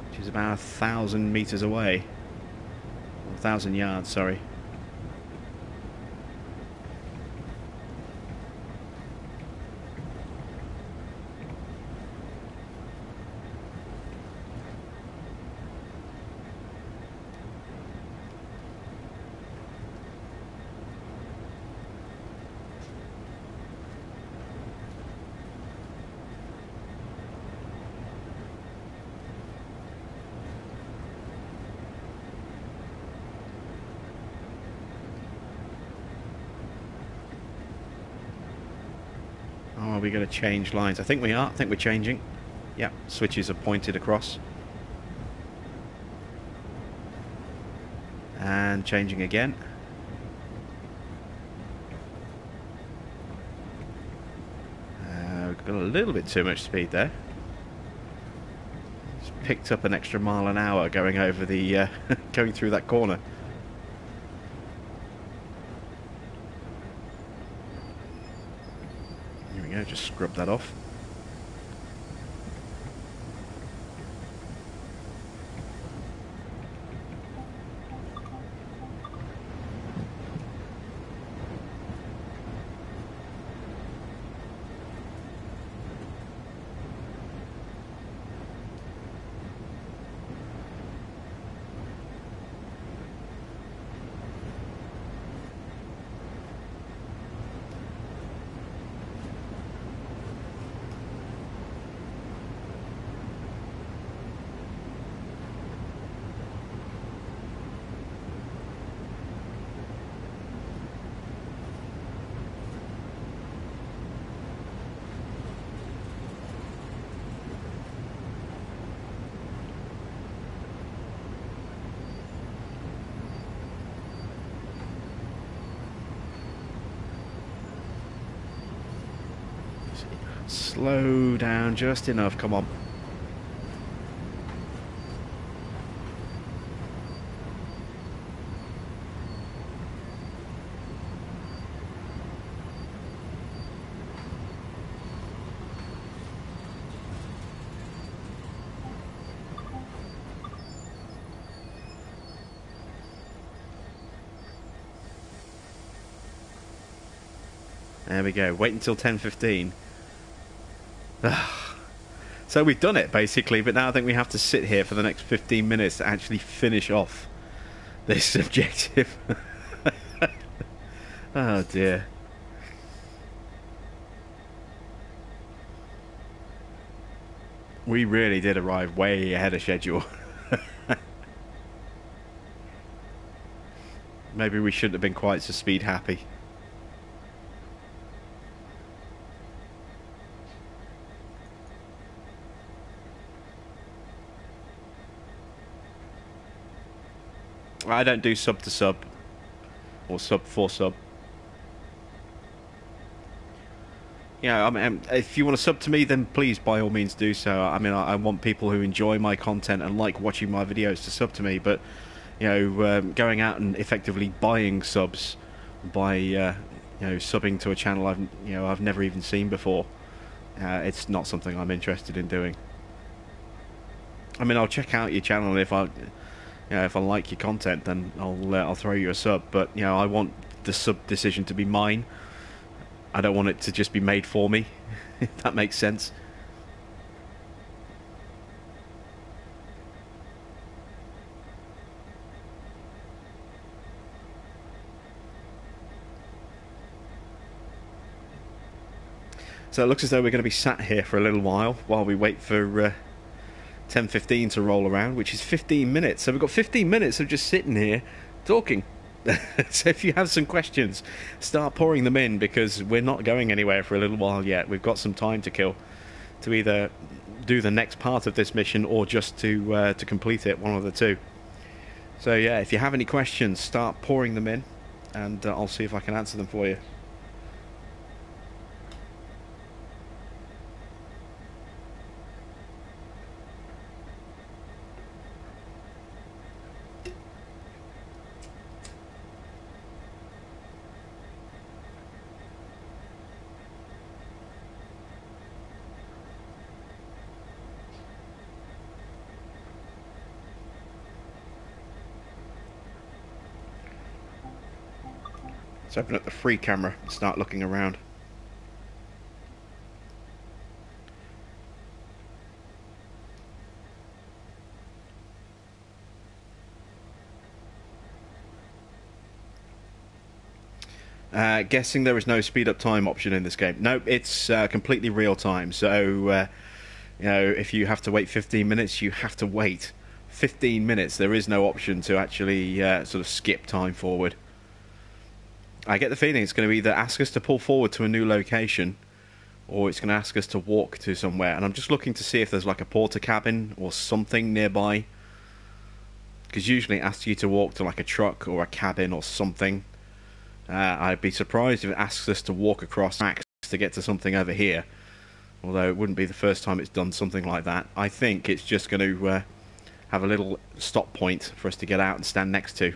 which is about 1,000 meters away, 1,000 yards, sorry. Are we going to change lines? I think we are. I think we're changing. Yeah, switches are pointed across. And changing again. We've got a little bit too much speed there. Just picked up an extra mile an hour going over the going through that corner. Just scrub that off. Slow down just enough, come on. There we go. Wait until 10:15. So we've done it basically, but now I think we have to sit here for the next 15 minutes to actually finish off this objective. Oh dear. We really did arrive way ahead of schedule. Maybe we shouldn't have been quite so speed happy. I don't do sub to sub or sub for sub. Yeah, I mean, if you want to sub to me, then please, by all means, do so. I mean, I want people who enjoy my content and like watching my videos to sub to me, but, you know, going out and effectively buying subs by, you know, subbing to a channel I've never even seen before, it's not something I'm interested in doing. I mean, I'll check out your channel, and if I like your content, then I'll throw you a sub. But, you know, I want the sub decision to be mine. I don't want it to just be made for me, if that makes sense. So it looks as though we're going to be sat here for a little while we wait for 10:15 to roll around, which is 15 minutes. So we've got 15 minutes of just sitting here talking. So if you have some questions, start pouring them in, because we're not going anywhere for a little while yet. We've got some time to kill to either do the next part of this mission or just to complete it, one of the two. So yeah, if you have any questions, start pouring them in, and I'll see if I can answer them for you. Let's open up the free camera and start looking around. Guessing there is no speed up time option in this game. No, it's completely real time. So, you know, if you have to wait 15 minutes, you have to wait 15 minutes. There is no option to actually sort of skip time forward. I get the feeling it's going to either ask us to pull forward to a new location, or it's going to ask us to walk to somewhere. And I'm just looking to see if there's like a porter cabin or something nearby, because usually it asks you to walk to like a truck or a cabin or something. I'd be surprised if it asks us to walk across tracks to get to something over here, although it wouldn't be the first time it's done something like that. I think it's just going to have a little stop point for us to get out and stand next to.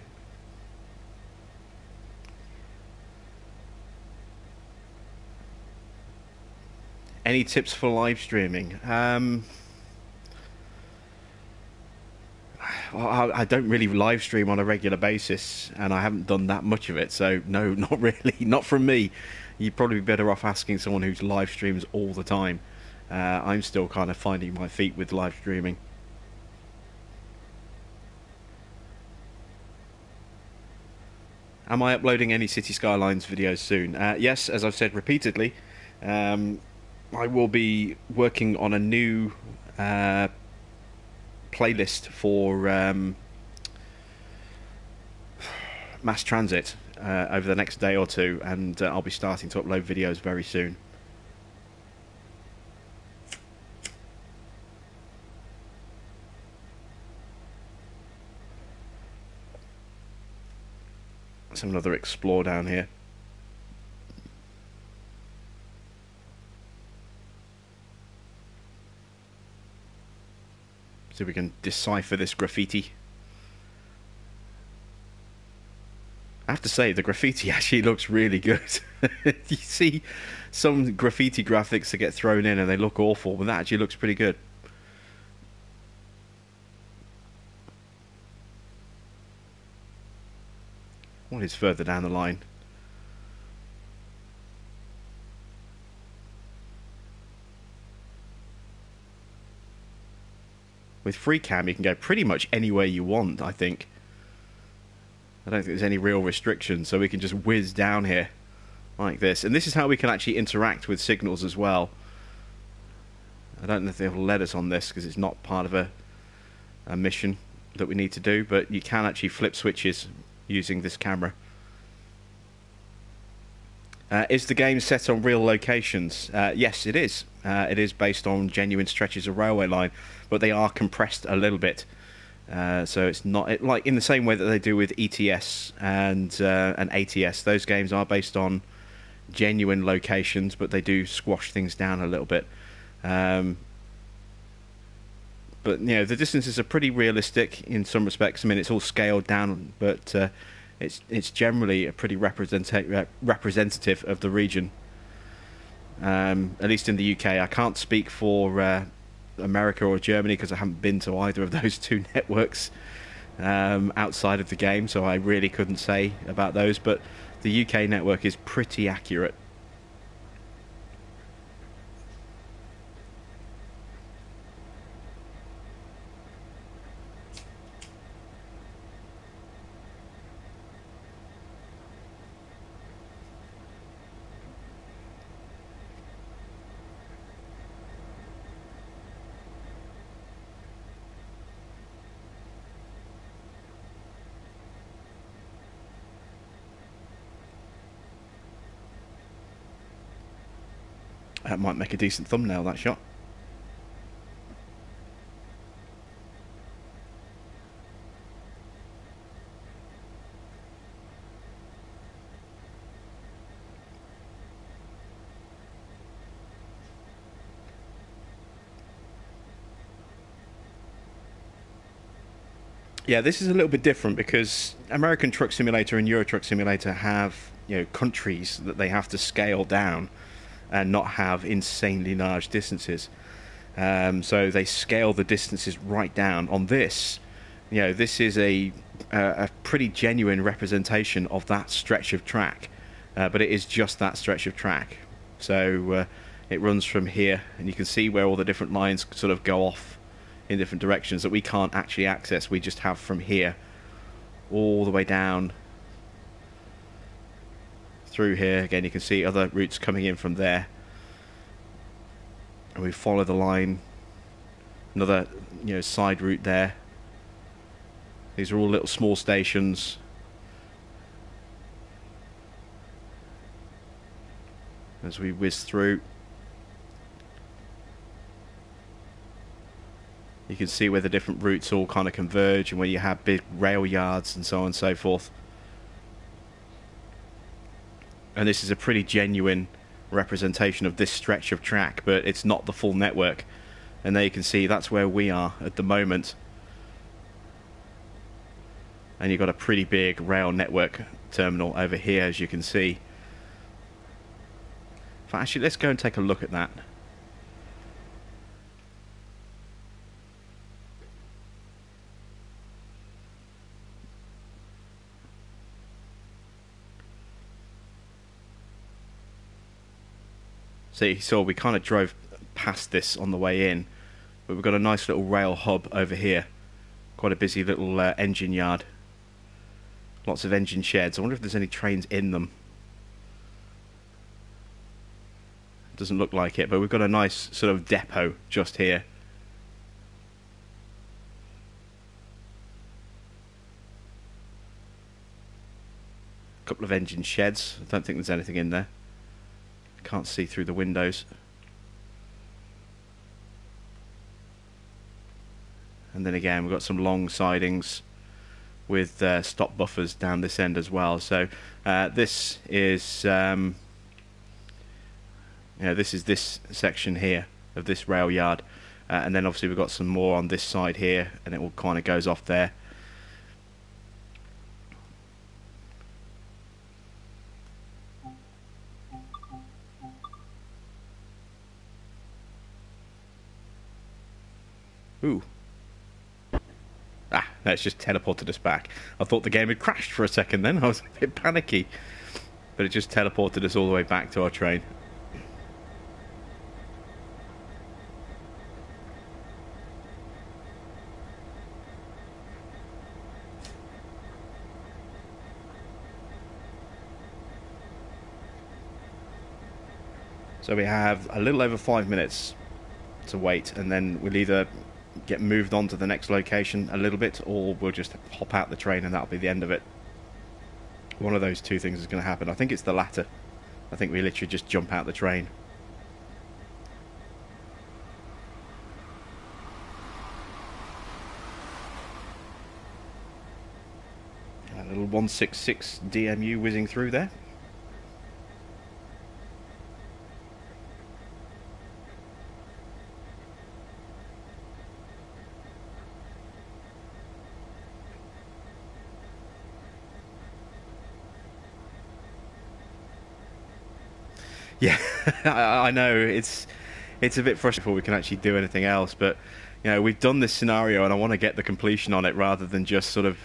Any tips for live streaming? I don't really live stream on a regular basis, and I haven't done that much of it, so no, not really. Not from me. You'd probably be better off asking someone who's live streams all the time. I'm still kind of finding my feet with live streaming. Am I uploading any City Skylines videos soon? Yes, as I've said repeatedly. I will be working on a new playlist for mass transit over the next day or two, and I'll be starting to upload videos very soon. Let's have another explore down here. See if we can decipher this graffiti. I have to say, the graffiti actually looks really good. You see some graffiti graphics that get thrown in and they look awful, but that actually looks pretty good. What is further down the line? With free cam, you can go pretty much anywhere you want, I think. I don't think there's any real restrictions, so we can just whiz down here like this. And this is how we can actually interact with signals as well. I don't know if they'll let us on this because it's not part of a mission that we need to do, but you can actually flip switches using this camera. Is the game set on real locations? Yes, it is. It is based on genuine stretches of railway line, but they are compressed a little bit So it's not like in the same way that they do with ETS and ATS. Those games are based on genuine locations, but they do squash things down a little bit. But the distances are pretty realistic in some respects. I mean, it's all scaled down, but it's generally a pretty representative of the region. At least in the UK, I can't speak for America or Germany because I haven't been to either of those two networks outside of the game, so I really couldn't say about those. But the UK network is pretty accurate. That might make a decent thumbnail, that shot. Yeah, this is a little bit different because American Truck Simulator and Euro Truck Simulator have countries that they have to scale down and not have insanely large distances. So they scale the distances right down. On this, this is a pretty genuine representation of that stretch of track, but it is just that stretch of track. So it runs from here, and you can see where all the different lines sort of go off in different directions that we can't actually access. We just have from here all the way down through here. Again, you can see other routes coming in from there, and we follow the line. Another side route there. These are all little small stations. As we whiz through, you can see where the different routes all kind of converge and where you have big rail yards and so on and so forth. And this is a pretty genuine representation of this stretch of track, but it's not the full network. And there you can see that's where we are at the moment. And you've got a pretty big rail network terminal over here, as you can see. But actually, let's go and take a look at that. So we kind of drove past this on the way in, but we've got a nice little rail hub over here. Quite a busy little engine yard. Lots of engine sheds. I wonder if there's any trains in them. Doesn't look like it, but we've got a nice sort of depot just here. A couple of engine sheds. I don't think there's anything in there. Can't see through the windows. And then again, we've got some long sidings with stop buffers down this end as well. So this is this is this section here of this rail yard, and then obviously we've got some more on this side here, and it all kind of goes off there. Ooh. Ah, no, it's just teleported us back. I thought the game had crashed for a second then. I was a bit panicky. But it just teleported us all the way back to our train. So we have a little over 5 minutes to wait, and then we'll either get moved on to the next location a little bit, or we'll just hop out the train and that'll be the end of it. One of those two things is going to happen. I think it's the latter. I think we literally just jump out the train. 166 DMU whizzing through there. Yeah, I know it's a bit frustrating before we can actually do anything else, but you know, we've done this scenario and I want to get the completion on it rather than just sort of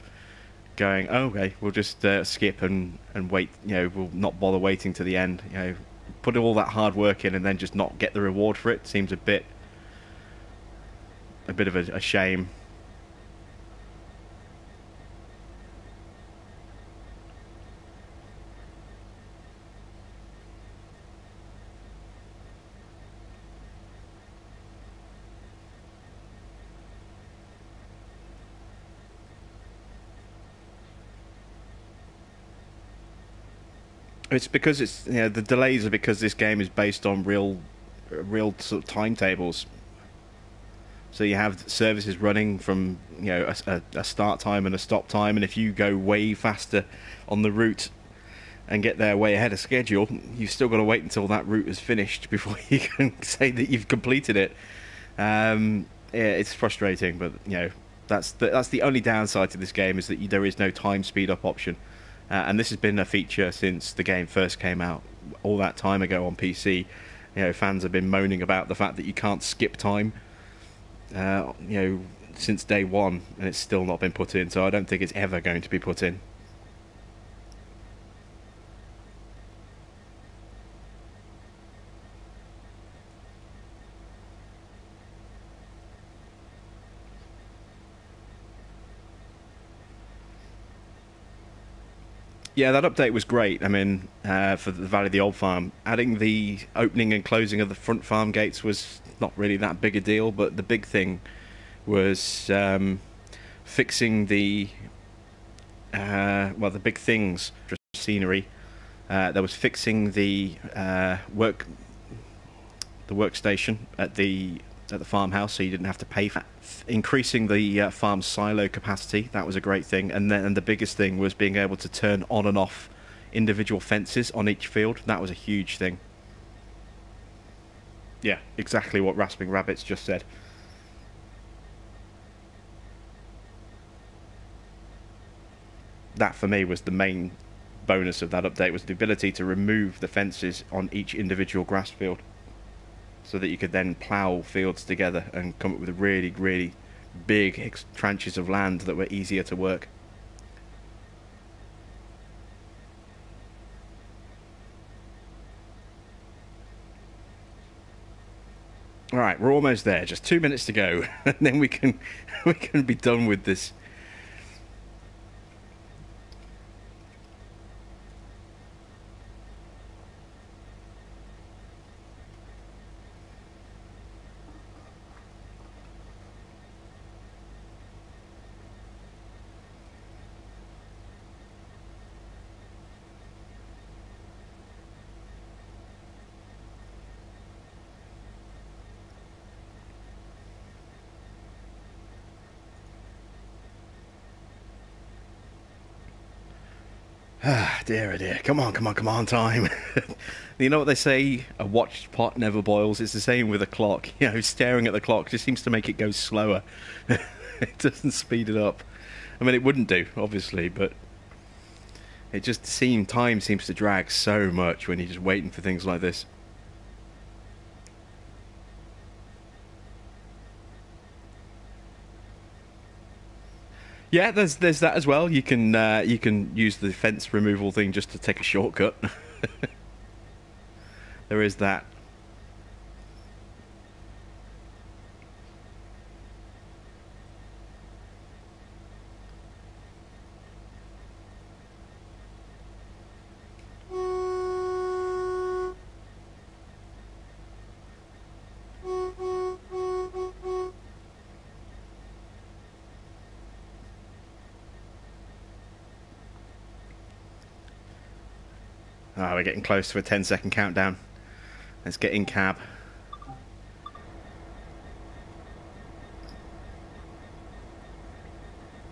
going, oh, okay, we'll just skip and wait, you know, we'll not bother waiting to the end. You know, put all that hard work in and then just not get the reward for it seems a bit of a shame. It's because it's, you know, the delays are because this game is based on real sort of timetables. So you have services running from, you know, a start time and a stop time, and if you go way faster on the route and get there way ahead of schedule, you've still got to wait until that route is finished before you can say that you've completed it. Yeah, it's frustrating, but you know, that's the only downside to this game, is that there is no time speed up option. And this has been a feature since the game first came out, all that time ago on PC. You know, fans have been moaning about the fact that you can't skip time, you know, since day one, and it's still not been put in. So I don't think it's ever going to be put in. Yeah, that update was great. I mean, for the Valley of the Old Farm, adding the opening and closing of the front farm gates was not really that big a deal, but the big thing was fixing the the big things for scenery. There was fixing the workstation at the farmhouse, so you didn't have to pay for it. Increasing the farm silo capacity, that was a great thing. And then the biggest thing was being able to turn on and off individual fences on each field. That was a huge thing. Yeah, exactly what Rasping Rabbits just said. That for me was the main bonus of that update, was the ability to remove the fences on each individual grass field, so that you could then plough fields together and come up with really, really big tranches of land that were easier to work. All right, we're almost there. Just 2 minutes to go, and then we can be done with this. Ah, dear, oh dear. Come on, time. You know what they say? A watched pot never boils. It's the same with a clock. You know, staring at the clock just seems to make it go slower. It doesn't speed it up. I mean, it wouldn't do, obviously, but it just time seems to drag so much when you're just waiting for things like this. Yeah, there's that as well. You can use the fence removal thing just to take a shortcut. There is that. Ah, we're getting close to a 10-second countdown. Let's get in cab.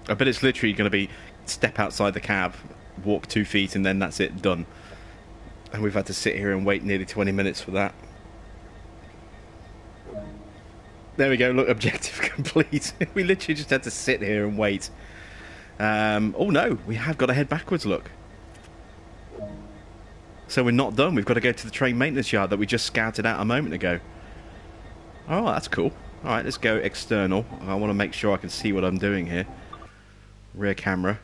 I bet it's literally going to be step outside the cab, walk 2 feet, and then that's it, done. And we've had to sit here and wait nearly 20 minutes for that. There we go, look, objective complete. We literally just had to sit here and wait. Oh no, we have got to head backwards, look. So we're not done, we've got to go to the train maintenance yard that we just scouted out a moment ago. Oh, that's cool. Alright, let's go external. I want to make sure I can see what I'm doing here. Rear camera.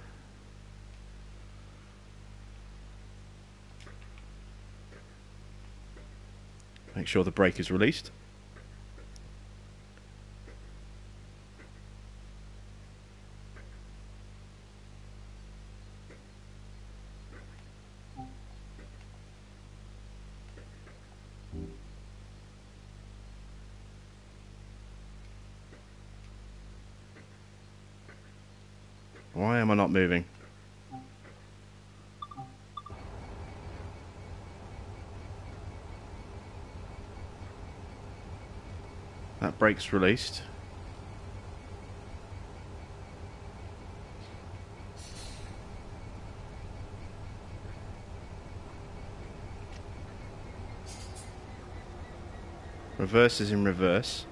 Make sure the brake is released. Why am I not moving? That brake's released. Reverse is in reverse.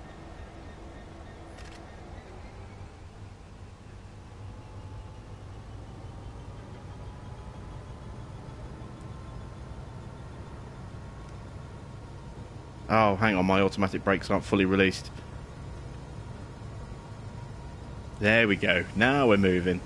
Oh, hang on, my automatic brakes aren't fully released. There we go. Now we're moving.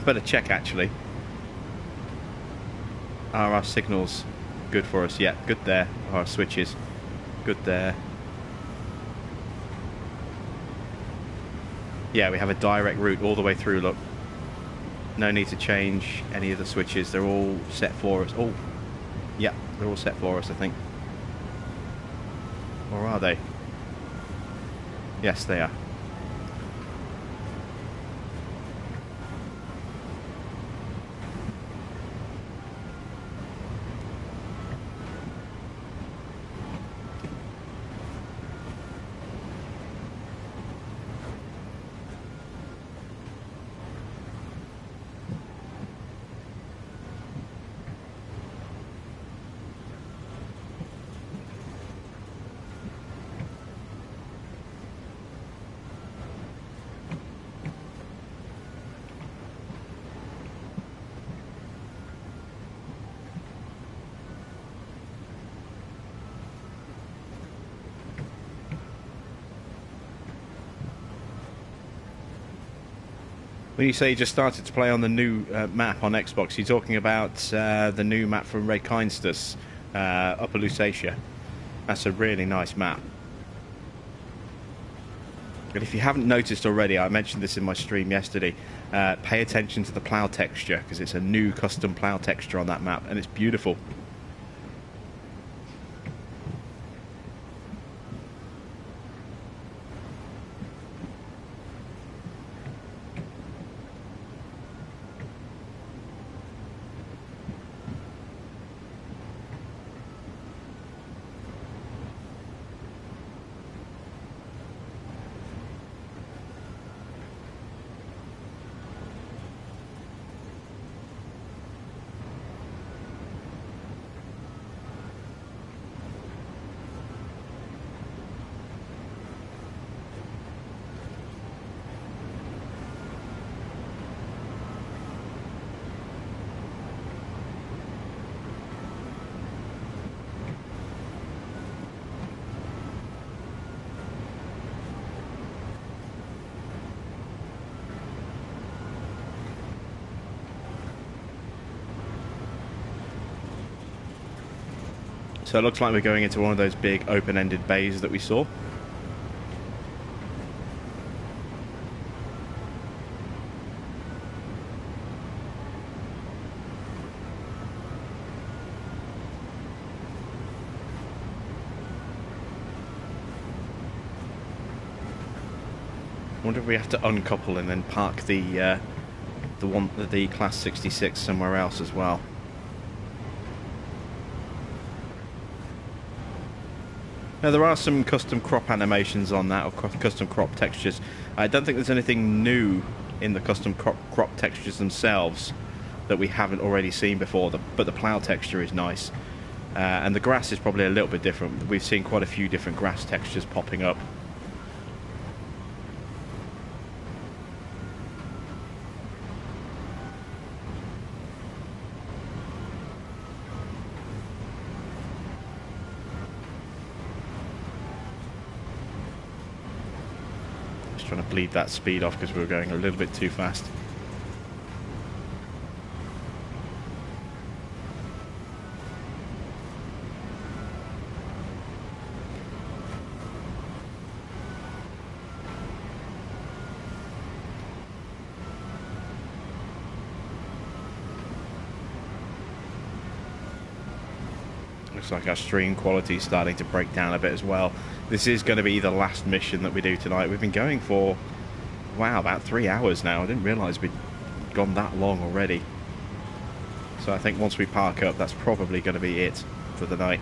Better check, actually. Are our signals good for us? Yeah, good there. Our switches, good there. Yeah, we have a direct route all the way through, look. No need to change any of the switches. They're all set for us. Oh, yeah, they're all set for us, I think. Or are they? Yes, they are. When you say you just started to play on the new map on Xbox, you're talking about the new map from Ray Keinstus, Upper Lusatia. That's a really nice map. And if you haven't noticed already, I mentioned this in my stream yesterday, pay attention to the plough texture, because it's a new custom plough texture on that map, and it's beautiful. So it looks like we're going into one of those big open-ended bays that we saw. wonder if we have to uncouple and then park the Class 66 somewhere else as well. Now there are some custom crop animations on that, or custom crop textures. I don't think there's anything new in the custom crop textures themselves that we haven't already seen before, but the plough texture is nice. And the grass is probably a little bit different. We've seen quite a few different grass textures popping up. Trying to bleed that speed off because we were going a little bit too fast. Looks like our stream quality is starting to break down a bit as well. This is going to be the last mission that we do tonight. We've been going for, wow, about 3 hours now. I didn't realise we'd gone that long already. So I think once we park up, that's probably going to be it for the night.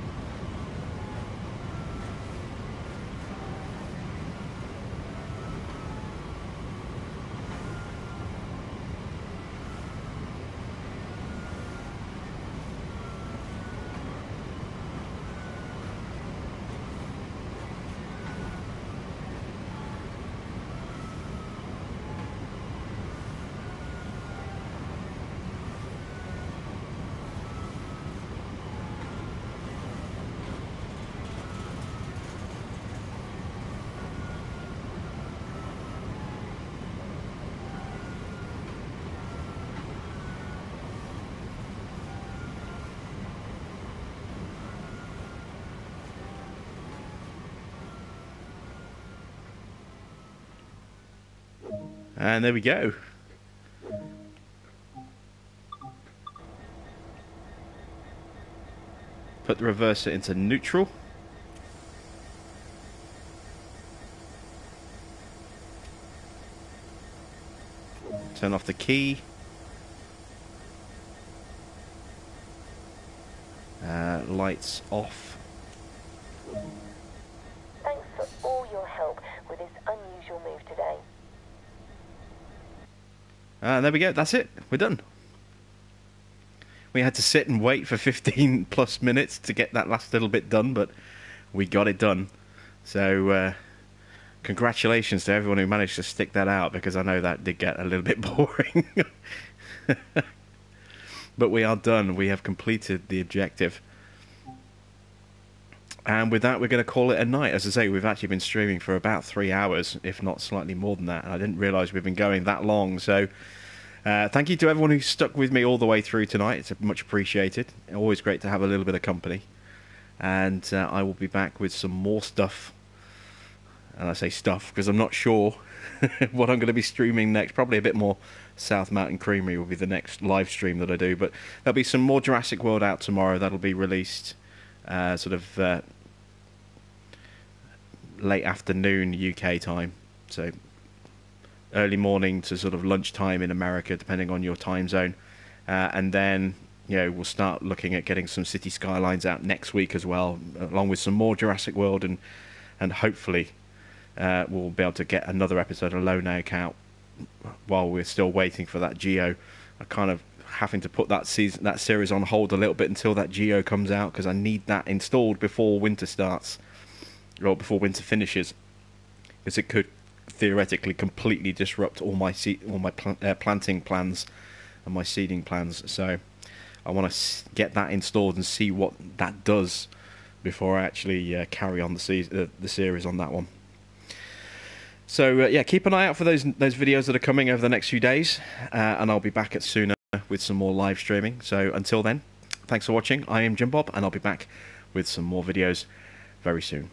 And there we go. Put the reverser into neutral. Turn off the key. Lights off. Thanks for all your help with this unusual move today. And there we go, that's it, we're done. We had to sit and wait for 15 plus minutes to get that last little bit done, but we got it done. So, congratulations to everyone who managed to stick that out, because I know that did get a little bit boring. But we are done, we have completed the objective. And with that, we're going to call it a night. As I say, we've actually been streaming for about 3 hours, if not slightly more than that. And I didn't realise we've been going that long. So thank you to everyone who stuck with me all the way through tonight. It's much appreciated. Always great to have a little bit of company. And I will be back with some more stuff. And I say stuff because I'm not sure what I'm going to be streaming next. Probably a bit more South Mountain Creamery will be the next live stream that I do. But there'll be some more Jurassic World out tomorrow. That'll be released late afternoon UK time, so early morning to sort of lunchtime in America, depending on your time zone. And then, you know, we'll start looking at getting some City Skylines out next week as well, along with some more Jurassic World, and hopefully we'll be able to get another episode of Lone Oak out while we're still waiting for that Geo. I kind of having to put that series on hold a little bit until that Geo comes out, because I need that installed before winter starts, or before winter finishes, because it could theoretically completely disrupt all my planting plans and my seeding plans. So I want to get that installed and see what that does before I actually carry on the series on that one. So yeah, keep an eye out for those videos that are coming over the next few days, and I'll be back at sooner with some more live streaming. So until then, thanks for watching. I am Jim Bob, and I'll be back with some more videos very soon.